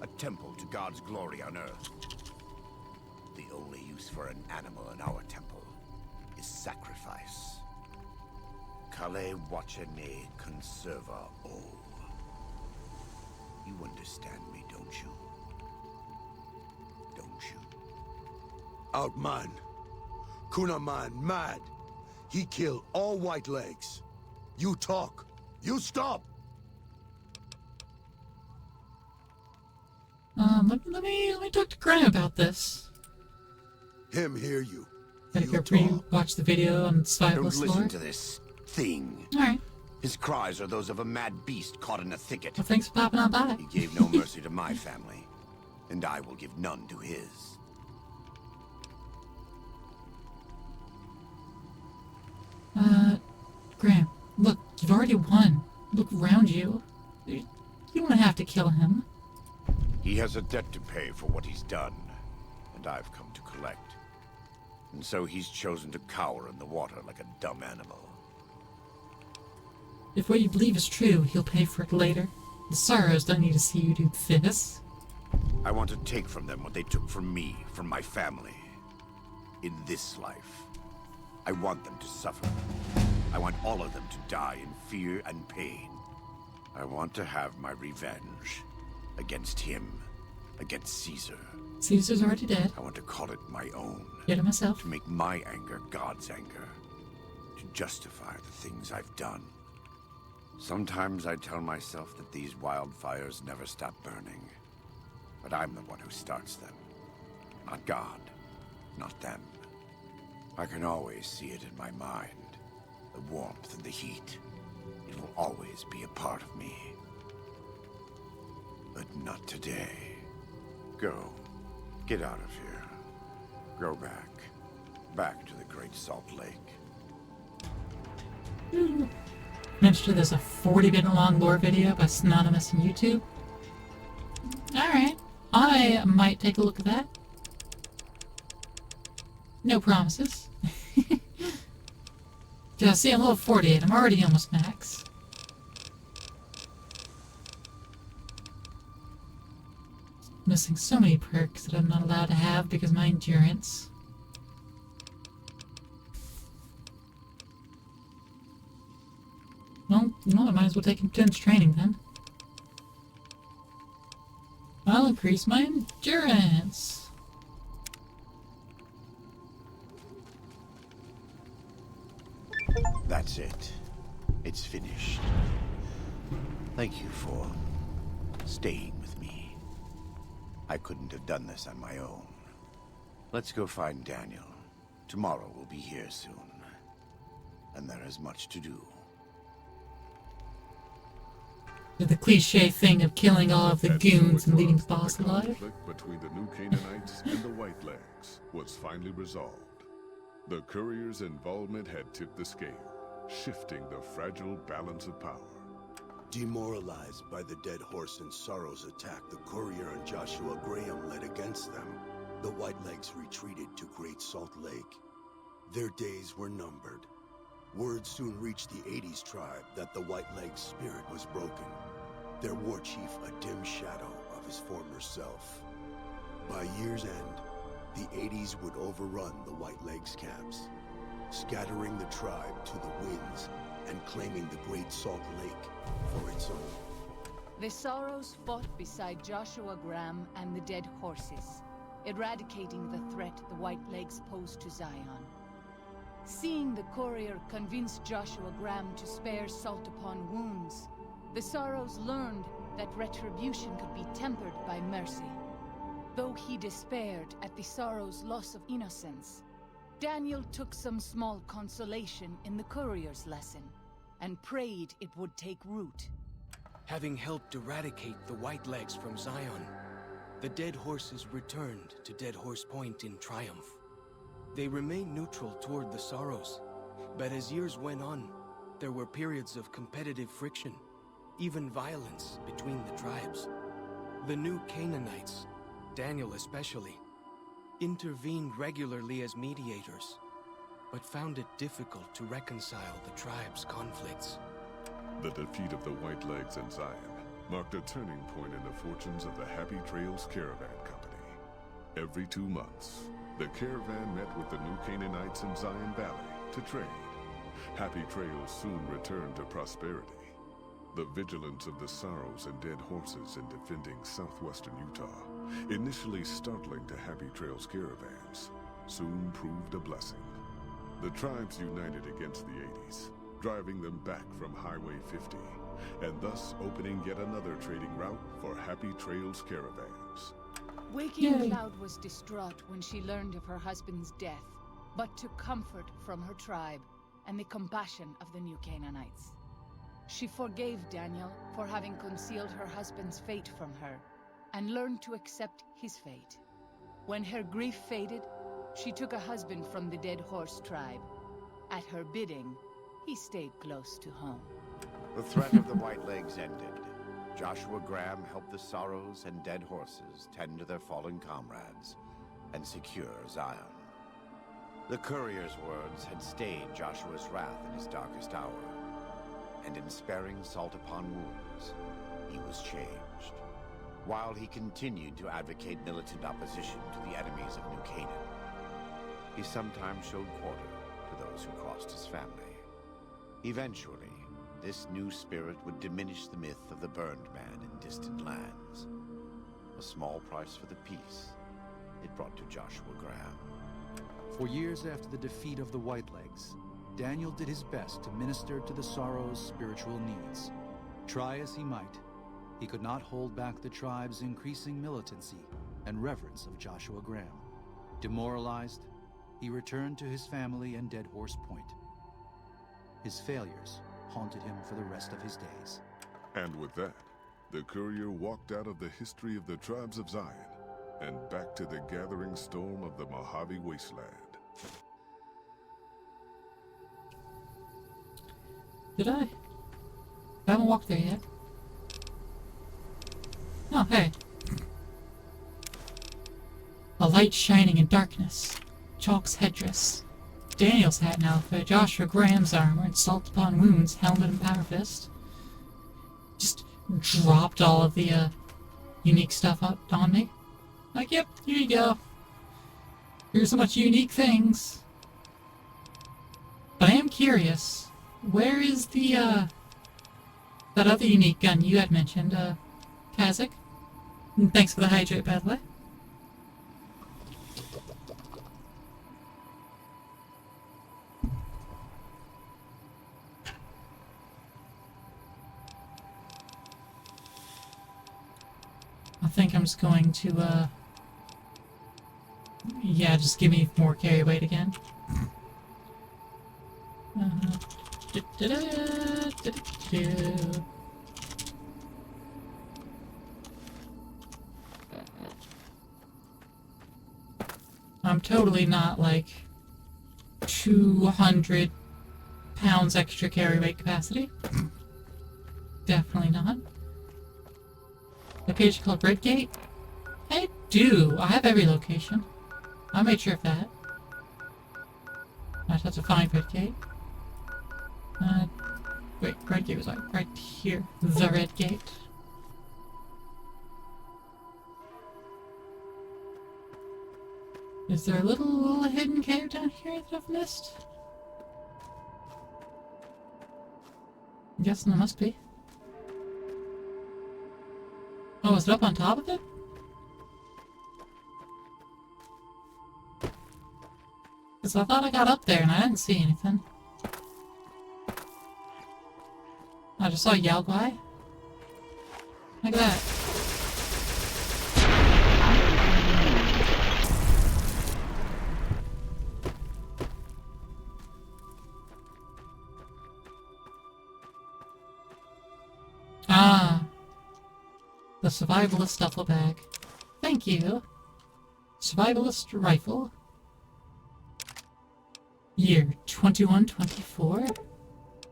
a temple to God's glory on earth. The only use for an animal in our temple is sacrifice. Kale wachene conserva o. You understand me, don't you? Don't you? Outman. Kunaman mad. He killed all white legs. You talk. You stop. Let me talk to Graham about this. Him hear you. Gotta You go talk. watch the video on Survivalist Don't lore. listen to this thing. Alright, His cries are those of a mad beast caught in a thicket. well thanks for popping on by. He gave no mercy to my family, and I will give none to his. Graham, look, you've already won. Look around you. You don't have to kill him. He has a debt to pay for what he's done, and I've come to collect. And so he's chosen to cower in the water like a dumb animal. If what you believe is true, he'll pay for it later. The Sorrows don't need to see you do this. I want to take from them what they took from me, from my family. In this life, I want them to suffer. I want all of them to die in fear and pain. I want to have my revenge. Against him. Against Caesar. Caesar's already dead. I want to call it my own. Get it myself. To make my anger God's anger. To justify the things I've done. Sometimes I tell myself that these wildfires never stop burning. But I'm the one who starts them. Not God. Not them. I can always see it in my mind. The warmth and the heat. It will always be a part of me. But not today. Go. Get out of here. Go back. Back to the Great Salt Lake. Mentioned there's a 40-minute long lore video by Synonymous on YouTube. Alright, I might take a look at that. No promises. Yeah, see, I'm level 48. I'm already almost max. Missing so many perks that I'm not allowed to have because of my endurance. Well, you know, I might as well take intense training then. I'll increase my endurance. That's it. It's finished. Thank you for staying with me. I couldn't have done this on my own. Let's go find Daniel. Tomorrow we'll be here soon. And there is much to do. The cliche thing of killing all of the As goons so and it leaving was the that boss the alive. conflict between the new Canaanites and the Whitelegs was finally resolved. The courier's involvement had tipped the scale, shifting the fragile balance of power. Demoralized by the Dead Horse and Sorrow's attack the courier and Joshua Graham led against them, the Whitelegs retreated to Great Salt Lake. Their days were numbered. Word soon reached the 80s tribe that the Whitelegs' spirit was broken. Their war chief a dim shadow of his former self. By year's end, the 80s would overrun the Whitelegs' camps, scattering the tribe to the winds and claiming the Great Salt Lake for its own. The Sorrows fought beside Joshua Graham and the Dead Horses, eradicating the threat the Whitelegs posed to Zion. Seeing the courier convince Joshua Graham to spare Salt upon Wounds, the Sorrows learned that retribution could be tempered by mercy. Though he despaired at the Sorrows' loss of innocence, Daniel took some small consolation in the courier's lesson, and prayed it would take root. Having helped eradicate the Whitelegs from Zion, the Dead Horses returned to Dead Horse Point in triumph. They remained neutral toward the Sorrows, but as years went on, there were periods of competitive friction, even violence between the tribes. The new Canaanites, Daniel especially, intervened regularly as mediators, but found it difficult to reconcile the tribe's conflicts. The defeat of the Whitelegs in Zion marked a turning point in the fortunes of the Happy Trails Caravan Company. Every 2 months, the caravan met with the new Canaanites in Zion Valley to trade. Happy Trails soon returned to prosperity. The vigilance of the Sorrows and Dead Horses in defending southwestern Utah, initially startling to Happy Trails caravans, soon proved a blessing. The tribes united against the 80s, driving them back from Highway 50, and thus opening yet another trading route for Happy Trails caravans. Waking Yay. Cloud was distraught when she learned of her husband's death, but took comfort from her tribe and the compassion of the new Canaanites. She forgave Daniel for having concealed her husband's fate from her, and learned to accept his fate. When her grief faded, she took a husband from the Dead Horse tribe. At her bidding, he stayed close to home. The threat of the Whitelegs ended. Joshua Graham helped the Sorrows and Dead Horses tend to their fallen comrades and secure Zion. The courier's words had stayed Joshua's wrath in his darkest hour, and in sparing Salt upon Wounds, he was changed. While he continued to advocate militant opposition to the enemies of New Canaan, he sometimes showed quarter to those who crossed his family. Eventually, this new spirit would diminish the myth of the burned man in distant lands. A small price for the peace it brought to Joshua Graham. For years after the defeat of the Whitelegs, Daniel did his best to minister to the Sorrows' spiritual needs. Try as he might, he could not hold back the tribe's increasing militancy and reverence of Joshua Graham. Demoralized, he returned to his family and Dead Horse Point. His failures haunted him for the rest of his days. And with that, the courier walked out of the history of the tribes of Zion, and back to the gathering storm of the Mojave Wasteland. Did I? I haven't walked there yet. Oh, hey. A light shining in darkness. Chalk's headdress. Daniel's hat and outfit. Joshua Graham's armor and Salt Upon Wounds, helmet and power fist. Just dropped all of the, unique stuff up on me. Like, yep, here you go. Here's so much unique things. But I am curious. Where is the, that other unique gun you had mentioned, Kazakh? And thanks for the hydrate, by the way. I think I'm just going to, yeah, just give me more carry weight again. I'm totally not like 200 pounds extra carry weight capacity. Definitely not. The page called Redgate? I do. I have every location. I made sure of that. I just have to find Redgate. Wait, Redgate was like right here. The Redgate. Is there a little hidden cave down here that I've missed? I'm guessing there must be. Oh, is it up on top of it? Because I thought I got up there and I didn't see anything. I just saw Yao Guai. Look at that. Ah. The Survivalist duffel bag. Thank you. Survivalist rifle. Year 2124.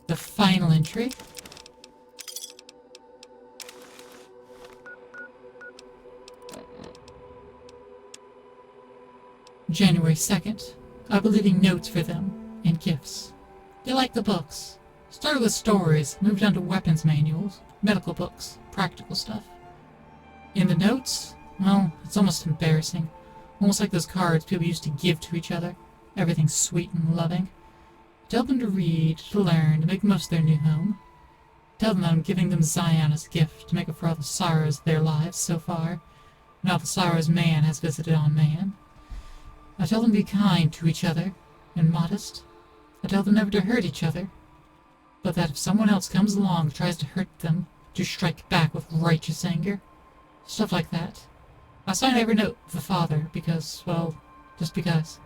The final entry. January 2nd. I'll be leaving notes for them and gifts. They like the books. Started with stories, moved on to weapons manuals, medical books, practical stuff. In the notes, well, it's almost embarrassing. Almost like those cards people used to give to each other. Everything sweet and loving. Tell them to read, to learn, to make the most of their new home. Tell them that I'm giving them Zion as a gift to make up for all the sorrows of their lives so far, and all the sorrows man has visited on man. I tell them to be kind to each other, and modest. I tell them never to hurt each other, but that if someone else comes along and tries to hurt them, to strike back with righteous anger. Stuff like that. I sign every note with the father because, well, just because.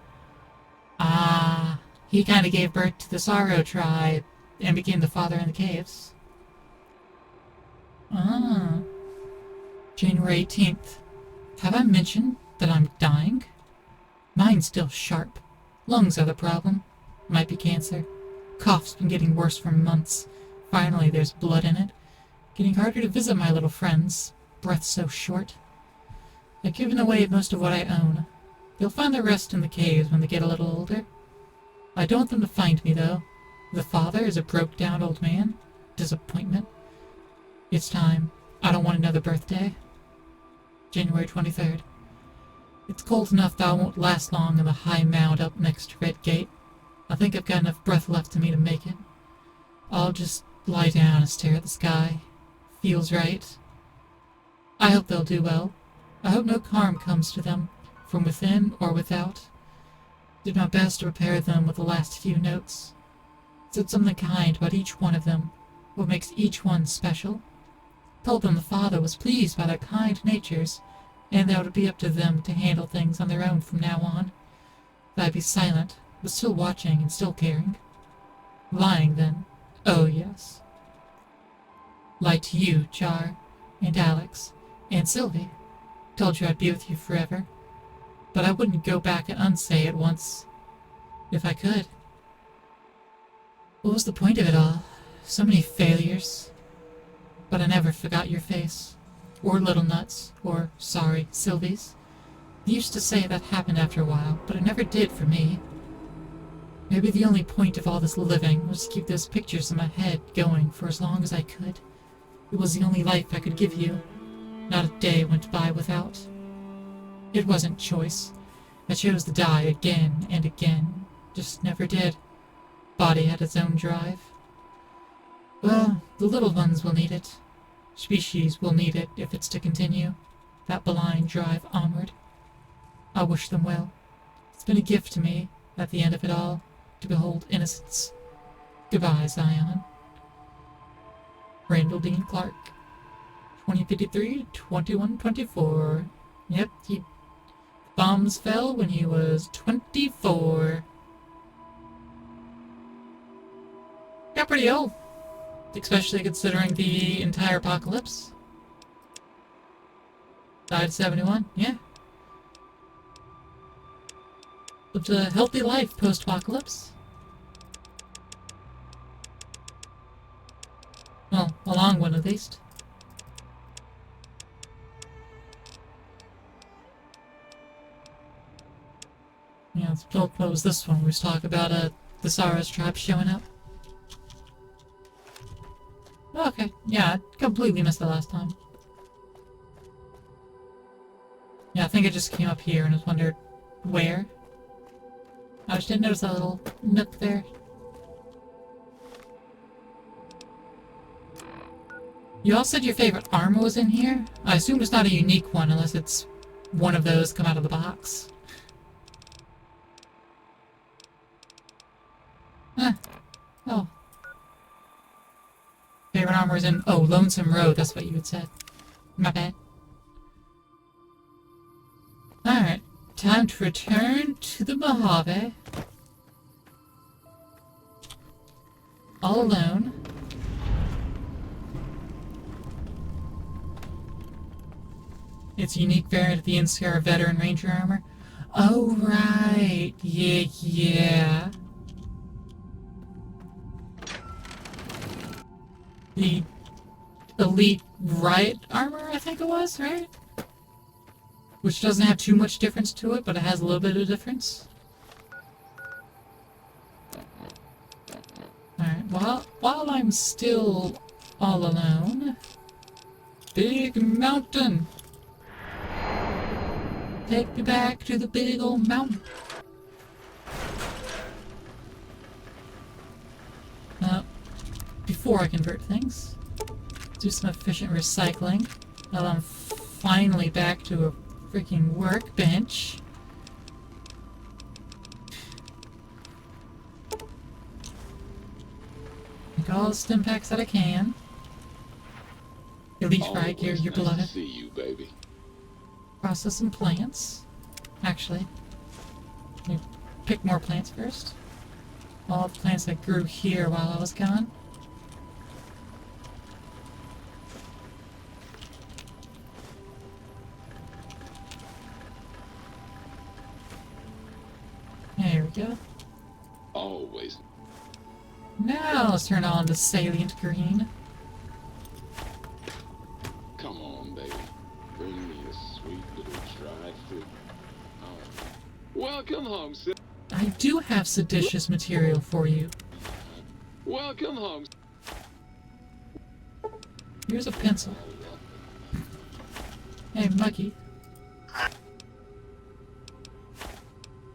He kind of gave birth to the Sorrow tribe and became the father in the caves. January 18th. Have I mentioned that I'm dying? Mind's still sharp. Lungs are the problem. Might be cancer. Cough's been getting worse for months. Finally, there's blood in it. Getting harder to visit my little friends. Breath so short. I've given away most of what I own. They'll find the rest in the caves when they get a little older. I don't want them to find me, though. The father is a broke-down old man. Disappointment. It's time. I don't want another birthday. January 23rd. It's cold enough that I won't last long in the high mound up next to Red Gate. I think I've got enough breath left in me to make it. I'll just lie down and stare at the sky. Feels right. I hope they'll do well. I hope no harm comes to them, from within or without. Did my best to prepare them with the last few notes. Said something kind about each one of them, what makes each one special. Told them the father was pleased by their kind natures, and that it would be up to them to handle things on their own from now on. That I'd be silent, but still watching and still caring. Lying then. Oh yes. Lie to you, Char, and Alex, and Sylvie. told you I'd be with you forever, but I wouldn't go back and unsay it once, if I could. What was the point of it all? So many failures. But I never forgot your face, or Little Nuts, or, sorry, Sylvie's. You used to say that happened after a while, but it never did for me. Maybe the only point of all this living was to keep those pictures in my head going for as long as I could. It was the only life I could give you. Not a day went by without. It wasn't choice. I chose to die again and again. Just never did. Body had its own drive. Well, the little ones will need it. Species will need it if it's to continue. That blind drive onward. I wish them well. It's been a gift to me, at the end of it all, to behold innocence. Goodbye, Zion. Randall Dean Clark. 2053, 2124. Yep, bombs fell when he was 24. Got pretty old. Especially considering the entire apocalypse. Died at 71, yeah. Lived a healthy life post-apocalypse. Well, a long one at least. Yeah, what was this one? We was talking about the Saros tribe showing up. Okay, yeah, I completely missed it last time. Yeah, I think I just came up here and just wondered where. I just didn't notice that little nook there. You all said your favorite armor was in here? I assume it's not a unique one unless it's one of those come out of the box. Huh. Oh. Favorite armor is in... Oh, Lonesome Road, that's what you had said. My bad. Alright, time to return to the Mojave. All alone. It's a unique variant of the NCR Veteran Ranger armor. Oh, right. Yeah. The Elite Riot armor, I think it was, right? Which doesn't have too much difference to it, but it has a little bit of difference. Alright, while I'm still all alone... Big mountain! Take me back to the big old mountain. Before I convert things, do some efficient recycling. Now I'm finally back to a freaking workbench. Make all the stim packs that I can. Elite Fry Gear, your beloved. See you, baby. Process some plants. Actually, let me pick more plants first. All the plants that grew here while I was gone. There we go. Always. Now let's turn on the salient green. Come on, baby. Bring me a sweet little dried fruit. Oh. Welcome home, sir. I do have seditious material for you. Welcome home. Here's a pencil. Hey, Muggy.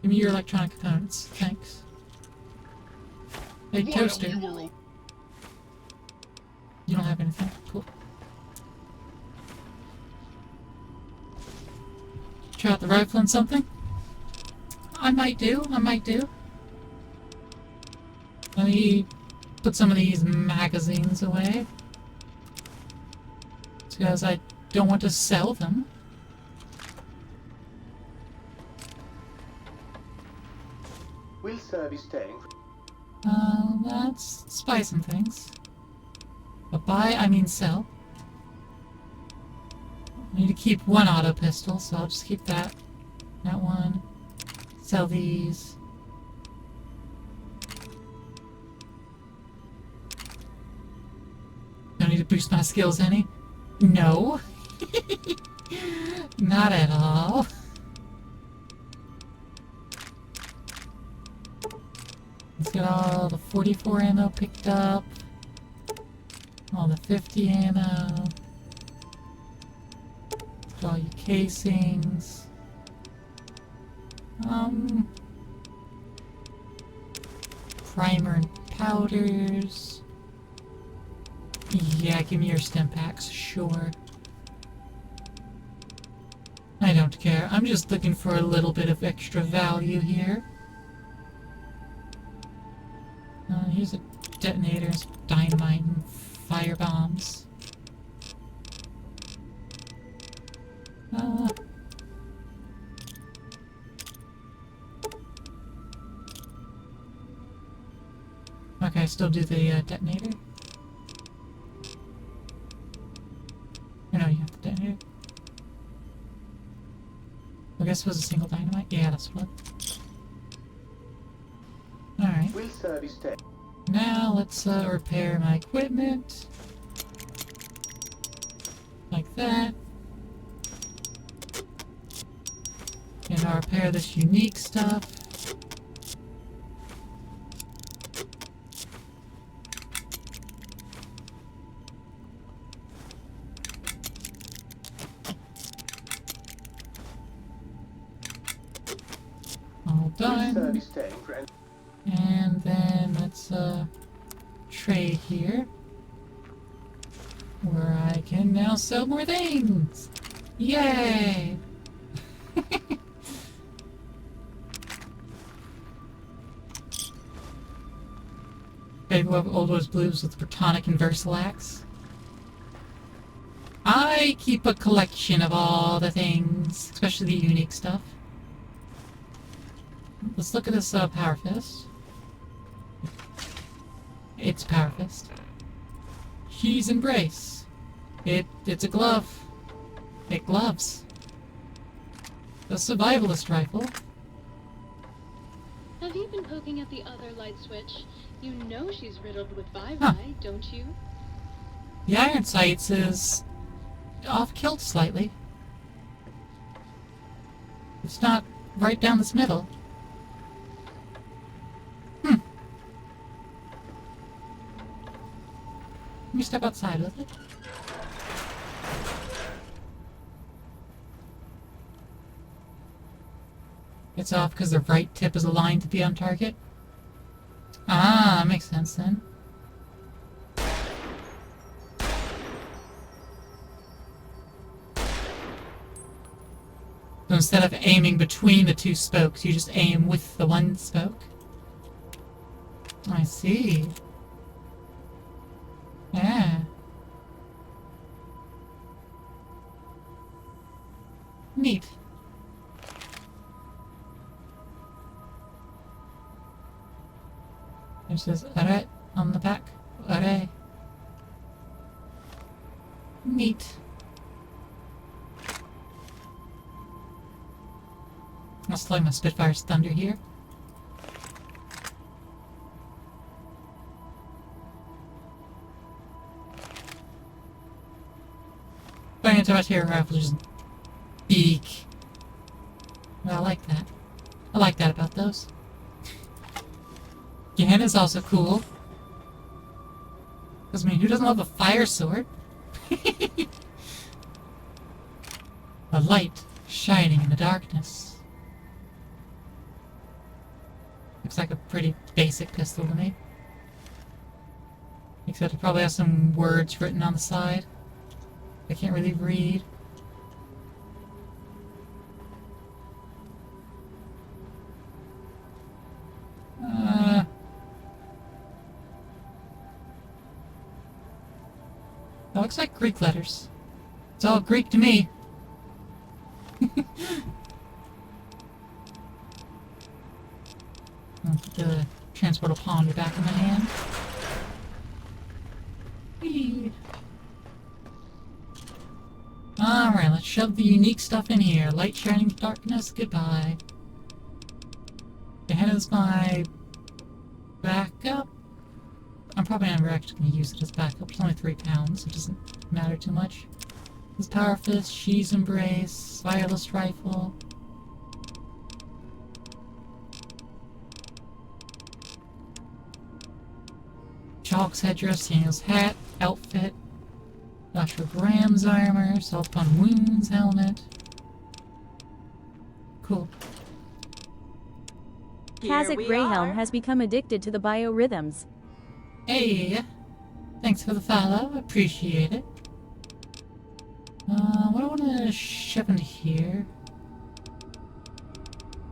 Give me your electronic components. Thanks. Hey, Toaster. You don't have anything? Cool. Try out the rifle and something? I might do. Let me put some of these magazines away. Because I don't want to sell them. Will Sir be staying? Let's buy some things. But buy, I mean sell. I need to keep one auto pistol, so I'll just keep that. That one. Sell these. Don't need to boost my skills any? No. Not at all. Let's get all the 44 ammo picked up. All the 50 ammo. Get all your casings. Primer and powders. Yeah, give me your stim packs, sure. I don't care. I'm just looking for a little bit of extra value here. Here's a detonator, some dynamite, and fire bombs. Okay, still do the detonator. Or no, you have the detonator. I guess it was a single dynamite. Yeah, that's what. Alright. Will service tank. Now let's repair my equipment. Like that. And I'll repair this unique stuff. All done. Service tank. And then let's trade here, where I can now sell more things. Yay! Maybe we'll have Old Woods Blues with Protonic and Versalax. I keep a collection of all the things, especially the unique stuff. Let's look at this Power Fist. It's Power Fist. She's Embrace. It's a glove. It gloves. The Survivalist Rifle. Have you been poking at the other light switch? You know she's riddled with viri, don't you? The Iron Sights is off-kilt slightly. It's not right down this middle. Let me step outside with it. It's off because the right tip is aligned to be on target. Ah, that makes sense then. So instead of aiming between the two spokes, you just aim with the one spoke. I see. Yeah. Neat. It says "Arre" on the back. Arre. Neat. I'll slug my Spitfire's thunder here. Going into artillery rifle, just eek. Well, I like that. I like that about those. Gehenna's also cool. Because, I mean, who doesn't love a fire sword? A light shining in the darkness. Looks like a pretty basic pistol to me. Except it probably has some words written on the side. I can't really read. That looks like Greek letters. It's all Greek to me. I'll put the transportable ponder back in my hand. Whee. Alright, let's shove the unique stuff in here. Light shining darkness, goodbye. That is my backup. I'm probably never actually going to use it as backup. It's only 3 pounds. It doesn't matter too much. This Power Fist, She's Embrace, Wireless Rifle. Chalk's headdress, Daniel's hat, outfit. Joshua Graham's armor, Salt upon Wounds helmet. Cool. Kazakh Greyhelm has become addicted to the biorhythms. Hey! Thanks for the follow, appreciate it. What do I want to shove in here?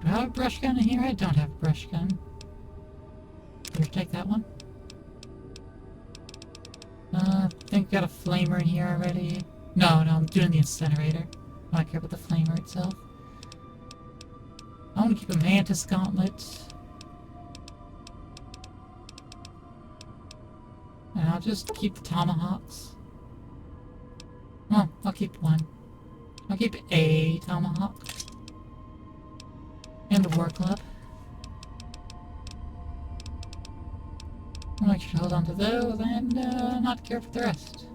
Do I have a brush gun in here? I don't have a brush gun. Here, take that one. I think I got a flamer in here already. No, I'm doing the incinerator. I don't care about the flamer itself. I want to keep a mantis gauntlet. And I'll just keep the tomahawks. Well, I'll keep one. I'll keep a tomahawk. And the war club. I'll make sure to hold on to those and not care for the rest.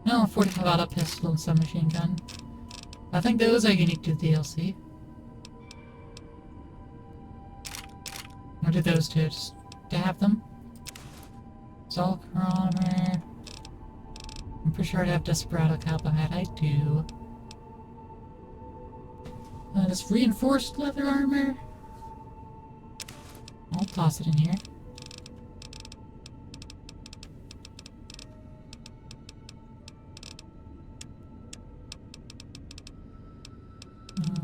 No, 45 auto pistol and submachine gun. I think those are unique to the DLC. I'll do those two just to have them. Soul Chronometer. I'm pretty sure I have Desperado Cowhide. I do. This reinforced leather armor. I'll toss it in here.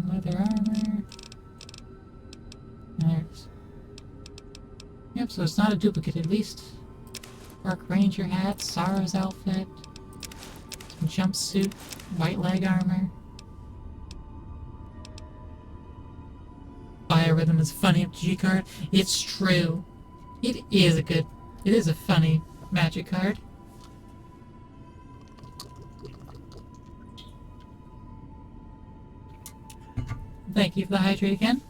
Leather armor. There it is. Yep, so it's not a duplicate at least. Park Ranger hat, Sorrow's outfit, some jumpsuit, white leg armor. Biorhythm is funny up G card. It's true. It is a funny magic card. Thank you for the hydrate again.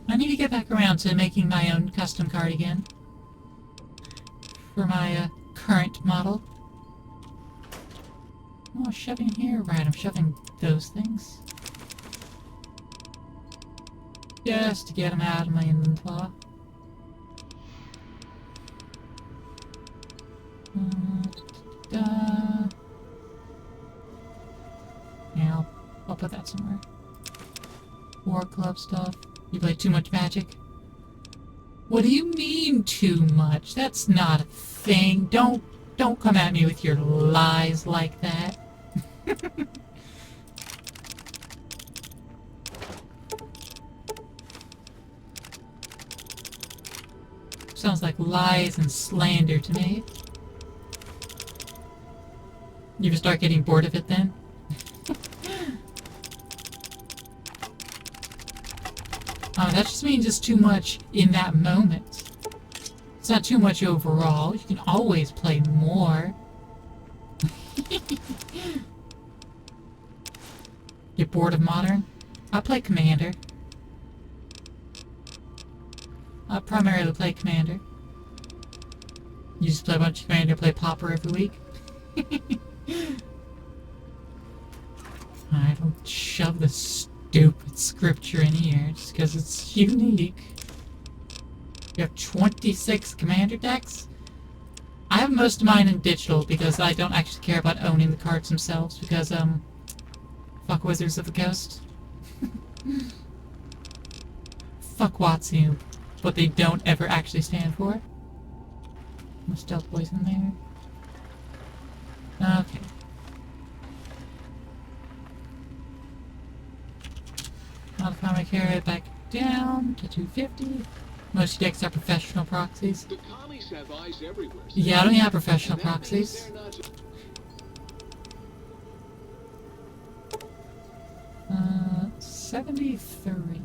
I need to get back around to making my own custom card again. For my current model. Oh, shoving here? Right, I'm shoving those things. Just to get them out of my inventory. Yeah, I'll put that somewhere. War club stuff. You play too much Magic? What do you mean too much? That's not a thing. Don't come at me with your lies like that. Sounds like lies and slander to me. You just start getting bored of it then? That just means it's too much in that moment. It's not too much overall. You can always play more. Get bored of Modern? I play Commander. I primarily play Commander. You just play a bunch of Commander, play Pauper every week. I don't shove the stupid scripture in here just because it's unique. You have 26 Commander decks? I have most of mine in digital because I don't actually care about owning the cards themselves because, fuck Wizards of the Coast. Fuck WotC, what they don't ever actually stand for. No stealth boys in there. Okay. Modify my carry back down to 250. Most decks are professional proxies. The commies have eyes everywhere. Yeah, I don't have professional proxies. 73.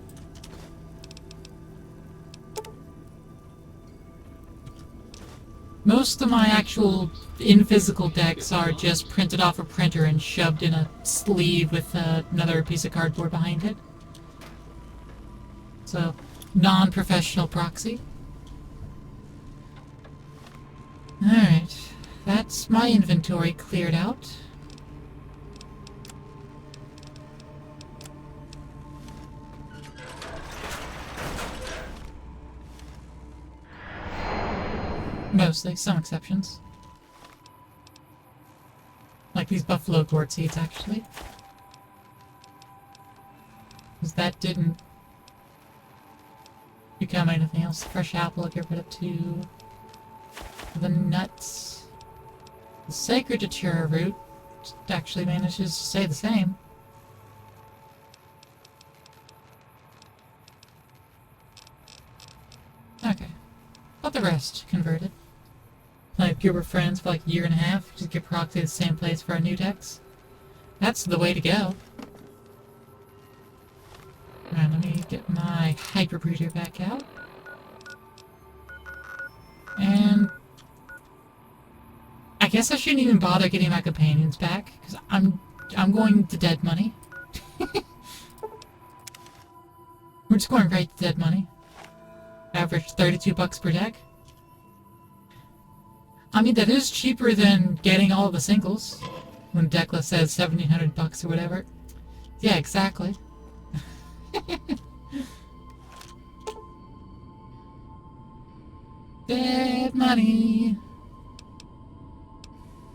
Most of my actual in-physical decks are just printed off a printer and shoved in a sleeve with another piece of cardboard behind it. So, non-professional proxy. Alright, that's my inventory cleared out. Mostly, some exceptions. Like these buffalo gourd seeds, actually. Because that didn't become anything else. Fresh apple, I'll get rid of 2. The nuts. The sacred datura root actually manages to stay the same. Okay. But the rest converted. Like we were friends for like a year and a half, just get proxy the same place for our new decks. That's the way to go. Alright, let me get my hyper breeder back out. And I guess I shouldn't even bother getting my companions back, because I'm going to dead money. We're just going right to dead money. Average $32 per deck. I mean, that is cheaper than getting all the singles. When Decla says $1,700 or whatever. Yeah, exactly. Dead money.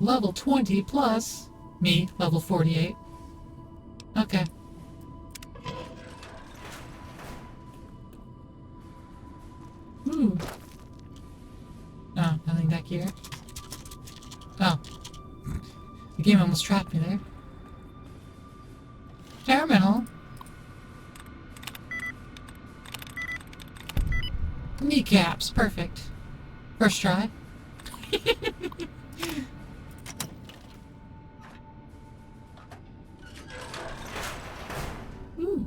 Level 20 plus. Me, level 48. Okay. Ooh. Oh, nothing back here. Oh. The game almost trapped me there. Terminal. Kneecaps, perfect. First try. Ooh.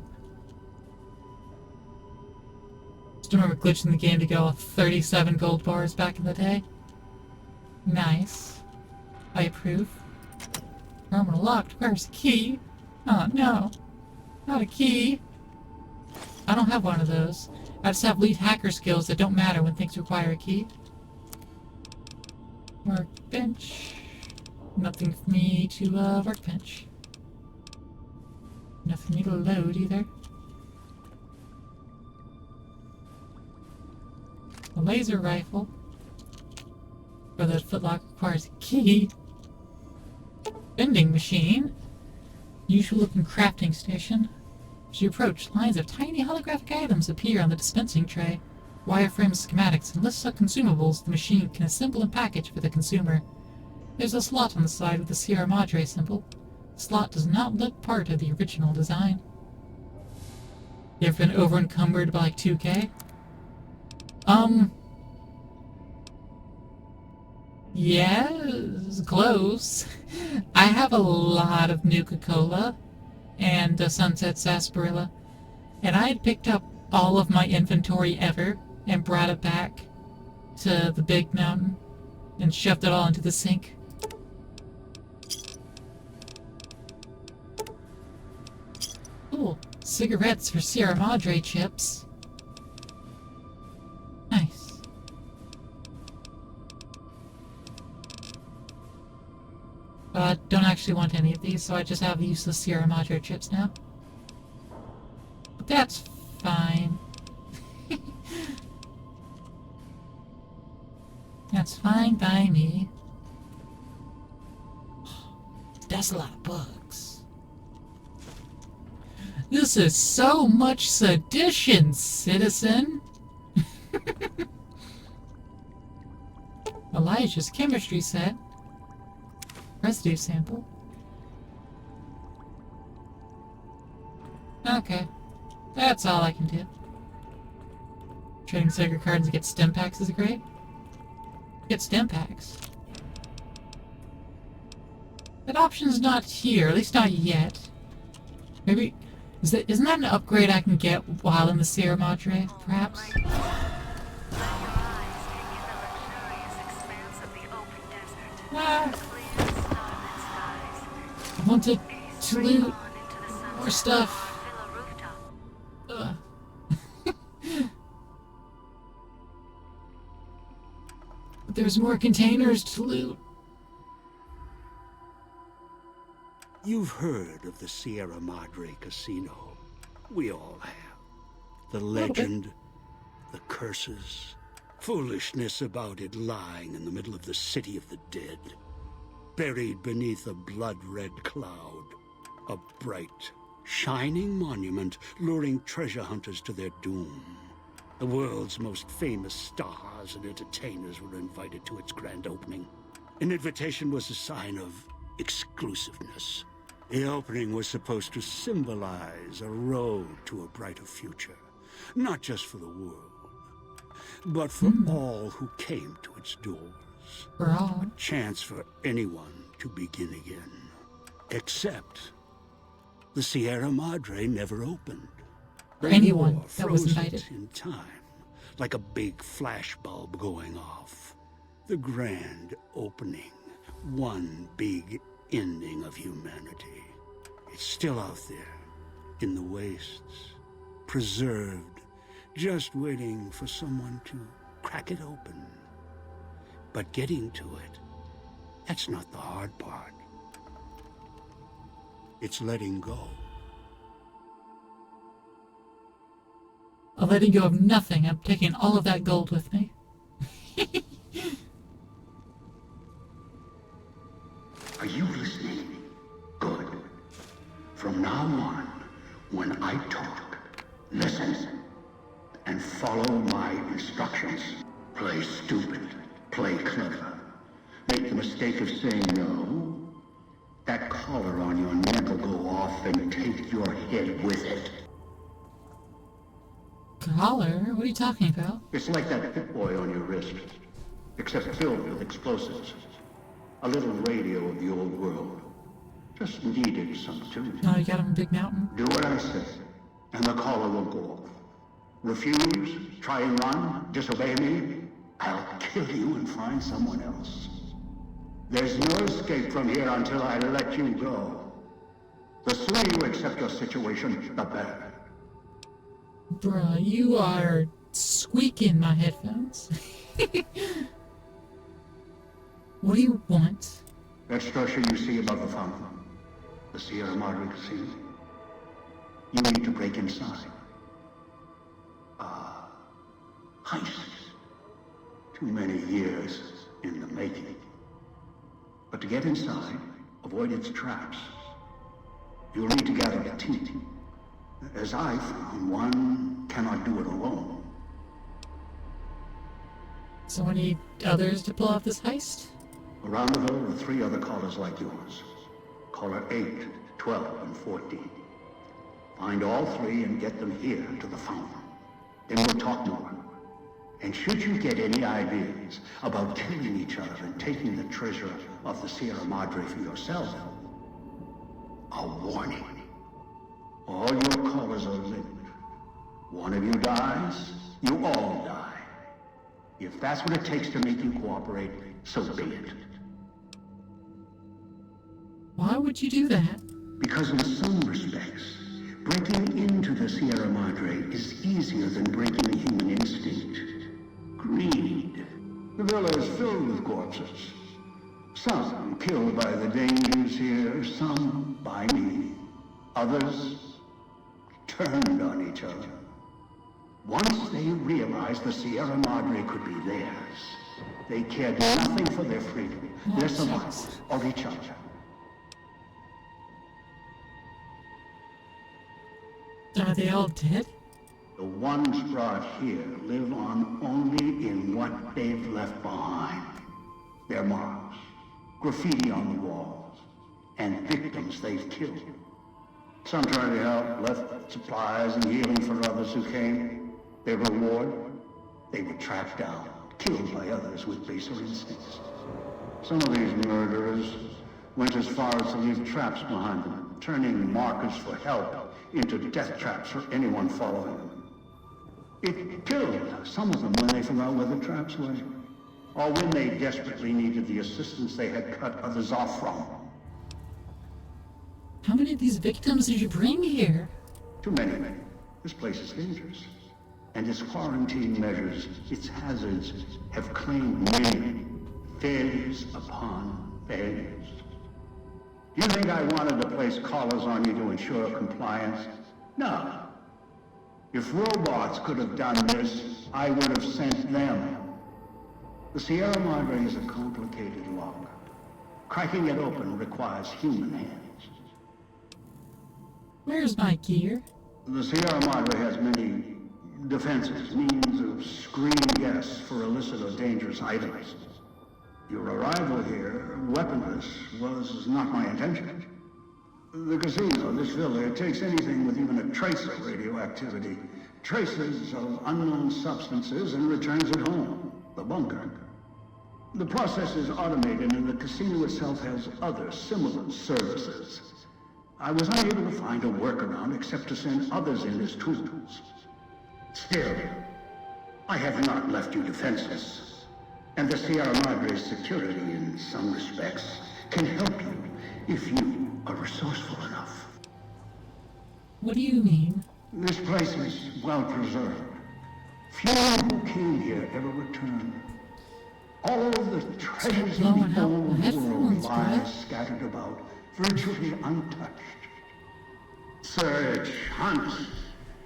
Just remember glitching the game to go 37 gold bars back in the day. Nice. I approve. Terminal locked. Where's the key? Oh no. Not a key. I don't have one of those. I just have lead hacker skills that don't matter when things require a key. Workbench. Nothing for me to workbench. Nothing for me to load either. A laser rifle. For the footlock requires a key. Vending machine. Usual looking crafting station. As you approach, lines of tiny holographic items appear on the dispensing tray. Wireframe schematics and lists of consumables the machine can assemble and package for the consumer. There's a slot on the side with the Sierra Madre symbol. The slot does not look part of the original design. You ever been over encumbered by like 2K? Yeah, it's close. I have a lot of Nuka-Cola and Sunset Sarsaparilla, and I had picked up all of my inventory ever and brought it back to the big mountain and shoved it all into the sink. Ooh, cigarettes for Sierra Madre chips. Nice. But I don't actually want any of these, so I just have useless Sierra Madre chips now. But that's fine. That's fine by me. That's a lot of bugs. This is so much sedition, citizen! Elijah's chemistry set. Residue sample. Okay. That's all I can do. Trading sacred cards to get stem packs is great. Get stem packs. That option's not here, at least not yet. Maybe... Isn't that an upgrade I can get while in the Sierra Madre, perhaps? Ah. I want to loot more stuff. But there's more containers to loot. You've heard of the Sierra Madre Casino. We all have. The legend, the curses, foolishness about it lying in the middle of the city of the dead. Buried beneath a blood-red cloud. A bright, shining monument luring treasure hunters to their doom. The world's most famous stars and entertainers were invited to its grand opening. An invitation was a sign of exclusiveness. The opening was supposed to symbolize a road to a brighter future. Not just for the world, but for all who came to its doors. A chance for anyone to begin again. Except the Sierra Madre never opened. For anyone that was invited. In time, like a big flashbulb going off. The grand opening. One big ending of humanity. It's still out there, in the wastes, preserved, just waiting for someone to crack it open. But getting to it, that's not the hard part. It's letting go. I'm letting go of nothing. I'm taking all of that gold with me. Are you listening? Good. From now on, when I talk, listen and follow my instructions. Play stupid. Play clever. Make the mistake of saying no. That collar on your neck will go off and take your head with it. Collar? What are you talking about? It's like that Pip Boy on your wrist, except filled with explosives. A little radio of the old world. Just needed some tuning. Oh, you got him a big mountain? Do what I say, and the collar will go off. Refuse, try and run, disobey me, I'll kill you and find someone else. There's no escape from here until I let you go. The sooner you accept your situation, the better. Bruh, you are squeaking my headphones. What do you want? That structure you see above the fountain, the Sierra Madre Casino. You need to break inside. Heist. Too many years in the making. But to get inside, avoid its traps. You'll need to gather a team. As I found, one cannot do it alone. So we need others to pull off this heist? Around the hill are 3 other callers like yours. Caller 8, 12, and 14. Find all 3 and get them here to the fountain. Then we'll talk more. And should you get any ideas about killing each other and taking the treasure of the Sierra Madre for yourself, a warning. All your callers are linked. One of you dies, you all die. If that's what it takes to make you cooperate, so be it. Why would you do that? Because in some respects, breaking into the Sierra Madre is easier than breaking the human instinct. Greed. The villa is filled with corpses. Some killed by the dangers here, some by me. Others turned on each other. Once they realized the Sierra Madre could be theirs, they cared nothing for their freedom, their survival, or each other. Are they all dead? The ones brought here live on only in what they've left behind. Their marks, graffiti on the walls, and victims they've killed. Some tried to help, left supplies and healing for others who came. Their reward? They were tracked down, killed by others with baser instincts. Some of these murderers went as far as to leave traps behind them, turning markers for help into death traps for anyone following them. It killed some of them when they forgot where the traps were. or when they desperately needed the assistance they had cut others off from. How many of these victims did you bring here? Too many. This place is dangerous. And its quarantine measures, its hazards, have claimed many failures upon failures. You think I wanted to place collars on you to ensure compliance? No. If robots could have done this, I would have sent them. The Sierra Madre is a complicated lock. Cracking it open requires human hands. Where's my gear? The Sierra Madre has many defenses, means of screening guests for illicit or dangerous items. Your arrival here, weaponless, was not my intention. The casino, this villa, it takes anything with even a trace of radioactivity, traces of unknown substances, and returns it home, the bunker. The process is automated, and the casino itself has other similar services. I was unable to find a workaround except to send others in as tools. Still, I have not left you defenseless, and the Sierra Madre's security, in some respects, can help you if you are resourceful enough. What do you mean? This place is well preserved. Few who came here ever returned. All the treasures of the old world lie scattered about, virtually untouched. Search, hunt,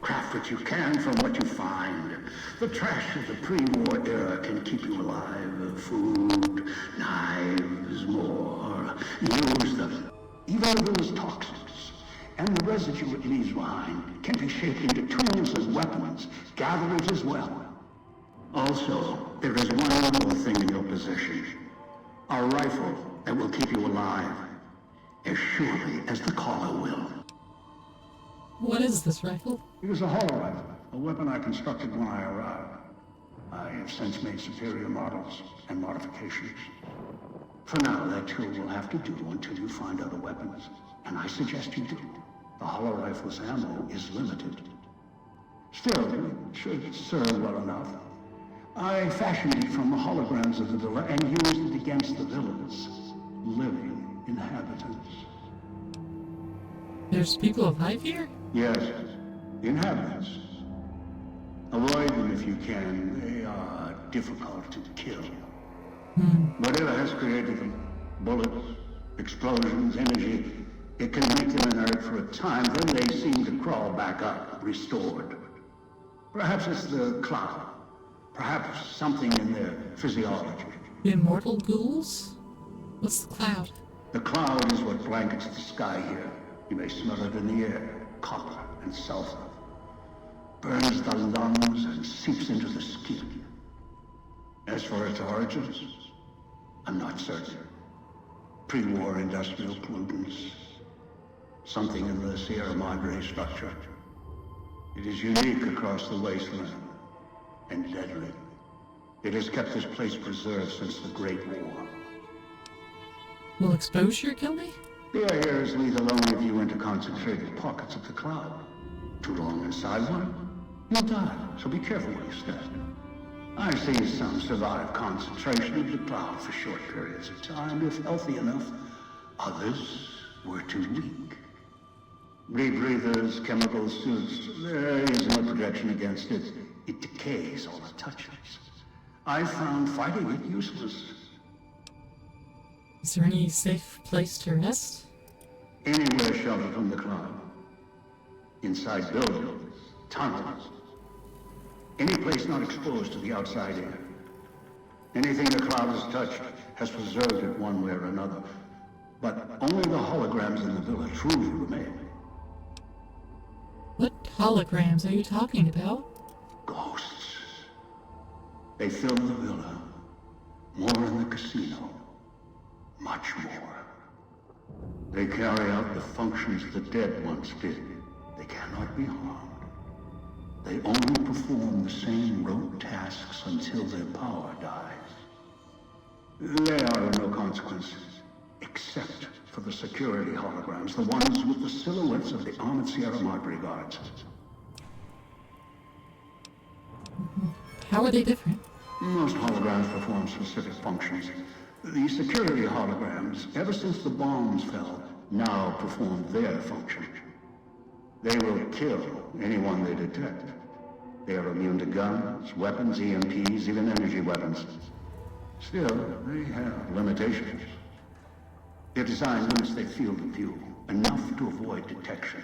craft what you can from what you find. The trash of the pre-war era can keep you alive. Food, knives, more. Use them. Even those toxins and the residue it leaves behind can be shaped into tools and weapons, gatherers as well. Also, there is one more thing in your possession. A rifle that will keep you alive, as surely as the caller will. What is this rifle? It is a hollow rifle, a weapon I constructed when I arrived. I have since made superior models and modifications. For now, that too will have to do until you find other weapons, and I suggest you do. The hollow rifle's ammo is limited. Still, it should serve well enough. I fashioned it from the holograms of the villa and used it against the villa's living inhabitants. There's people alive here? Yes, inhabitants. Avoid them if you can. They are difficult to kill. Whatever has created them, bullets, explosions, energy, it can make them inert for a time, then they seem to crawl back up, restored. Perhaps it's the cloud. Perhaps something in their physiology. Immortal ghouls? What's the cloud? The cloud is what blankets the sky here. You may smell it in the air. Copper and sulfur. Burns the lungs and seeps into the skin. As for its origins, I'm not certain. Pre-war industrial pollutants. Something in the Sierra Madre structure. It is unique across the wasteland. And deadly. It has kept this place preserved since the Great War. Will exposure kill me? The air here is lethal only if you enter concentrated pockets of the cloud. Too long inside one, you'll die, so be careful where you stand. I've seen some survive concentration of the cloud for short periods of time, if healthy enough. Others were too weak. Rebreathers, chemical suits, there is no protection against it. It decays all it touches. I found fighting it useless. Is there any safe place to rest? Anywhere sheltered from the cloud. Inside buildings, tunnels. Any place not exposed to the outside air. Anything the cloud has touched has preserved it one way or another. But only the holograms in the villa truly remain. What holograms are you talking about? Ghosts. They fill the villa. More in the casino. Much more. They carry out the functions the dead once did. They cannot be harmed. They only perform the same rote tasks until their power dies. They are of no consequence, except for the security holograms, the ones with the silhouettes of the armored Sierra Madre guards. How are they different? Most holograms perform specific functions. The security holograms, ever since the bombs fell, now perform their function. They will kill anyone they detect. They are immune to guns, weapons, EMPs, even energy weapons. Still, they have limitations. Their design limits their field of view, enough to avoid detection.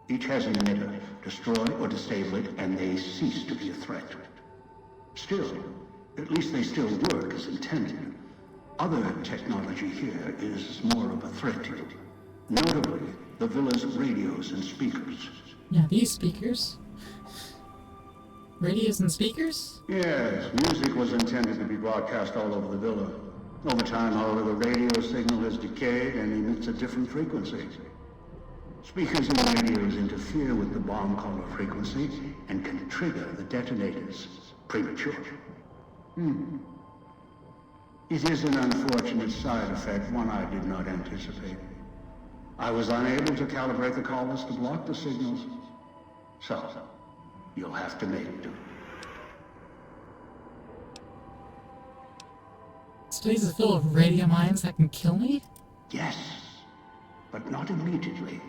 Each has an emitter. Destroy or disable it, and they cease to be a threat. Still, at least they still work as intended. Other technology here is more of a threat to you. Notably, the villa's radios and speakers. Yeah, these speakers. Radios and speakers? Yes, music was intended to be broadcast all over the villa. Over time, however, the radio signal has decayed and emits a different frequency. Speakers and radios interfere with the bomb caller frequency and can trigger the detonators premature. It is an unfortunate side effect, one I did not anticipate. I was unable to calibrate the callers to block the signals. So, you'll have to make do. This place is full of radio mines that can kill me? Yes, but not immediately.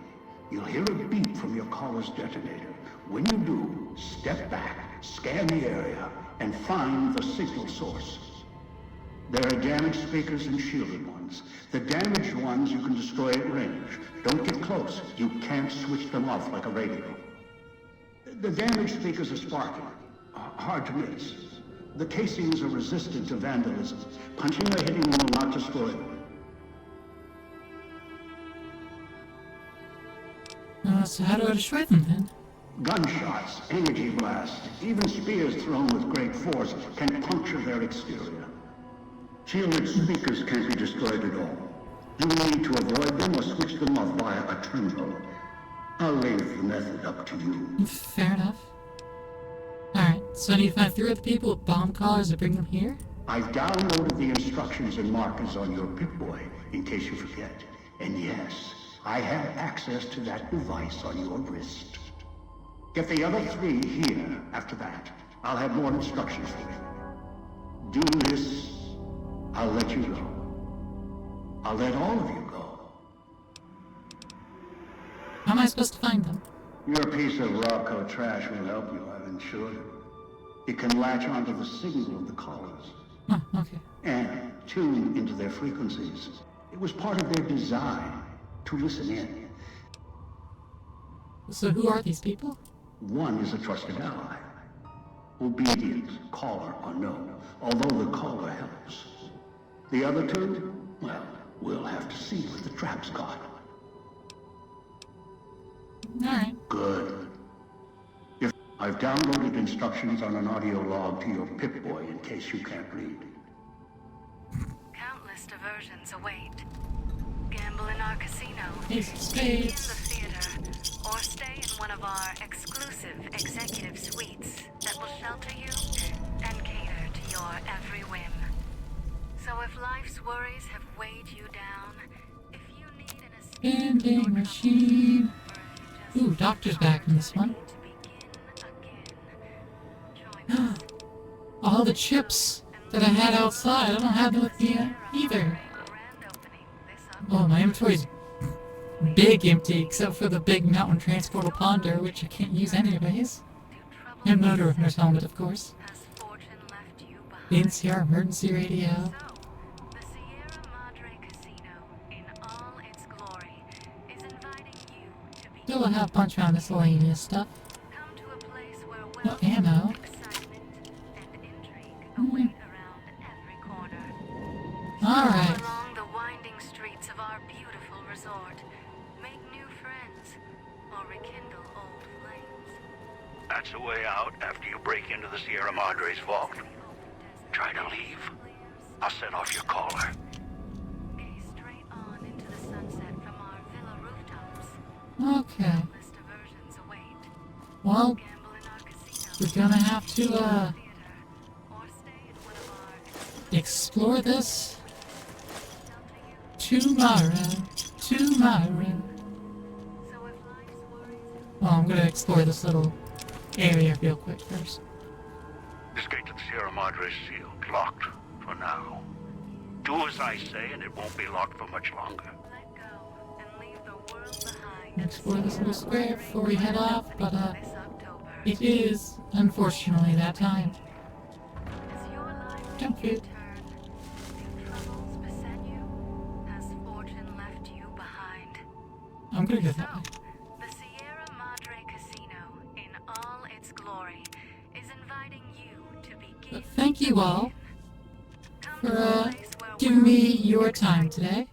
You'll hear a beep from your caller's detonator. When you do, step back, scan the area, and find the signal source. There are damaged speakers and shielded ones. The damaged ones you can destroy at range. Don't get close. You can't switch them off like a radio. The damaged speakers are sparking. Hard to miss. The casings are resistant to vandalism. Punching or hitting them will not destroy them. So how do I destroy them then? Gunshots, energy blasts, even spears thrown with great force can puncture their exterior. Shielded speakers can't be destroyed at all. You will need to avoid them or switch them off via a terminal. I'll leave the method up to you. Fair enough. Alright, so I need to find 3 other people with bomb collars to bring them here? I've downloaded the instructions and markers on your Pip-Boy, in case you forget. And yes, I have access to that device on your wrist. Get the other 3 here after that. I'll have more instructions for you. Do this, I'll let you go. I'll let all of you go. How am I supposed to find them? Your piece of Rocco trash will help you, I've insured it. It can latch onto the signal of the callers. Oh, okay. And tune into their frequencies. It was part of their design to listen in. So who are these people? One is a trusted ally. Obedient, caller unknown, although the caller helps. The other 2, well, we'll have to see what the trap's got. Alright. Good. I've downloaded instructions on an audio log to your Pip-Boy in case you can't read. Countless diversions await. Gamble in our casino, Ace of in the spades. theater, or stay in one of our exclusive executive suites that will shelter you and cater to your every whim. So if life's worries have weighed you down, if you need an escape Vending machine. Ooh, Doctor's back in this one. All the chips that I had outside, I don't have them with me either. Oh, my inventory's big empty, except for the big mountain transportal ponder, which I can't use anyways. And motor owner's helmet, of course. The NCR emergency radio. Still have a bunch of miscellaneous stuff. No ammo. Alright. Along the winding streets of our beautiful resort, make new friends, or rekindle old flames. That's the way out after you break into the Sierra Madre's vault. Try to leave. I'll set off your caller. Gaze straight on into the sunset from our villa rooftops. Okay. Well, we're gonna have to, explore this tomorrow. Well, I'm gonna explore this little area real quick first. This gate to the Sierra Madre is sealed, locked for now. Do as I say, and it won't be locked for much longer. Explore this little square before we head off, but it is, unfortunately, that time. Thank you. I'm gonna go that way. The Sierra Madre Casino, in all its glory, is inviting you to begin. But thank you all for giving me your time today.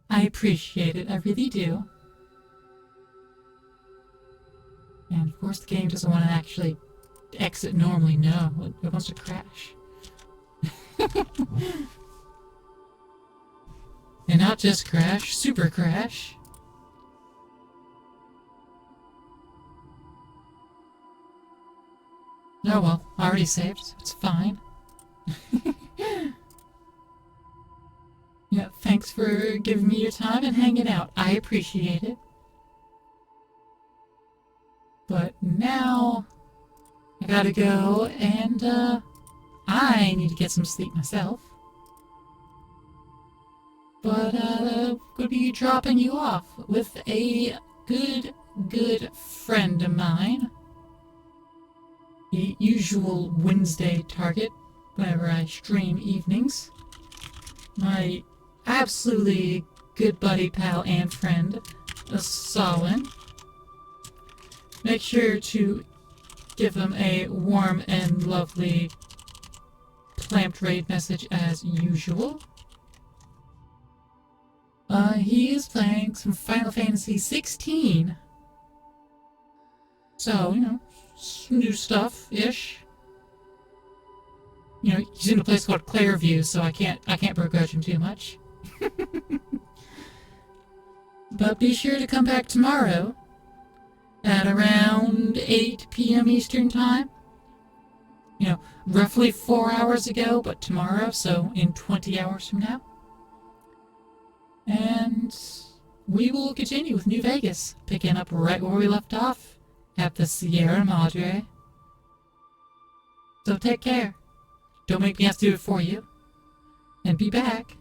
I appreciate it, I really do. And of course the game doesn't want to actually exit normally, no. It wants to crash. And not just crash, super crash. Oh well, I already saved, so it's fine. Yeah, thanks for giving me your time and hanging out. I appreciate it. But now, I gotta go and, I need to get some sleep myself. But, gonna be dropping you off with a good friend of mine. The usual Wednesday target whenever I stream evenings. My absolutely good buddy, pal, and friend, Solin. Make sure to give him a warm and lovely clamped raid message as usual. He is playing some Final Fantasy 16. So, you know, new stuff-ish. You know, he's in a place called Clairview, so I can't begrudge him too much. But be sure to come back tomorrow at around 8 p.m. Eastern Time. You know, roughly 4 hours ago, but tomorrow, so in 20 hours from now. And we will continue with New Vegas, picking up right where we left off at the Sierra Madre. So take care. Don't make me have to do it for you. And be back